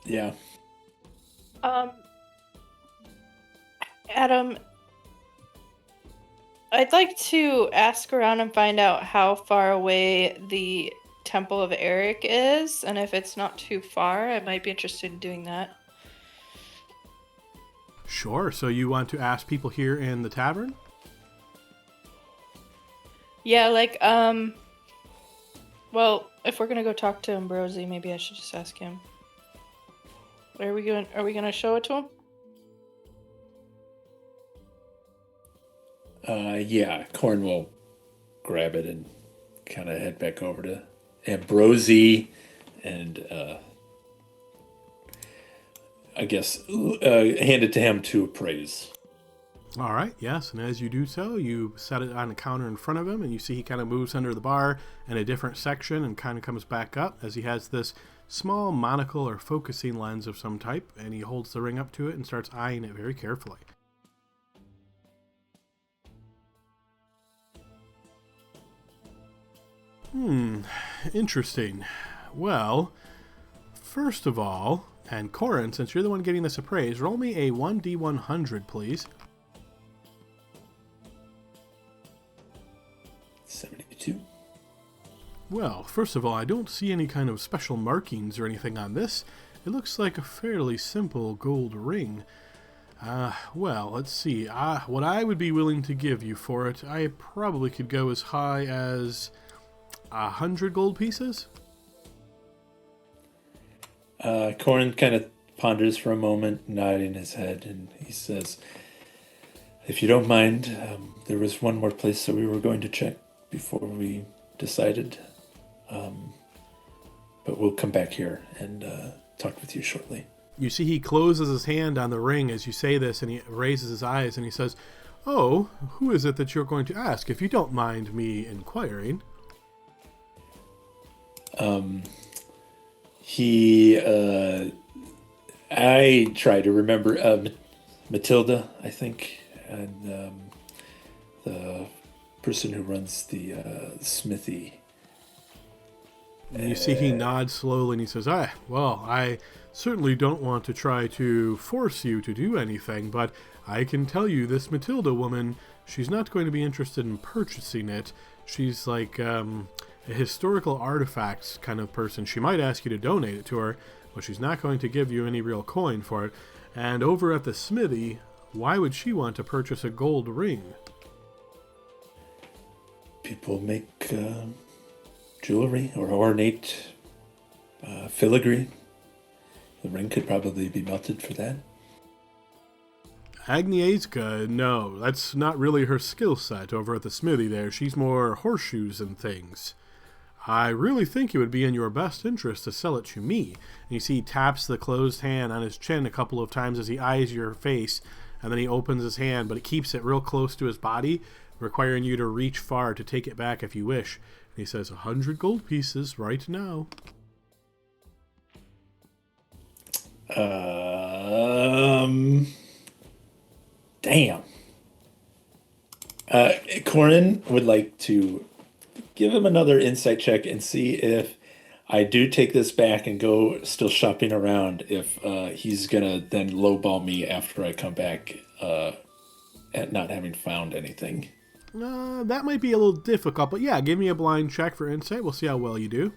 Yeah. Adam, I'd like to ask around and find out how far away the Temple of Eric is, and if it's not too far, I might be interested in doing that. Sure. So you want to ask people here in the tavern? Yeah, like, well, if we're gonna go talk to Ambrosi, maybe I should just ask him. Are we gonna show it to him? Yeah, Corn will grab it and kind of head back over to Ambrosi and I guess hand it to him to appraise. All right, yes. And as you do so, you set it on the counter in front of him, and you see he kind of moves under the bar in a different section and kind of comes back up as he has this small monocle or focusing lens of some type, and he holds the ring up to it and starts eyeing it very carefully. Interesting. Well, first of all, and Corin, since you're the one getting this appraised, roll me a 1d100, please. 72. Well, first of all, I don't see any kind of special markings or anything on this. It looks like a fairly simple gold ring. Well, let's see. What I would be willing to give you for it, I probably could go as high as 100 gold pieces. Corin kind of ponders for a moment, nodding his head, and he says, if you don't mind, there was one more place that we were going to check before we decided. But we'll come back here and talk with you shortly. You see he closes his hand on the ring as you say this, and he raises his eyes and he says, "Oh, who is it that you're going to ask, if you don't mind me inquiring?" I try to remember Matilda, I think, and the person who runs the smithy. And you see he nods slowly and he says, well, I certainly don't want to try to force you to do anything, but I can tell you this Matilda woman, she's not going to be interested in purchasing it. She's like a historical artifacts kind of person. She might ask you to donate it to her, but she's not going to give you any real coin for it. And over at the smithy, why would she want to purchase a gold ring? People make jewelry or ornate filigree. The ring could probably be melted for that. Agnieszka, no, that's not really her skill set over at the smithy there. She's more horseshoes and things. I really think it would be in your best interest to sell it to me. And you see he taps the closed hand on his chin a couple of times as he eyes your face, and then he opens his hand, but he keeps it real close to his body, requiring you to reach far to take it back if you wish. And he says, 100 gold pieces right now. Damn. Corin would like to give him another insight check and see if I do take this back and go still shopping around, if he's gonna then lowball me after I come back at not having found anything. That might be a little difficult, but yeah, give me a blind check for insight. We'll see how well you do.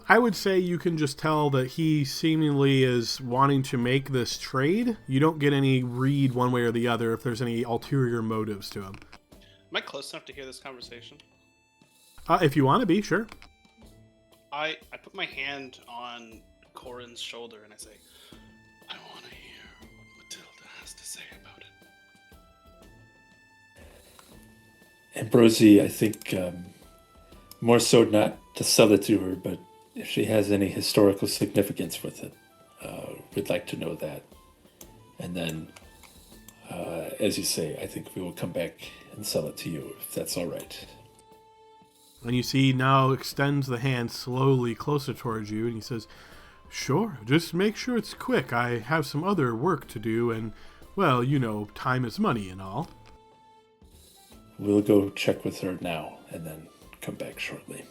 I would say you can just tell that he seemingly is wanting to make this trade. You don't get any read one way or the other if there's any ulterior motives to him. Am I close enough to hear this conversation? If you want to be, sure. I put my hand on Corin's shoulder and I say, I want to hear what Matilda has to say about it. Ambrosi, I think more so not to sell it to her, but if she has any historical significance with it, we'd like to know that. And then, as you say, I think we will come back and sell it to you, if that's all right. And you see he now extends the hand slowly closer towards you, and he says, sure, just make sure it's quick. I have some other work to do, and, well, you know, time is money and all. We'll go check with her now, and then come back shortly.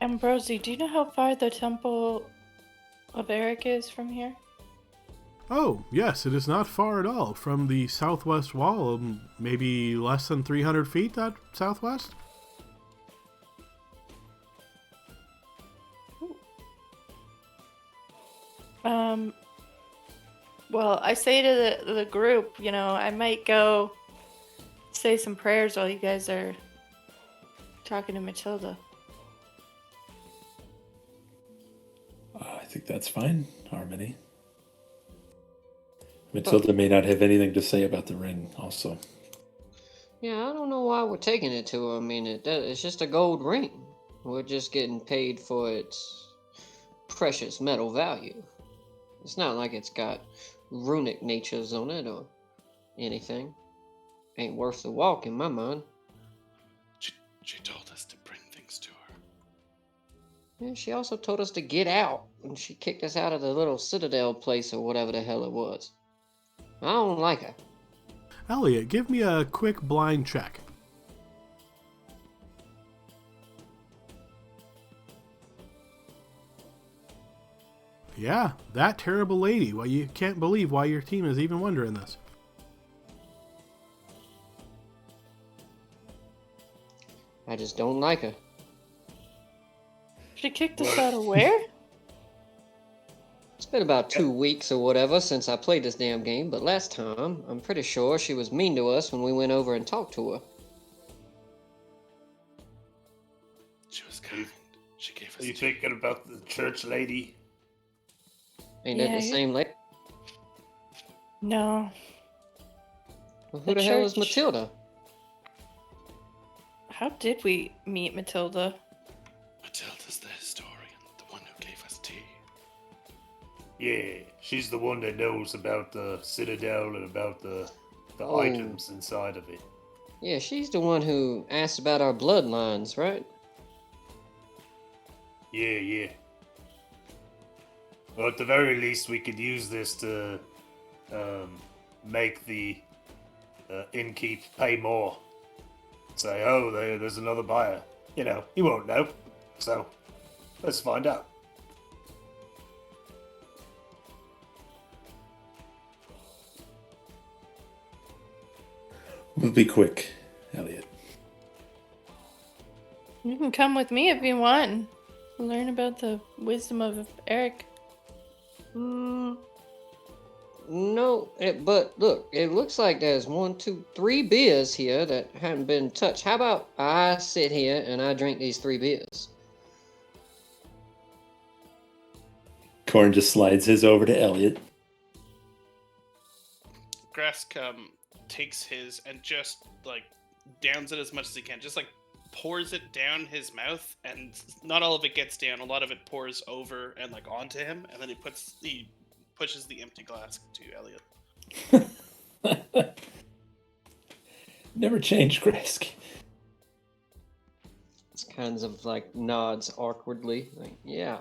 Ambrosi, do you know how far the Temple of Eric is from here? Oh, yes, it is not far at all. From the southwest wall, maybe less than 300 feet at southwest. Well, I say to the group, you know, I might go say some prayers while you guys are talking to Matilda. I think that's fine, Harmony. Matilda may not have anything to say about the ring, also. Yeah, I don't know why we're taking it to her. I mean, it's just a gold ring. We're just getting paid for its precious metal value. It's not like it's got runic natures on it or anything. Ain't worth the walk in my mind. She told us to bring things to her. Yeah, she also told us to get out, and she kicked us out of the little Citadel place or whatever the hell it was. I don't like her. Elliot, give me a quick blind check. Yeah, that terrible lady. Well, you can't believe why your team is even wondering this. I just don't like her. She kicked us out of where? been about 2 weeks or whatever since I played this damn game, but last time, I'm pretty sure she was mean to us when we went over and talked to her. She was kind. She gave us. Are you thinking about the church lady? Ain't that the same lady? No. Well, who the hell is church- Matilda? How did we meet Matilda? Matilda's the historian, the one who gave us tea. Yeah, she's the one that knows about the Citadel and about the Oh. items inside of it. Yeah, she's the one who asked about our bloodlines, right? Yeah. Well, at the very least, we could use this to make the innkeep pay more. Say, oh, there's another buyer. You know, he won't know. So, let's find out. We'll be quick, Elliot. You can come with me if you want. Learn about the wisdom of Eric. No, but look, it looks like there's 1, 2, 3 beers here that haven't been touched. How about I sit here and I drink these 3 beers? Corin just slides his over to Elliot. Grask takes his and just like downs it as much as he can. Just like pours it down his mouth, and not all of it gets down. A lot of it pours over and like onto him, and then he pushes the empty glass to Elliot. Never change, Grask. It's kinds of like nods awkwardly. Like, yeah.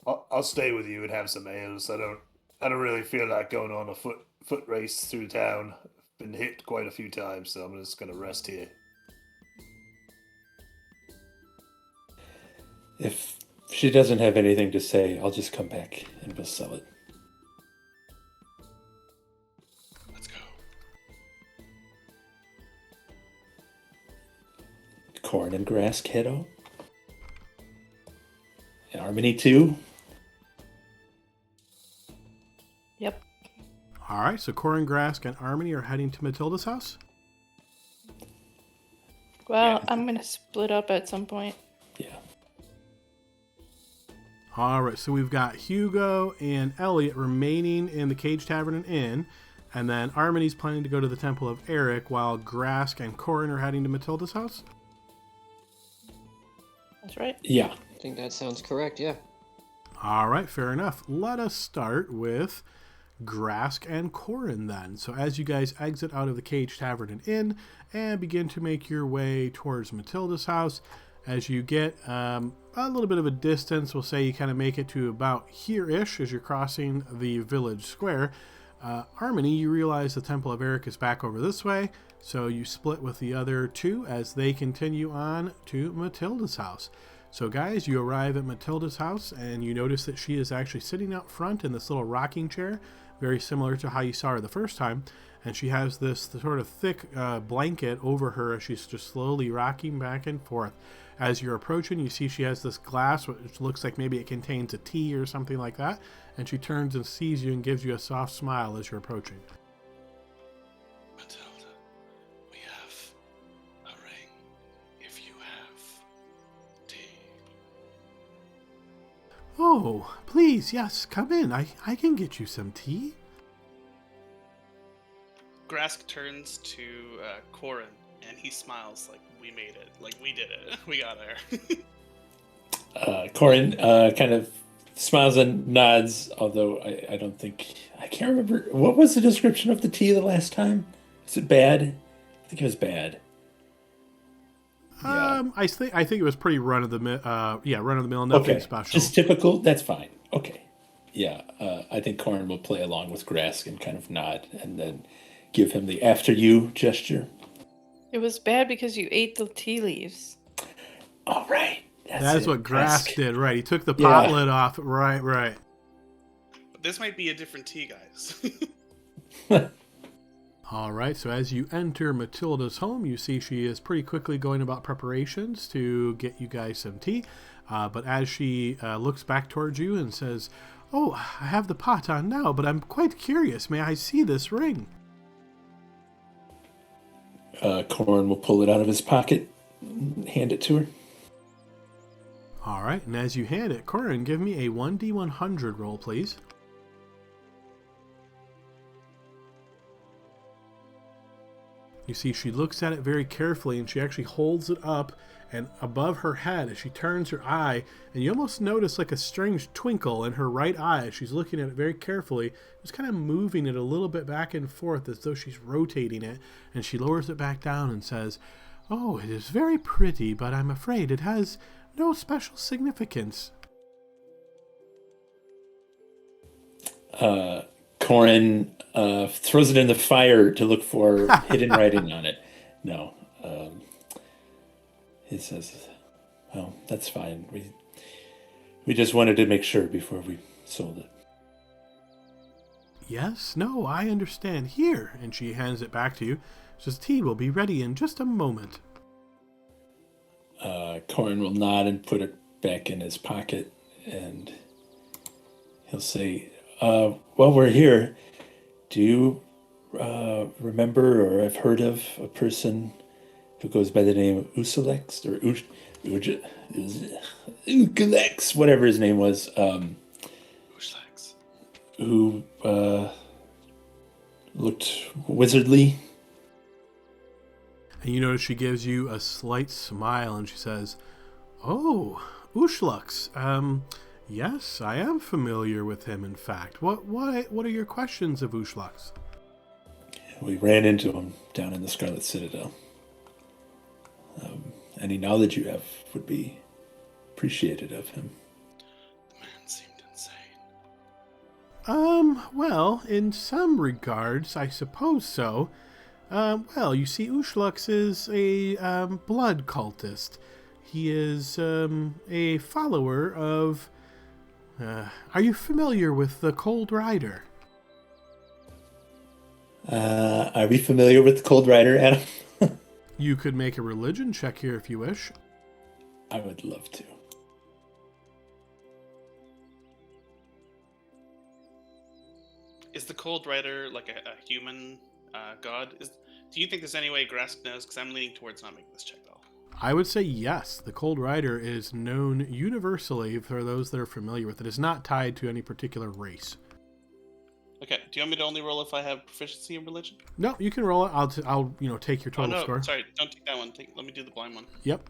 I'll stay with you and have some ales. I don't really feel like going on a foot race through town. Been hit quite a few times, so I'm just gonna rest here. If she doesn't have anything to say, I'll just come back and we'll sell it. Let's go. Corin and Grask head out. And Harmony too. Yep. All right, so Corin, Grask, and Harmony are heading to Matilda's house. Well, I'm gonna split up at some point. Yeah. All right, so we've got Hugo and Elliot remaining in the Cage Tavern and Inn, and then Harmony's planning to go to the Temple of Eric, while Grask and Corin are heading to Matilda's house. That's right. Yeah. I think that sounds correct, yeah. All right, fair enough. Let us start with Grask and Corin then. So as you guys exit out of the Cage Tavern and Inn and begin to make your way towards Matilda's house, as you get a little bit of a distance, we'll say you kind of make it to about here-ish as you're crossing the village square. Harmony, you realize the Temple of Eric is back over this way, so you split with the other two as they continue on to Matilda's house. So guys, you arrive at Matilda's house and you notice that she is actually sitting out front in this little rocking chair, very similar to how you saw her the first time. And she has this sort of thick blanket over her as she's just slowly rocking back and forth. As you're approaching, you see she has this glass, which looks like maybe it contains a tea or something like that. And she turns and sees you and gives you a soft smile as you're approaching. Matilda, we have a ring. If you have tea. Oh, please, yes, come in. I can get you some tea. Grask turns to Corin and he smiles like, we made it. Like, we did it. We got there. Corin kind of smiles and nods, although I don't think... I can't remember. What was the description of the tea the last time? Is it bad? I think it was bad. Yeah. I think it was pretty run of the mill, nothing special. Just typical. That's fine. Okay. Yeah. I think Corin will play along with Grask and kind of nod and then give him the after you gesture. It was bad because you ate the tea leaves. All right. That's what Grask did, right? He took the pot lid off. Right. But this might be a different tea, guys. All right, so as you enter Matilda's home, you see she is pretty quickly going about preparations to get you guys some tea. But as she looks back towards you and says, "Oh, I have the pot on now, but I'm quite curious. May I see this ring?" Corin will pull it out of his pocket and hand it to her. All right, and as you hand it, Corin, give me a 1d100 roll, please. You see, she looks at it very carefully, and she actually holds it up and above her head as she turns her eye, and you almost notice like a strange twinkle in her right eye as she's looking at it very carefully, just kind of moving it a little bit back and forth as though she's rotating it, and she lowers it back down and says, "Oh, it is very pretty, but I'm afraid it has no special significance." Corin throws it in the fire to look for hidden writing on it. No. He says, "Well, that's fine. We just wanted to make sure before we sold it." "Yes, no, I understand. Here," and she hands it back to you. Says, "Tea will be ready in just a moment." Corin will nod and put it back in his pocket, and he'll say, "While we're here, do you remember or have heard of a person who goes by the name of Usalex or Ukalex, whatever his name was, Ushlax. who looked wizardly?" And you notice she gives you a slight smile and she says, "Oh, Ushlux. Yes, I am familiar with him, in fact. What are your questions of Ushlux?" We ran into him down in the Scarlet Citadel. Any knowledge you have would be appreciated of him. The man seemed insane. Well, in some regards, I suppose so. Well, you see, Ushlux is a blood cultist. He is a follower of... are you familiar with the Cold Rider? Are we familiar with the Cold Rider, Adam? You could make a religion check here if you wish. I would love to. Is the Cold Rider like a human god? Do you think there's any way Grask knows? Because I'm leaning towards not making this check at all. I would say yes. The Cold Rider is known universally for those that are familiar with it. It's not tied to any particular race. Okay. Do you want me to only roll if I have proficiency in religion? No, you can roll it. I'll take your total oh no, score. sorry. Don't take that one. Let me do the blind one. Yep.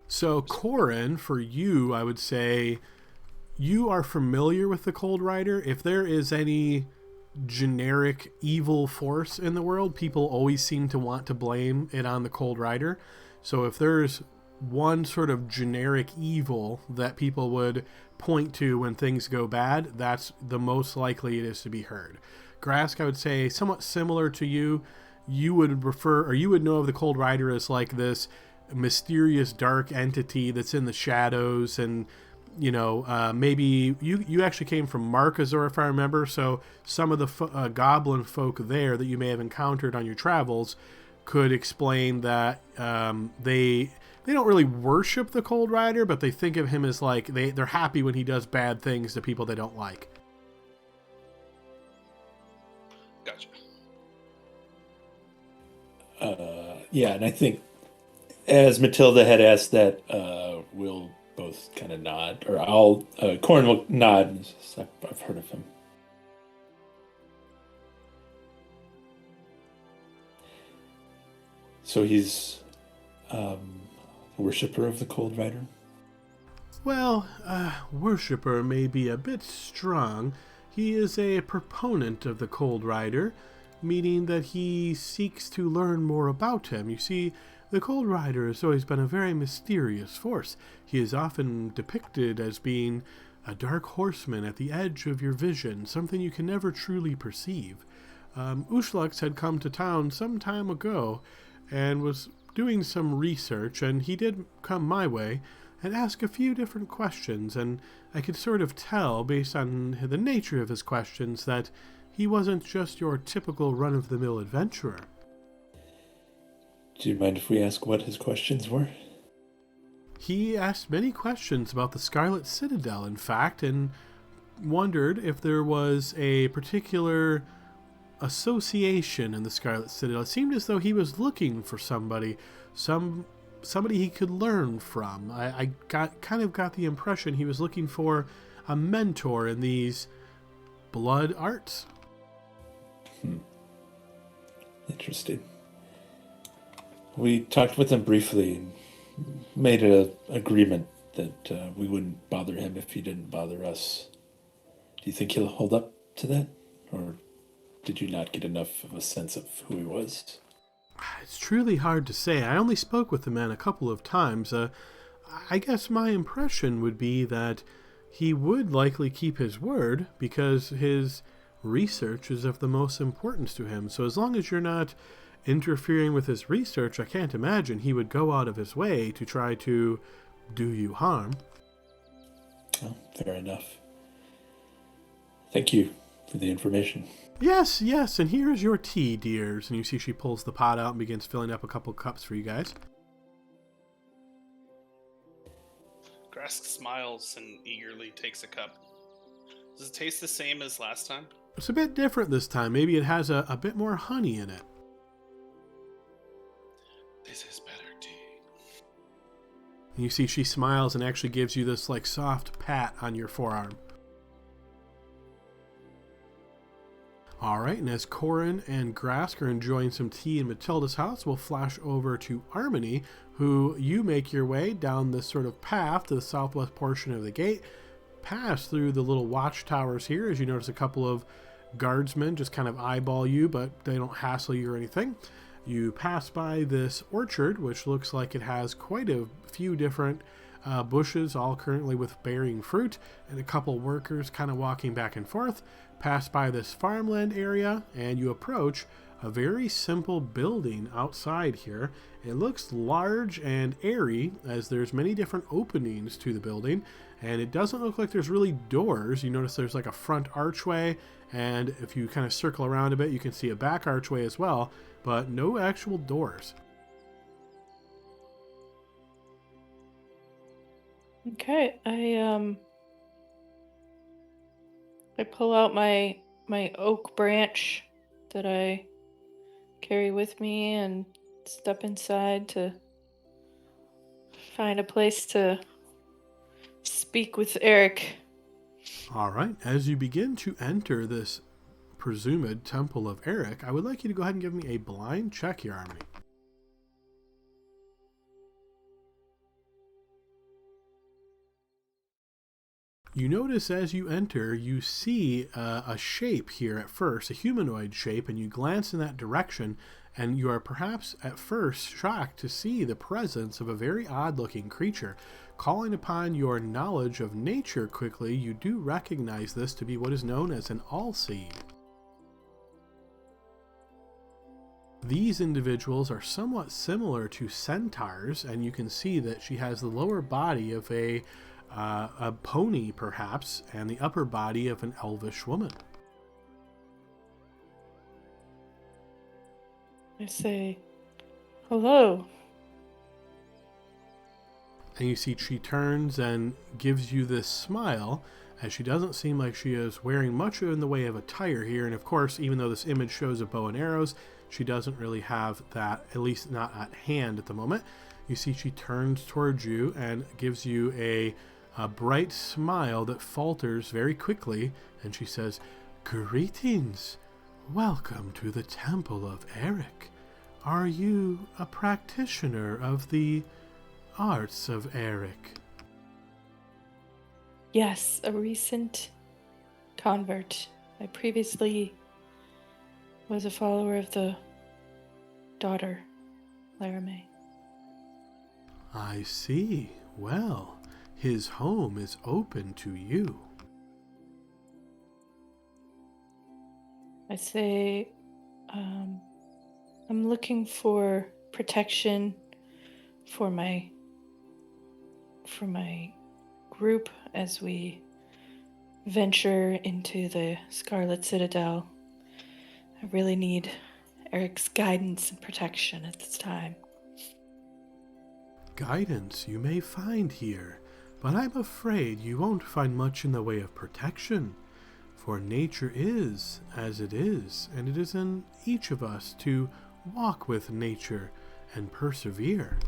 So, Corin, for you, I would say you are familiar with the Cold Rider. If there is any generic evil force in the world, people always seem to want to blame it on the Cold Rider. So if there's one sort of generic evil that people would point to when things go bad, that's the most likely it is to be heard. Grask, I would say, somewhat similar to you. You would know of the Cold Rider as like this mysterious dark entity that's in the shadows, and maybe you actually came from Markazor, if I remember, so some of the goblin folk there that you may have encountered on your travels could explain that they don't really worship the Cold Rider, but they think of him as like they're happy when he does bad things to people they don't like. Gotcha. Yeah, and I think as Matilda had asked that, we'll both kind of nod, or Corin will nod. And says, I've heard of him. So he's a worshipper of the Cold Rider? Well, worshipper may be a bit strong. He is a proponent of the Cold Rider, meaning that he seeks to learn more about him. You see, the Cold Rider has always been a very mysterious force. He is often depicted as being a dark horseman at the edge of your vision, something you can never truly perceive. Ushlux had come to town some time ago and was doing some research, and he did come my way and ask a few different questions, and I could sort of tell, based on the nature of his questions, that he wasn't just your typical run-of-the-mill adventurer. Do you mind if we ask what his questions were? He asked many questions about the Scarlet Citadel, in fact, and wondered if there was a particular association in the Scarlet Citadel. It seemed as though he was looking for somebody he could learn from. I got the impression he was looking for a mentor in these blood arts. Interesting. We talked with him briefly and made an agreement that we wouldn't bother him if he didn't bother us. Do you think he'll hold up to that? Or did you not get enough of a sense of who he was? It's truly hard to say. I only spoke with the man a couple of times. I guess my impression would be that he would likely keep his word because his research is of the most importance to him. So as long as you're not interfering with his research, I can't imagine he would go out of his way to try to do you harm. Oh, fair enough. Thank you for the information. Yes, and here is your tea, dears. And you see she pulls the pot out and begins filling up a couple cups for you guys. Grask smiles and eagerly takes a cup. Does it taste the same as last time? It's a bit different this time. Maybe it has a bit more honey in it. This is better tea. And you see she smiles and actually gives you this like soft pat on your forearm. Alright, and as Corin and Grask are enjoying some tea in Matilda's house, we'll flash over to Harmony, who you make your way down this sort of path to the southwest portion of the gate, pass through the little watchtowers here, as you notice a couple of guardsmen just kind of eyeball you, but they don't hassle you or anything. You pass by this orchard, which looks like it has quite a few different bushes, all currently with bearing fruit, and a couple workers kind of walking back and forth. Pass by this farmland area, and you approach a very simple building outside here. It looks large and airy, as there's many different openings to the building, and it doesn't look like there's really doors. You notice there's like a front archway, and if you kind of circle around a bit, you can see a back archway as well, but no actual doors. Okay, I pull out my oak branch that I carry with me and step inside to find a place to speak with Eric. All right, as you begin to enter this presumed temple of Eric, I would like you to go ahead and give me a blind check here, Harmony. You notice as you enter, you see a shape here at first, a humanoid shape, and you glance in that direction, and you are perhaps at first shocked to see the presence of a very odd-looking creature. Calling upon your knowledge of nature quickly, you do recognize this to be what is known as an All-Seed. These individuals are somewhat similar to centaurs, and you can see that she has the lower body of a pony, perhaps, and the upper body of an elvish woman. I say, hello. And you see she turns and gives you this smile, as she doesn't seem like she is wearing much in the way of attire here. And of course, even though this image shows a bow and arrows, she doesn't really have that, at least not at hand at the moment. You see she turns towards you and gives you a bright smile that falters very quickly, and she says, "Greetings. Welcome to the Temple of Eric. Are you a practitioner of the arts of Eric?" Yes, a recent convert. I previously was a follower of the daughter, Laramie. I see. Well, his home is open to you. I say, I'm looking for protection for my group as we venture into the Scarlet Citadel I really need Eric's guidance and protection at this time. Guidance you may find here, but I'm afraid you won't find much in the way of protection. For nature is as it is, and it is in each of us to walk with nature and persevere.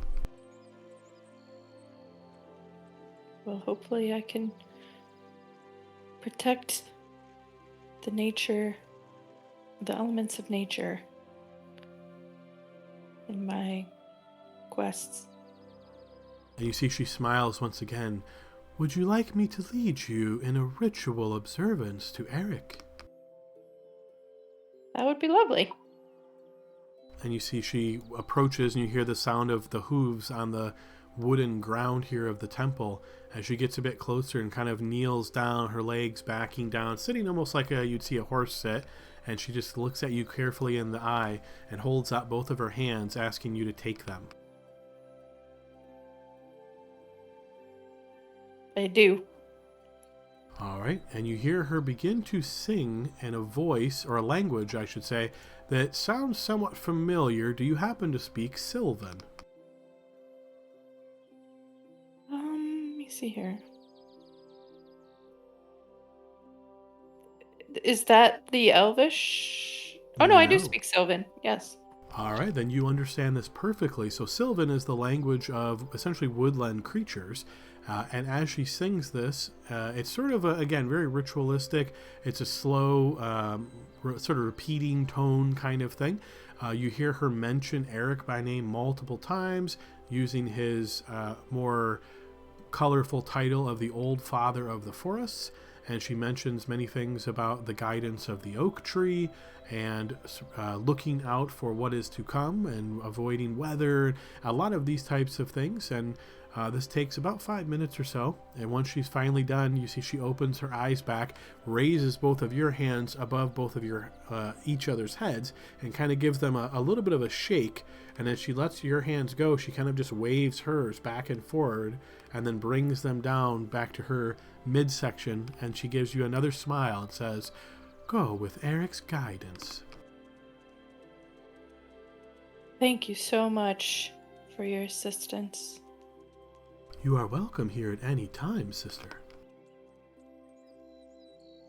Well, hopefully I can protect the nature, the elements of nature in my quests. And you see she smiles once again. Would you like me to lead you in a ritual observance to Eric? That would be lovely. And you see she approaches and you hear the sound of the hooves on the wooden ground here of the temple as she gets a bit closer and kind of kneels down, her legs backing down, sitting almost like you'd see a horse sit. And she just looks at you carefully in the eye and holds out both of her hands, asking you to take them. I do. All right, and you hear her begin to sing in a voice, or a language, I should say, that sounds somewhat familiar. Do you happen to speak Sylvan? Let me see here. Is that the Elvish? Oh no, I do No. speak Sylvan. Yes. All right, then you understand this perfectly. So Sylvan is the language of essentially woodland creatures. And as she sings this, it's sort of, again, very ritualistic. It's a slow, sort of repeating tone kind of thing. You hear her mention Eric by name multiple times, using his more colorful title of the Old Father of the Forests. And she mentions many things about the guidance of the oak tree and looking out for what is to come and avoiding weather, a lot of these types of things. And this takes about 5 minutes or so. And once she's finally done, you see she opens her eyes back, raises both of your hands above both of your each other's heads, and kind of gives them a little bit of a shake. And as she lets your hands go, she kind of just waves hers back and forward and then brings them down back to her midsection. And she gives you another smile and says, "Go with Eric's guidance." Thank you so much for your assistance. You are welcome here at any time, sister.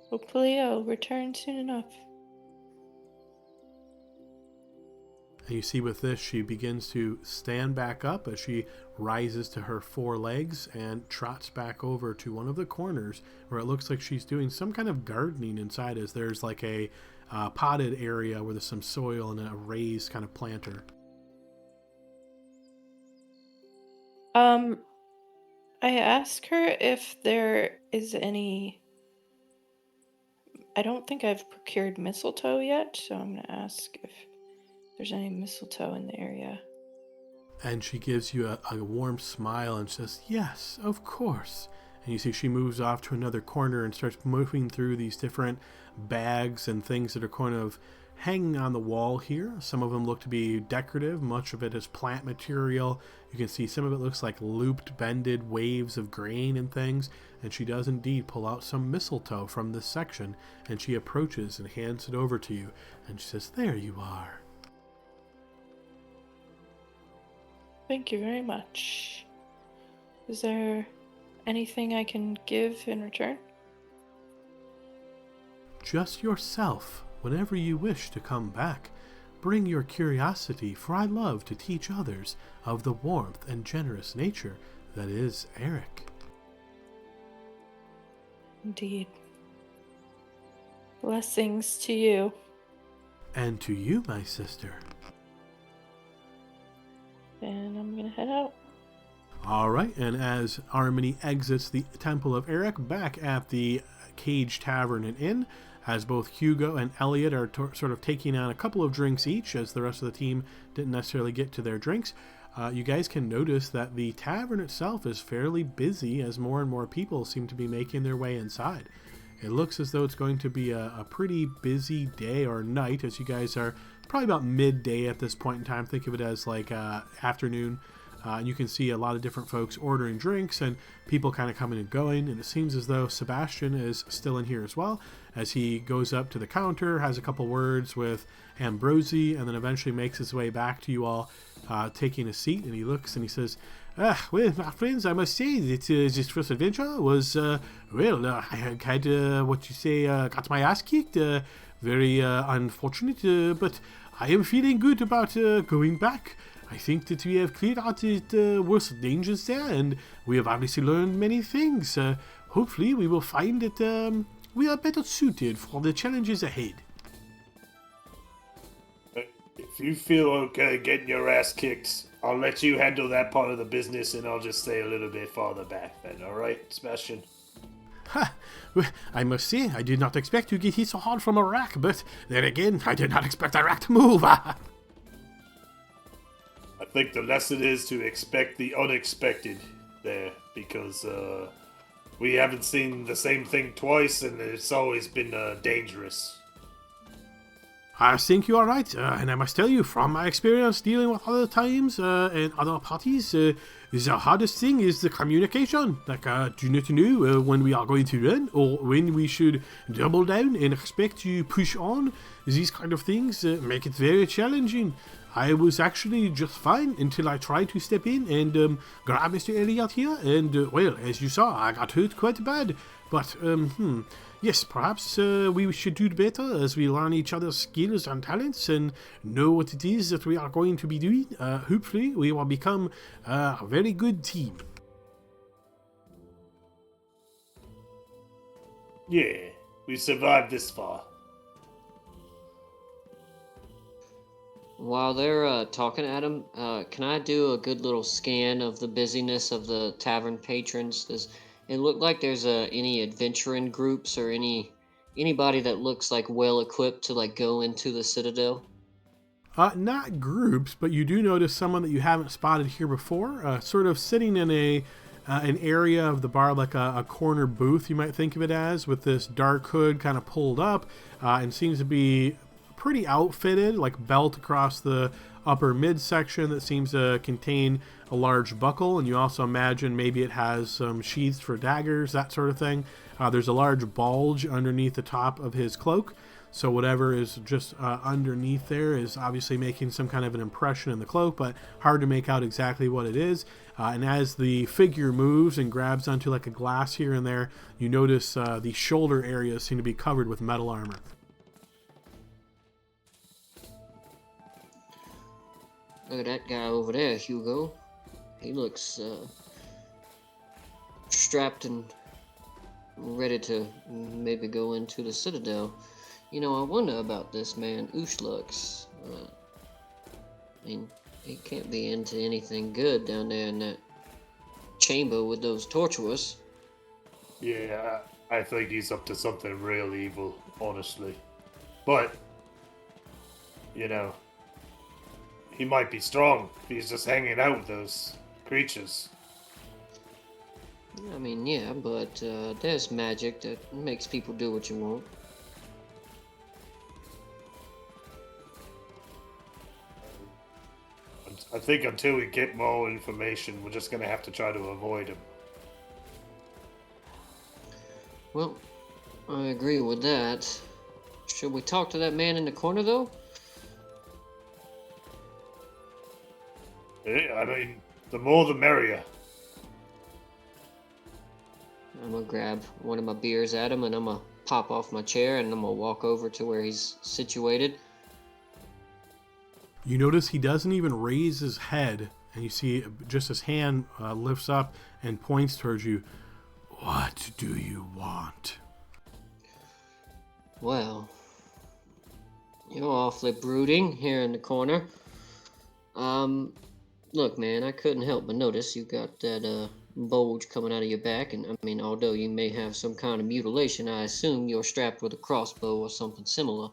Hopefully I'll return soon enough. And you see with this, she begins to stand back up as she rises to her 4 legs and trots back over to one of the corners where it looks like she's doing some kind of gardening inside, as there's like a potted area where there's some soil and a raised kind of planter. I ask her if there is any... I don't think I've procured mistletoe yet, so I'm going to ask if there's any mistletoe in the area. And she gives you a warm smile and says, "Yes, of course." And you see she moves off to another corner and starts moving through these different bags and things that are kind of hanging on the wall here. Some of them look to be decorative. Much of it is plant material. You can see some of it looks like looped, bended waves of grain and things. And she does indeed pull out some mistletoe from this section. And she approaches and hands it over to you. And she says, "There you are." Thank you very much. Is there anything I can give in return? Just yourself, whenever you wish to come back. Bring your curiosity, for I love to teach others of the warmth and generous nature that is Eric. Indeed. Blessings to you. And to you, my sister. And I'm gonna head out. All right, and as Armony exits the Temple of Eric back at the Cage Tavern and Inn, as both Hugo and Elliot are sort of taking on a couple of drinks each, as the rest of the team didn't necessarily get to their drinks, you guys can notice that the tavern itself is fairly busy as more and more people seem to be making their way inside. It looks as though it's going to be a pretty busy day or night, as you guys are probably about midday at this point in time. Think of it as like afternoon. You can see a lot of different folks ordering drinks and people kind of coming and going. And it seems as though Sebastian is still in here as well, as he goes up to the counter, has a couple words with Ambrosi, and then eventually makes his way back to you all, taking a seat. And he looks and he says, well, my friends, I must say that this first adventure was, I had kind of, got my ass kicked. Very unfortunate, but I am feeling good about going back. I think that we have cleared out the worst dangers there, and we have obviously learned many things. Hopefully, we will find that we are better suited for the challenges ahead. If you feel okay getting your ass kicked, I'll let you handle that part of the business, and I'll just stay a little bit farther back then, alright, Sebastian? Ha! Well, I must say, I did not expect to get hit so hard from a rack, but then again, I did not expect a rack to move. I think the lesson is to expect the unexpected there, because we haven't seen the same thing twice, and it's always been dangerous. I think you are right, and I must tell you, from my experience dealing with other times and other parties, the hardest thing is the communication. Like, do not know when we are going to run, or when we should double down and expect to push on. These kind of things make it very challenging. I was actually just fine until I tried to step in and grab Mr. Elliot here, and, well, as you saw, I got hurt quite bad. But, yes, perhaps we should do better as we learn each other's skills and talents and know what it is that we are going to be doing. Hopefully, we will become a very good team. Yeah, we survived this far. While they're talking at him, can I do a good little scan of the busyness of the tavern patrons? Does it look like there's any adventuring groups or anybody that looks like well equipped to like go into the Citadel? Not groups, but you do notice someone that you haven't spotted here before, sort of sitting in an area of the bar, like a corner booth, you might think of it as, with this dark hood kind of pulled up, and seems to be pretty outfitted, like belt across the upper midsection that seems to contain a large buckle, and you also imagine maybe it has some sheaths for daggers, that sort of thing. There's a large bulge underneath the top of his cloak, so whatever is just underneath there is obviously making some kind of an impression in the cloak, but hard to make out exactly what it is. And as the figure moves and grabs onto like a glass here and there, you notice the shoulder areas seem to be covered with metal armor. Look at that guy over there, Hugo. He looks strapped and ready to maybe go into the Citadel. You know, I wonder about this man, Ushlux. I mean, he can't be into anything good down there in that chamber with those torturers. Yeah, I think he's up to something real evil, honestly. But, you know, he might be strong if he's just hanging out with those creatures. I mean, yeah, but there's magic that makes people do what you want. I think until we get more information, we're just going to have to try to avoid him. Well, I agree with that. Should we talk to that man in the corner, though? I mean, the more the merrier. I'm gonna grab one of my beers at him, and I'm gonna pop off my chair, and I'm gonna walk over to where he's situated. You notice he doesn't even raise his head, and you see just his hand lifts up and points towards you. What do you want? Well, you're awfully brooding here in the corner. Look, man, I couldn't help but notice you got that bulge coming out of your back, and I mean, although you may have some kind of mutilation, I assume you're strapped with a crossbow or something similar.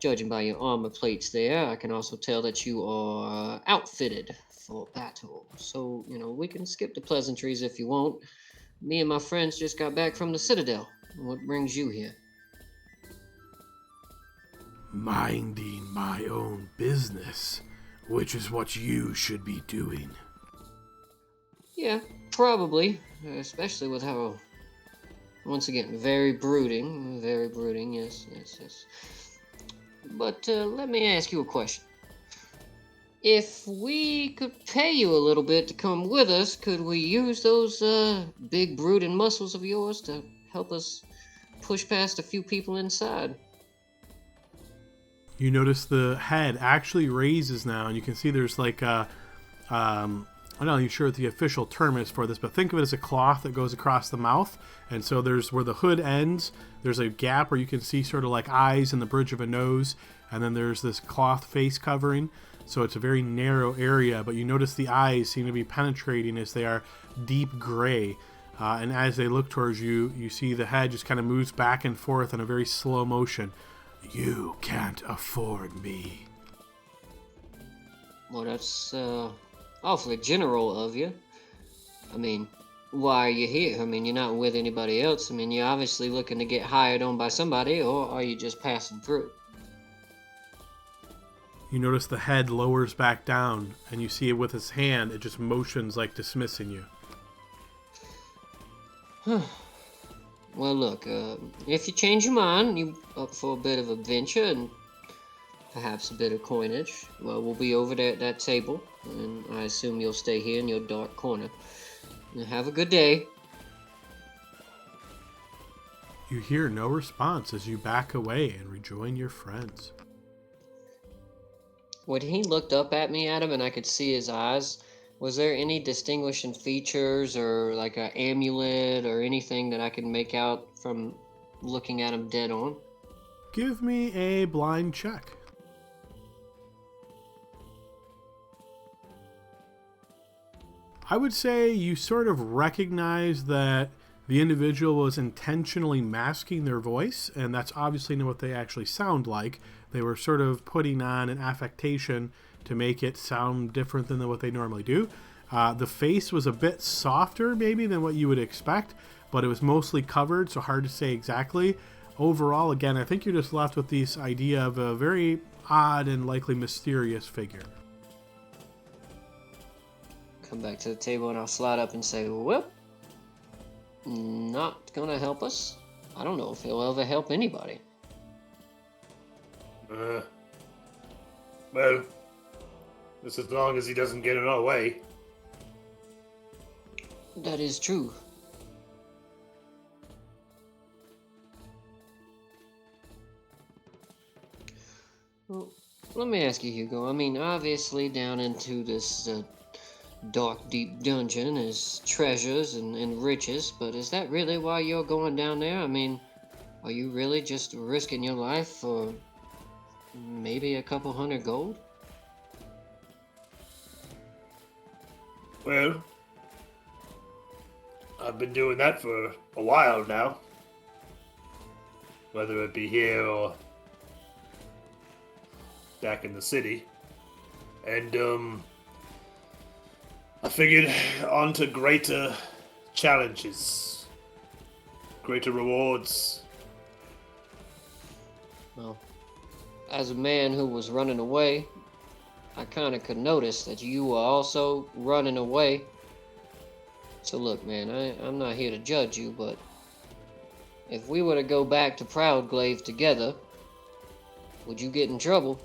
Judging by your armor plates there, I can also tell that you are outfitted for battle. So, you know, we can skip the pleasantries if you want. Me and my friends just got back from the Citadel. What brings you here? Minding my own business, which is what you should be doing. Yeah, probably. Especially with how, once again, very brooding. Very brooding, yes, yes, yes. But let me ask you a question. If we could pay you a little bit to come with us, could we use those big brooding muscles of yours to help us push past a few people inside? You notice the head actually raises now, and you can see there's like I'm not even sure what the official term is for this, but think of it as a cloth that goes across the mouth. And so there's where the hood ends, there's a gap where you can see sort of like eyes and the bridge of a nose. And then there's this cloth face covering. So it's a very narrow area, but you notice the eyes seem to be penetrating as they are deep gray. And as they look towards you, you see the head just kind of moves back and forth in a very slow motion. You can't afford me. Well, that's awfully general of you. I mean, why are you here? I mean, you're not with anybody else. I mean, you're obviously looking to get hired on by somebody, or are you just passing through? You notice the head lowers back down, and you see it with his hand, it just motions like dismissing you. Well, look, if you change your mind, you up for a bit of adventure and perhaps a bit of coinage, well, we'll be over there at that table, and I assume you'll stay here in your dark corner. Now, have a good day. You hear no response as you back away and rejoin your friends. When he looked up at me, Adam, and I could see his eyes, was there any distinguishing features or like an amulet or anything that I could make out from looking at him dead on? Give me a blind check. I would say you sort of recognize that the individual was intentionally masking their voice, and that's obviously not what they actually sound like. They were sort of putting on an affectation to make it sound different than what they normally do. The face was a bit softer maybe than what you would expect, but it was mostly covered, so hard to say exactly. Overall, again, I think you're just left with this idea of a very odd and likely mysterious figure. Come back to the table and I'll slide up and say, well, not gonna help us. I don't know if he'll ever help anybody. Well, just as long as he doesn't get in our way. That is true. Well, let me ask you, Hugo. I mean, obviously down into this dark, deep dungeon is treasures and riches, but is that really why you're going down there? I mean, are you really just risking your life for maybe a couple hundred gold? Well, I've been doing that for a while now. Whether it be here or back in the city. And, I figured onto greater challenges, greater rewards. Well, as a man who was running away, I kind of could notice that you were also running away. So look, man, I'm not here to judge you, but if we were to go back to Proudglaive together, would you get in trouble?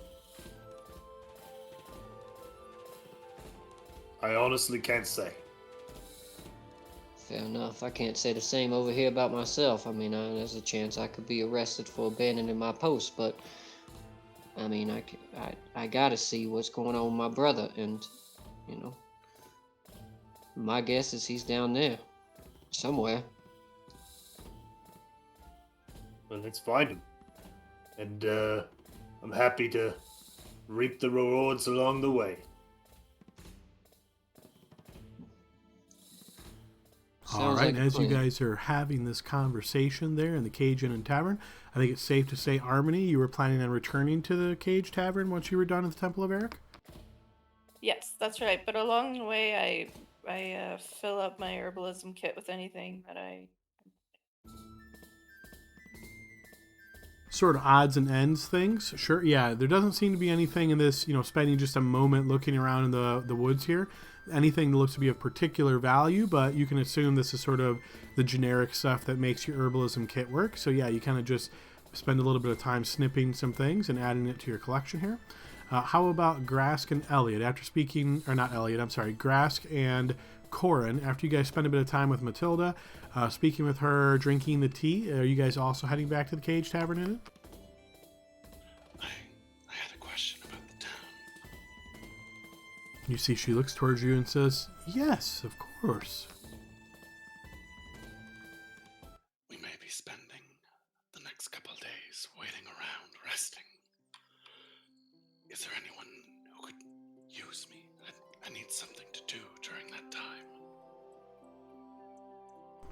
I honestly can't say. Fair enough. I can't say the same over here about myself. I mean, there's a chance I could be arrested for abandoning my post, but I mean, I gotta see what's going on with my brother, and you know, my guess is he's down there somewhere. Well, let's find him. And, I'm happy to reap the rewards along the way. All right, Sounds like and a as you plan. guys are having this conversation there in the Cage Inn and Tavern, I think it's safe to say, Harmony, you were planning on returning to the Cage Tavern once you were done at the Temple of Eric? Yes, that's right. But along the way, I fill up my herbalism kit with anything that I. sort of odds and ends things. Sure, yeah, there doesn't seem to be anything in this, spending just a moment looking around in the woods here. Anything that looks to be of particular value, but you can assume this is sort of the generic stuff that makes your herbalism kit work. So yeah, you kind of just spend a little bit of time snipping some things and adding it to your collection here. How about Grask and Elliot? After speaking, or not Elliot, I'm sorry, Grask and Corin, after you guys spend a bit of time with Matilda, speaking with her, drinking the tea, are you guys also heading back to the Cage Tavern in it? I had a question about the town. You see she looks towards you and says, yes, of course. We may be spending the next couple of days waiting around, resting. Is there anyone who could use me? I need something to do during that time.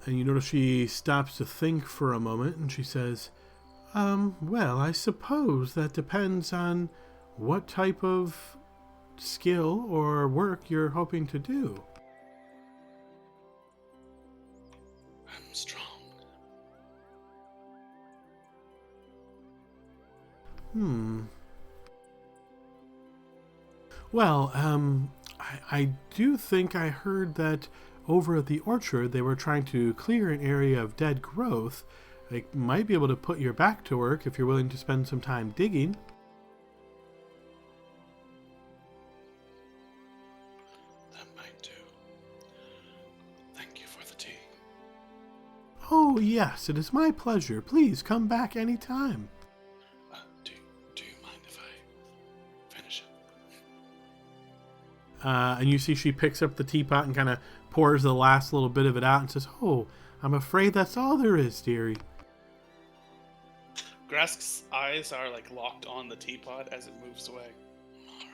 And you notice she stops to think for a moment and she says, well, I suppose that depends on what type of skill or work you're hoping to do. I'm strong. Well, I do think I heard that over at the orchard they were trying to clear an area of dead growth. They might be able to put your back to work if you're willing to spend some time digging. That might do. Thank you for the tea. Oh, yes, it is my pleasure. Please come back any time. Do you mind if I finish it? And you see she picks up the teapot and kind of pours the last little bit of it out and says, oh, I'm afraid that's all there is, dearie. Grask's eyes are like locked on the teapot as it moves away. All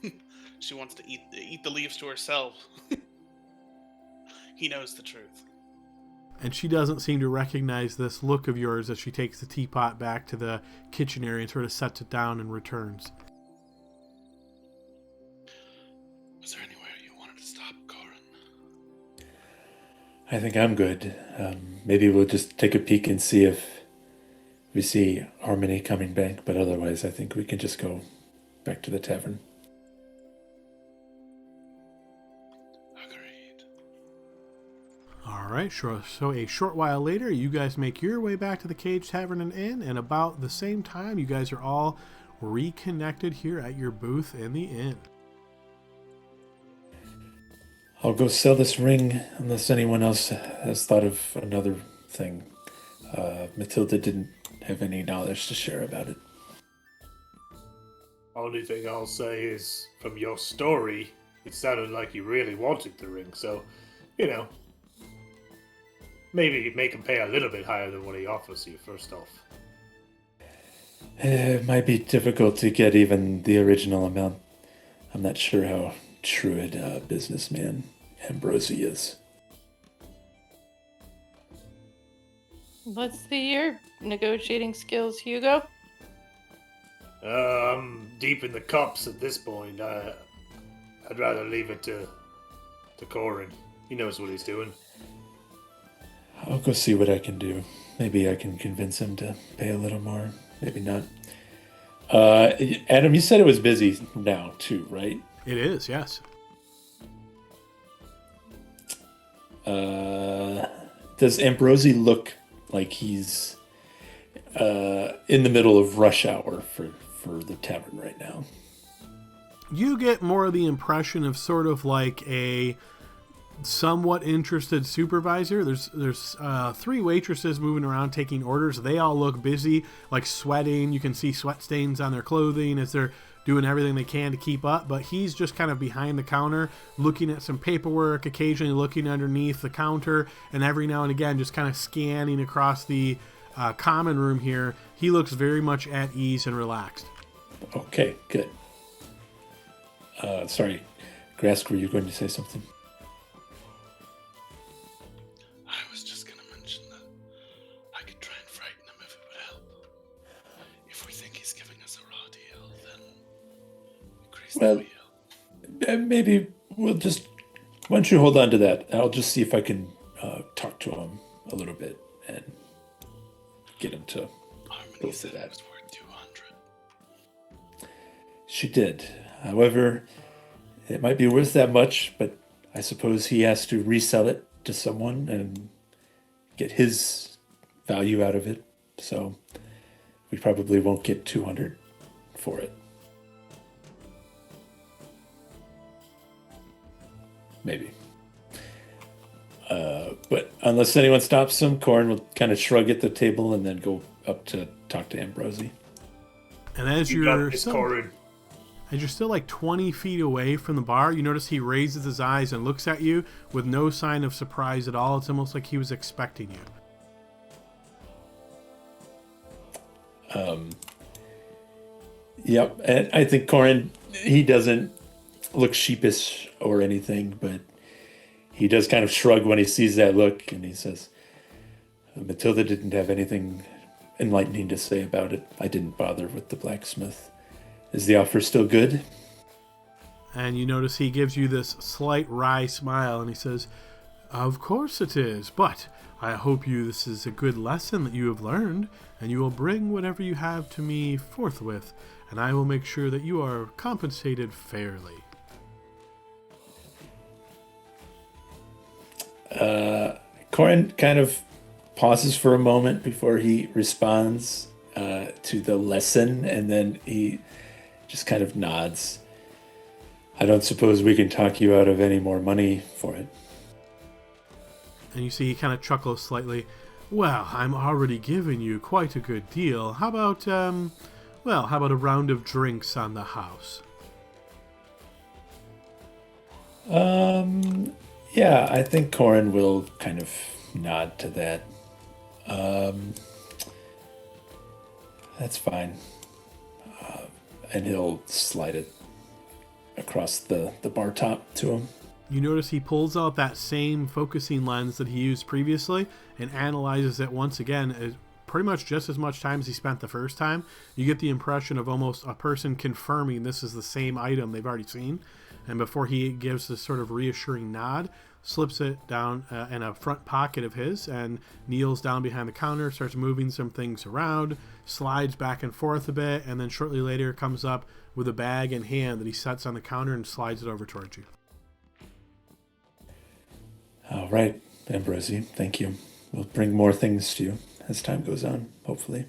right. She wants to eat the leaves to herself. He knows the truth. And she doesn't seem to recognize this look of yours as she takes the teapot back to the kitchen area and sort of sets it down and returns. Was there anywhere you wanted to stop, Corin? I think I'm good. Maybe we'll just take a peek and see if we see Harmony coming back, but otherwise I think we can just go back to the tavern. Agreed. All right, sure. So a short while later, you guys make your way back to the Cage Tavern and Inn, and about the same time, you guys are all reconnected here at your booth in the inn. I'll go sell this ring unless anyone else has thought of another thing. Matilda didn't have any knowledge to share about it. Only thing I'll say is, from your story, it sounded like you really wanted the ring, so, maybe make him pay a little bit higher than what he offers you, first off. It might be difficult to get even the original amount. I'm not sure how shrewd a businessman Ambrosi is. Let's see your negotiating skills, Hugo. I'm deep in the cups at this point. I'd rather leave it to Corin. He knows what he's doing. I'll go see what I can do. Maybe I can convince him to pay a little more. Maybe not. Adam, you said it was busy now too, right? It is, yes. Does Ambrosi look like he's in the middle of rush hour for the tavern right now? You get more of the impression of sort of like a somewhat interested supervisor. There's three waitresses moving around taking orders. They all look busy, like sweating. You can see sweat stains on their clothing as they're doing everything they can to keep up, but he's just kind of behind the counter looking at some paperwork, occasionally looking underneath the counter, and every now and again just kind of scanning across the common room here. He looks very much at ease and relaxed. Okay, good. Sorry, Grask, were you going to say something? I was just going to mention that I could try and frighten him if it would help. If we think he's giving us a raw deal, then increase the wheel. Maybe we'll just... Why don't you hold on to that? I'll just see if I can talk to him a little bit and get him to... Harmony he close to said it that. was worth 200. She did. However, it might be worth that much, but I suppose he has to resell it to someone and get his value out of it. So we probably won't get 200 for it. Maybe. But unless anyone stops him, Corin will kind of shrug at the table and then go up to talk to Ambrosi. And as You you're got this, still, Corin. as you're still like 20 feet away from the bar, you notice he raises his eyes and looks at you with no sign of surprise at all. It's almost like he was expecting you. Yep, and I think Corin, he doesn't look sheepish or anything, but he does kind of shrug when he sees that look, and he says, Matilda didn't have anything enlightening to say about it. I didn't bother with the blacksmith. Is the offer still good? And you notice he gives you this slight wry smile and he says, "Of course it is, but I hope this is a good lesson that you have learned, and you will bring whatever you have to me forthwith, and I will make sure that you are compensated fairly." Corin kind of pauses for a moment before he responds to the lesson, and then he just kind of nods. I don't suppose we can talk you out of any more money for it. And you see he kind of chuckles slightly. "Well, I'm already giving you quite a good deal. How about a round of drinks on the house?" Yeah, I think Corin will kind of nod to that. That's fine. And he'll slide it across the bar top to him. You notice he pulls out that same focusing lens that he used previously and analyzes it once again, pretty much just as much time as he spent the first time. You get the impression of almost a person confirming this is the same item they've already seen. And before he gives this sort of reassuring nod, slips it down in a front pocket of his and kneels down behind the counter, starts moving some things around, slides back and forth a bit, and then shortly later comes up with a bag in hand that he sets on the counter and slides it over towards you. All right, Ambrosi, thank you. We'll bring more things to you as time goes on, hopefully.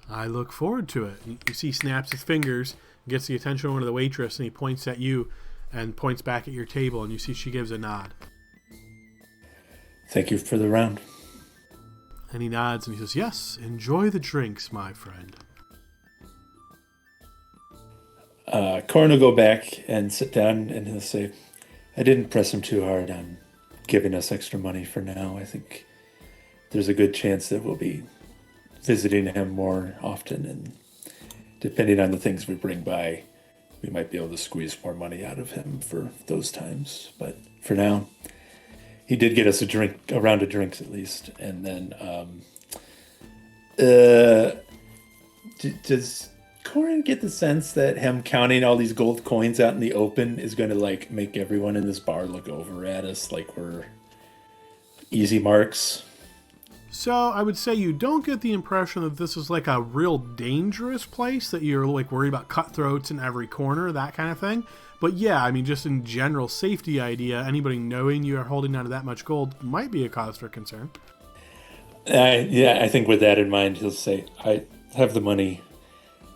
I look forward to it. You see he snaps his fingers, gets the attention of one of the waitress, and he points at you and points back at your table, and you see she gives a nod. Thank you for the round. And he nods and he says, "Yes, enjoy the drinks, my friend." Corin will go back and sit down and he'll say, I didn't press him too hard on giving us extra money for now. I think there's a good chance that we'll be visiting him more often, and depending on the things we bring by, we might be able to squeeze more money out of him for those times. But for now, he did get us a round of drinks at least. And then, does Corin get the sense that him counting all these gold coins out in the open is going to like make everyone in this bar look over at us like we're easy marks? So I would say you don't get the impression that this is like a real dangerous place, that you're like worried about cutthroats in every corner, that kind of thing. But yeah, I mean, just in general safety idea, anybody knowing you are holding on to that much gold might be a cause for concern. I think with that in mind, he'll say, I have the money,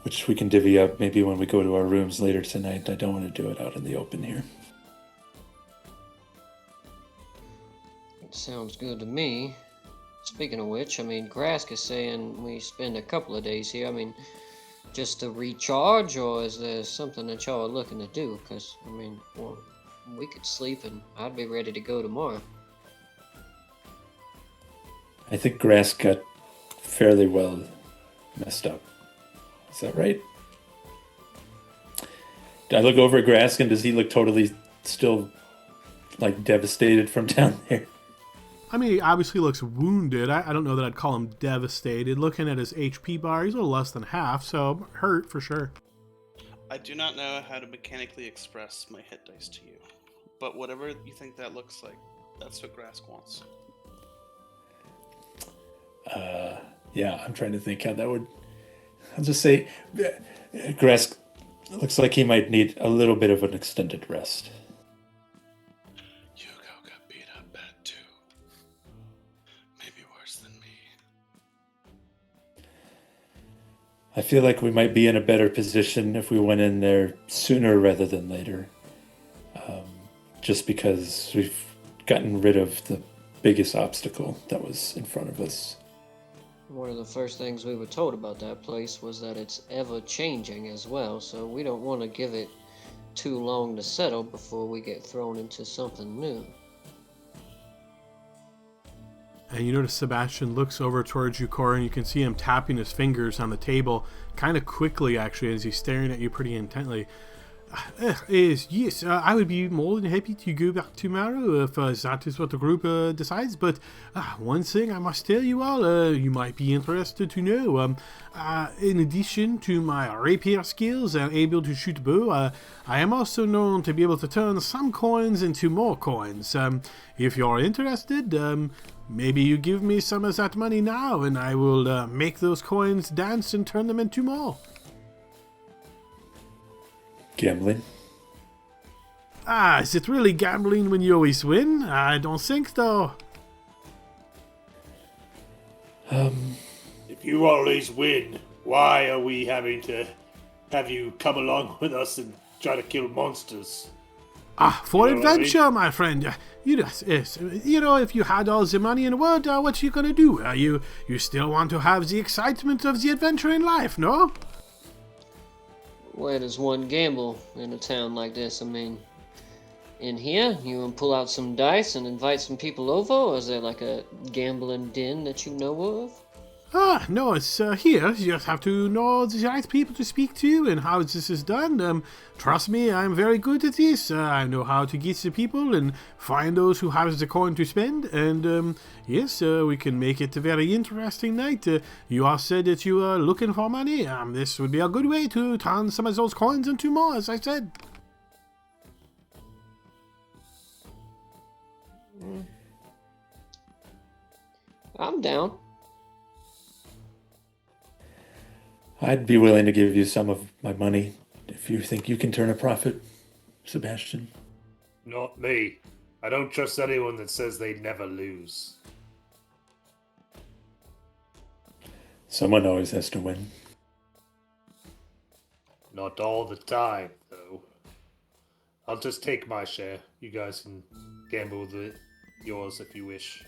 which we can divvy up maybe when we go to our rooms later tonight. I don't want to do it out in the open here. Sounds good to me. Speaking of which, I mean, Grask is saying we spend a couple of days here. I mean, just to recharge, or is there something that y'all are looking to do? Because, I mean, well, we could sleep and I'd be ready to go tomorrow. I think Grass got fairly well messed up. Is that right? I look over at Grask, and does he look totally still like devastated from down there? I mean, he obviously looks wounded. I don't know that I'd call him devastated. Looking at his HP bar, he's a little less than half, so hurt for sure. I do not know how to mechanically express my hit dice to you, but whatever you think that looks like, that's what Grask wants. Yeah, I'm trying to think how that would I'll just say, Grask looks like he might need a little bit of an extended rest. Hugo got beat up bad too. Maybe worse than me. I feel like we might be in a better position if we went in there sooner rather than later. Just because we've gotten rid of the biggest obstacle that was in front of us. One of the first things we were told about that place was that it's ever changing as well, so we don't want to give it too long to settle before we get thrown into something new. And you notice Sebastian looks over towards you, Cora, and you can see him tapping his fingers on the table kind of quickly, actually, as he's staring at you pretty intently. Yes, I would be more than happy to go back tomorrow if that is what the group decides. But one thing I must tell you all, you might be interested to know. In addition to my rapier skills and able to shoot bow, I am also known to be able to turn some coins into more coins. If you're interested, maybe you give me some of that money now, and I will make those coins dance and turn them into more. Gambling? Is it really gambling when you always win? I don't think so. If you always win, why are we having to have you come along with us and try to kill monsters? For You know what I mean? adventure, my friend. Yes. You know, if you had all the money in the world, what you gonna do? You still want to have the excitement of the adventure in life, no? Where does one gamble in a town like this? I mean, in here, you can pull out some dice and invite some people over, or is there like a gambling den that you know of? No, it's here. You just have to know the right people to speak to and how this is done. Trust me, I'm very good at this. I know how to get the people and find those who have the coin to spend. And yes, we can make it a very interesting night. You all said that you are looking for money. This would be a good way to turn some of those coins into more, as I said. I'm down. I'd be willing to give you some of my money if you think you can turn a profit, Sebastian. Not me. I don't trust anyone that says they never lose. Someone always has to win. Not all the time, though. I'll just take my share. You guys can gamble with it. Yours if you wish.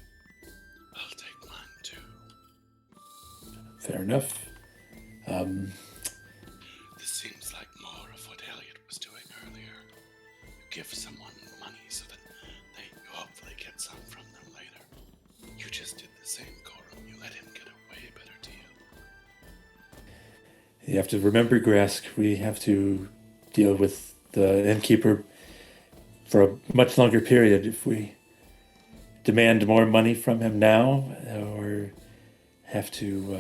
I'll take mine too. Fair enough. This seems like more of what Elliot was doing earlier. You give someone money so that they hopefully get some from them later. You just did the same, Corum. You let him get a way better deal. You have to remember, Grask, we have to deal with the innkeeper for a much longer period. If we demand more money from him now, or have to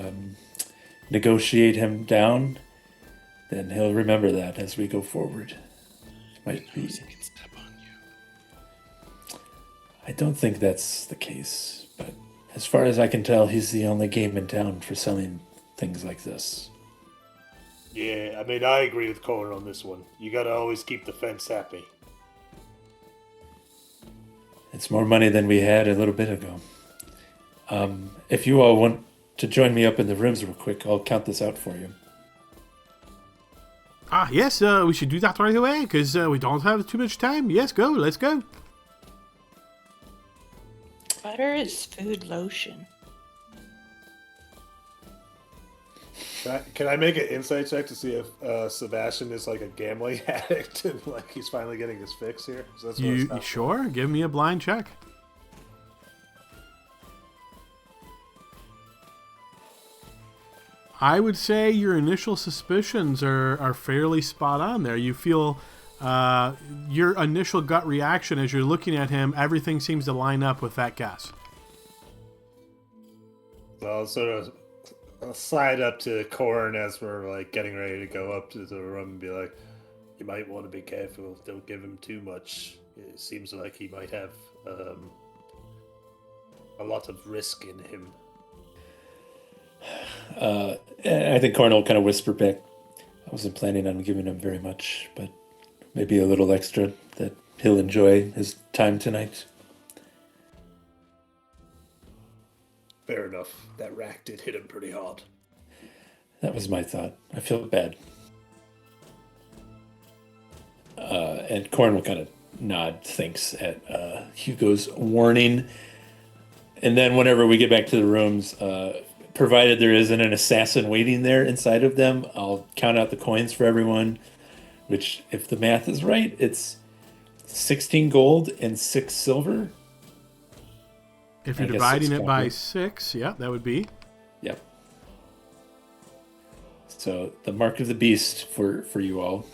negotiate him down, then he'll remember that as we go forward. Might be. He can step on you. I don't think that's the case, but as far as I can tell, he's the only game in town for selling things like this. Yeah, I mean, I agree with Connor on this one. You gotta always keep the fence happy. It's more money than we had a little bit ago. If you all want to join me up in the rooms real quick, I'll count this out for you. Yes, we should do that right away, because we don't have too much time. Yes, let's go. Butter is food lotion. Can I make an insight check to see if Sebastian is like a gambling addict and like he's finally getting his fix here? So that's what it's You not. sure? Give me a blind check. I would say your initial suspicions are fairly spot on there. You feel your initial gut reaction as you're looking at him, everything seems to line up with that guess. So I'll slide up to Corn as we're like getting ready to go up to the room and be like, "You might want to be careful. Don't give him too much. It seems like he might have a lot of risk in him." And I think Corn will kind of whisper back. I wasn't planning on giving him very much, but maybe a little extra that he'll enjoy his time tonight. Fair enough. That rack did hit him pretty hard. That was my thought. I feel bad. And Corn will kind of nod thanks at Hugo's warning. And then whenever we get back to the rooms, provided there isn't an assassin waiting there inside of them, I'll count out the coins for everyone, which, if the math is right, it's 16 gold and 6 silver. If you're dividing it by 6, yeah, that would be. Yep. So the mark of the beast for you all.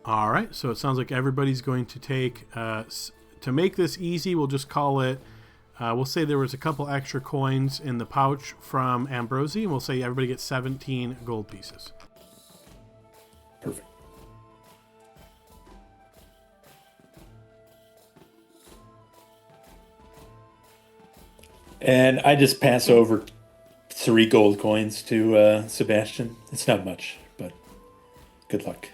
All right, so it sounds like everybody's going to take, to make this easy, we'll just call it, we'll say there was a couple extra coins in the pouch from Ambrosi, and we'll say everybody gets 17 gold pieces. Perfect. And I just pass over 3 gold coins to Sebastian. It's not much, but good luck.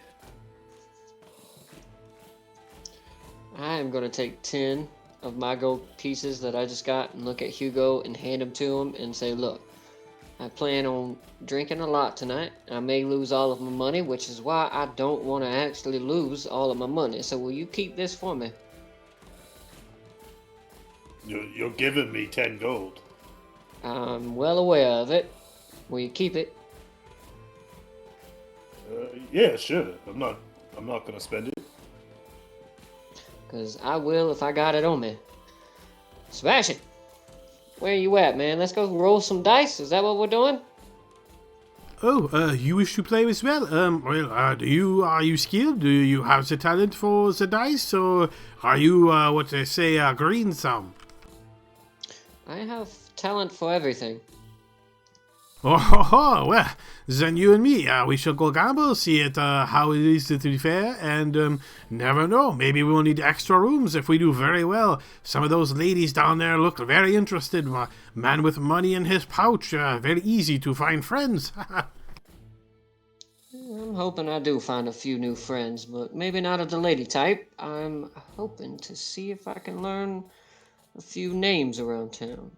I am going to take 10 of my gold pieces that I just got and look at Hugo and hand them to him and say, look, I plan on drinking a lot tonight. I may lose all of my money, which is why I don't want to actually lose all of my money. So will you keep this for me? You're giving me 10 gold. I'm well aware of it. Will you keep it? Yeah, sure. I'm not gonna spend it. Because I will if I got it on me. Sebastian, where are you at, man? Let's go roll some dice. Is that what we're doing? Oh, you wish to play as well? Are you skilled? Do you have the talent for the dice, or are you, what they say, green thumb? I have talent for everything. Oh, well, then you and me, we shall go gamble, see how it is to be fair, and never know, maybe we'll need extra rooms if we do very well. Some of those ladies down there look very interested. Man with money in his pouch, very easy to find friends. I'm hoping I do find a few new friends, but maybe not of the lady type. I'm hoping to see if I can learn a few names around town.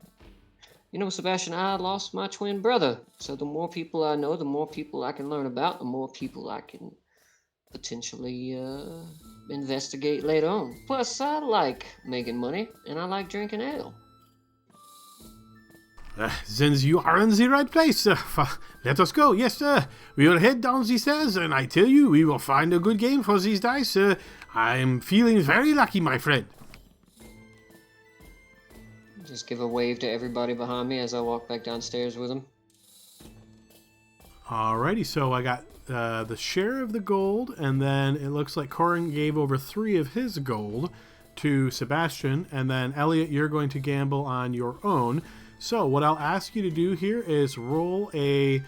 You know, Sebastian, I lost my twin brother, so the more people I know, the more people I can learn about, the more people I can potentially investigate later on. Plus, I like making money, and I like drinking ale. Then you are in the right place. Let us go. Yes, sir. We will head down the stairs, and I tell you, we will find a good game for these dice. I'm feeling very lucky, my friend. Just give a wave to everybody behind me as I walk back downstairs with him. Alrighty, so I got the share of the gold, and then it looks like Corin gave over 3 of his gold to Sebastian, and then Elliot, you're going to gamble on your own. So what I'll ask you to do here is roll a,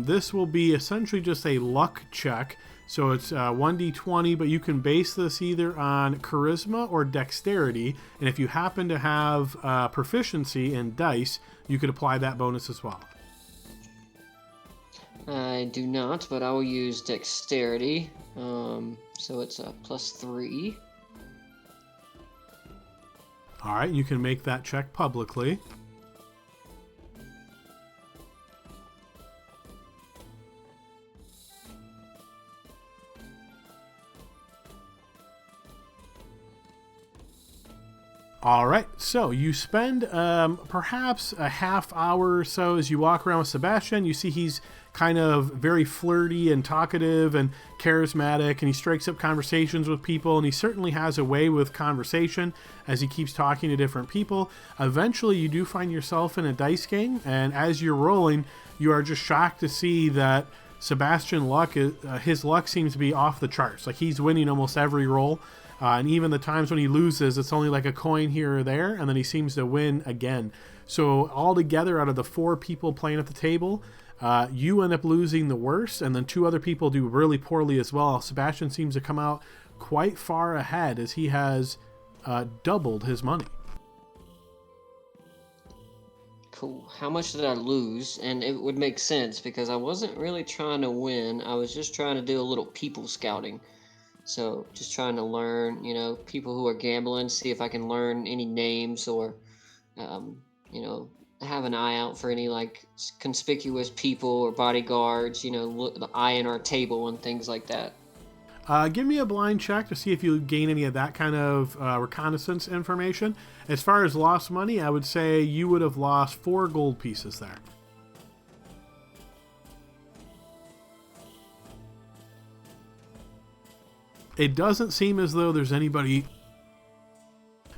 this will be essentially just a luck check. So it's 1d20, but you can base this either on charisma or dexterity. And if you happen to have proficiency in dice, you could apply that bonus as well. I do not, but I will use dexterity. So it's a +3. All right, you can make that check publicly. All right, so you spend perhaps a half hour or so as you walk around with Sebastian. You see he's kind of very flirty and talkative and charismatic, and he strikes up conversations with people, and he certainly has a way with conversation as he keeps talking to different people. Eventually, you do find yourself in a dice game, and as you're rolling, you are just shocked to see that Sebastian luck, his luck seems to be off the charts. Like, he's winning almost every roll. And even the times when he loses, it's only like a coin here or there, and then he seems to win again. So altogether, out of the 4 people playing at the table, you end up losing the worst, and then 2 other people do really poorly as well. Sebastian seems to come out quite far ahead as he has doubled his money. Cool. How much did I lose? And it would make sense because I wasn't really trying to win. I was just trying to do a little people scouting. So just trying to learn, people who are gambling, see if I can learn any names or, you know, have an eye out for any like conspicuous people or bodyguards, look the eye in our table and things like that. Give me a blind check to see if you gain any of that kind of reconnaissance information. As far as lost money, I would say you would have lost 4 gold pieces there. It doesn't seem as though there's anybody...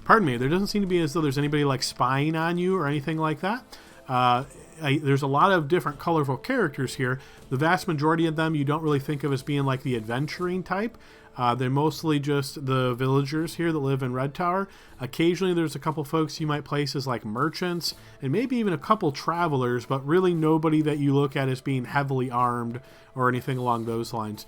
Pardon me, there doesn't seem to be as though there's anybody like spying on you or anything like that. There's a lot of different colorful characters here. The vast majority of them you don't really think of as being like the adventuring type. They're mostly just the villagers here that live in Red Tower. Occasionally there's a couple folks you might place as like merchants and maybe even a couple travelers, but really nobody that you look at as being heavily armed or anything along those lines.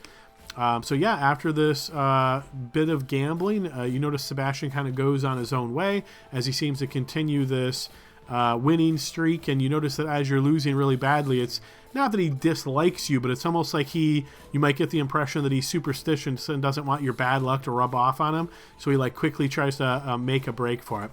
So yeah, after this bit of gambling, you notice Sebastian kind of goes on his own way as he seems to continue this winning streak, and you notice that as you're losing really badly, it's not that he dislikes you, but it's almost like you might get the impression that he's superstitious and doesn't want your bad luck to rub off on him, so he like quickly tries to make a break for it.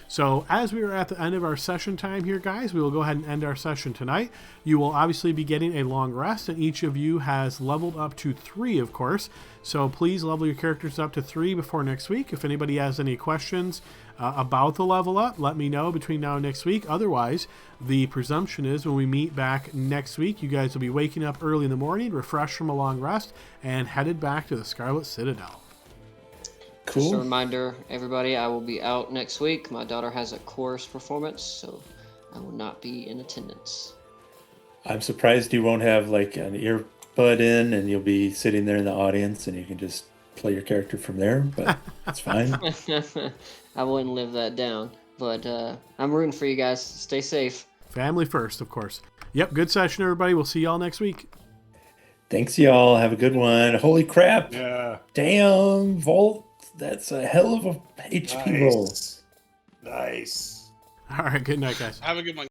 So as we are at the end of our session time here, guys, we will go ahead and end our session tonight. You will obviously be getting a long rest, and each of you has leveled up to 3, of course. So please level your characters up to 3 before next week. If anybody has any questions about the level up, let me know between now and next week. Otherwise, the presumption is when we meet back next week, you guys will be waking up early in the morning, refreshed from a long rest, and headed back to the Scarlet Citadel. Cool. Just a reminder, everybody, I will be out next week. My daughter has a chorus performance, so I will not be in attendance. I'm surprised you won't have like an earbud in and you'll be sitting there in the audience and you can just play your character from there, but it's fine. I wouldn't live that down, but I'm rooting for you guys. Stay safe. Family first, of course. Yep, good session, everybody. We'll see y'all next week. Thanks, y'all. Have a good one. Holy crap. Yeah. Damn, Volt. That's a hell of a HP roll. Nice. All right, good night, guys. Have a good one.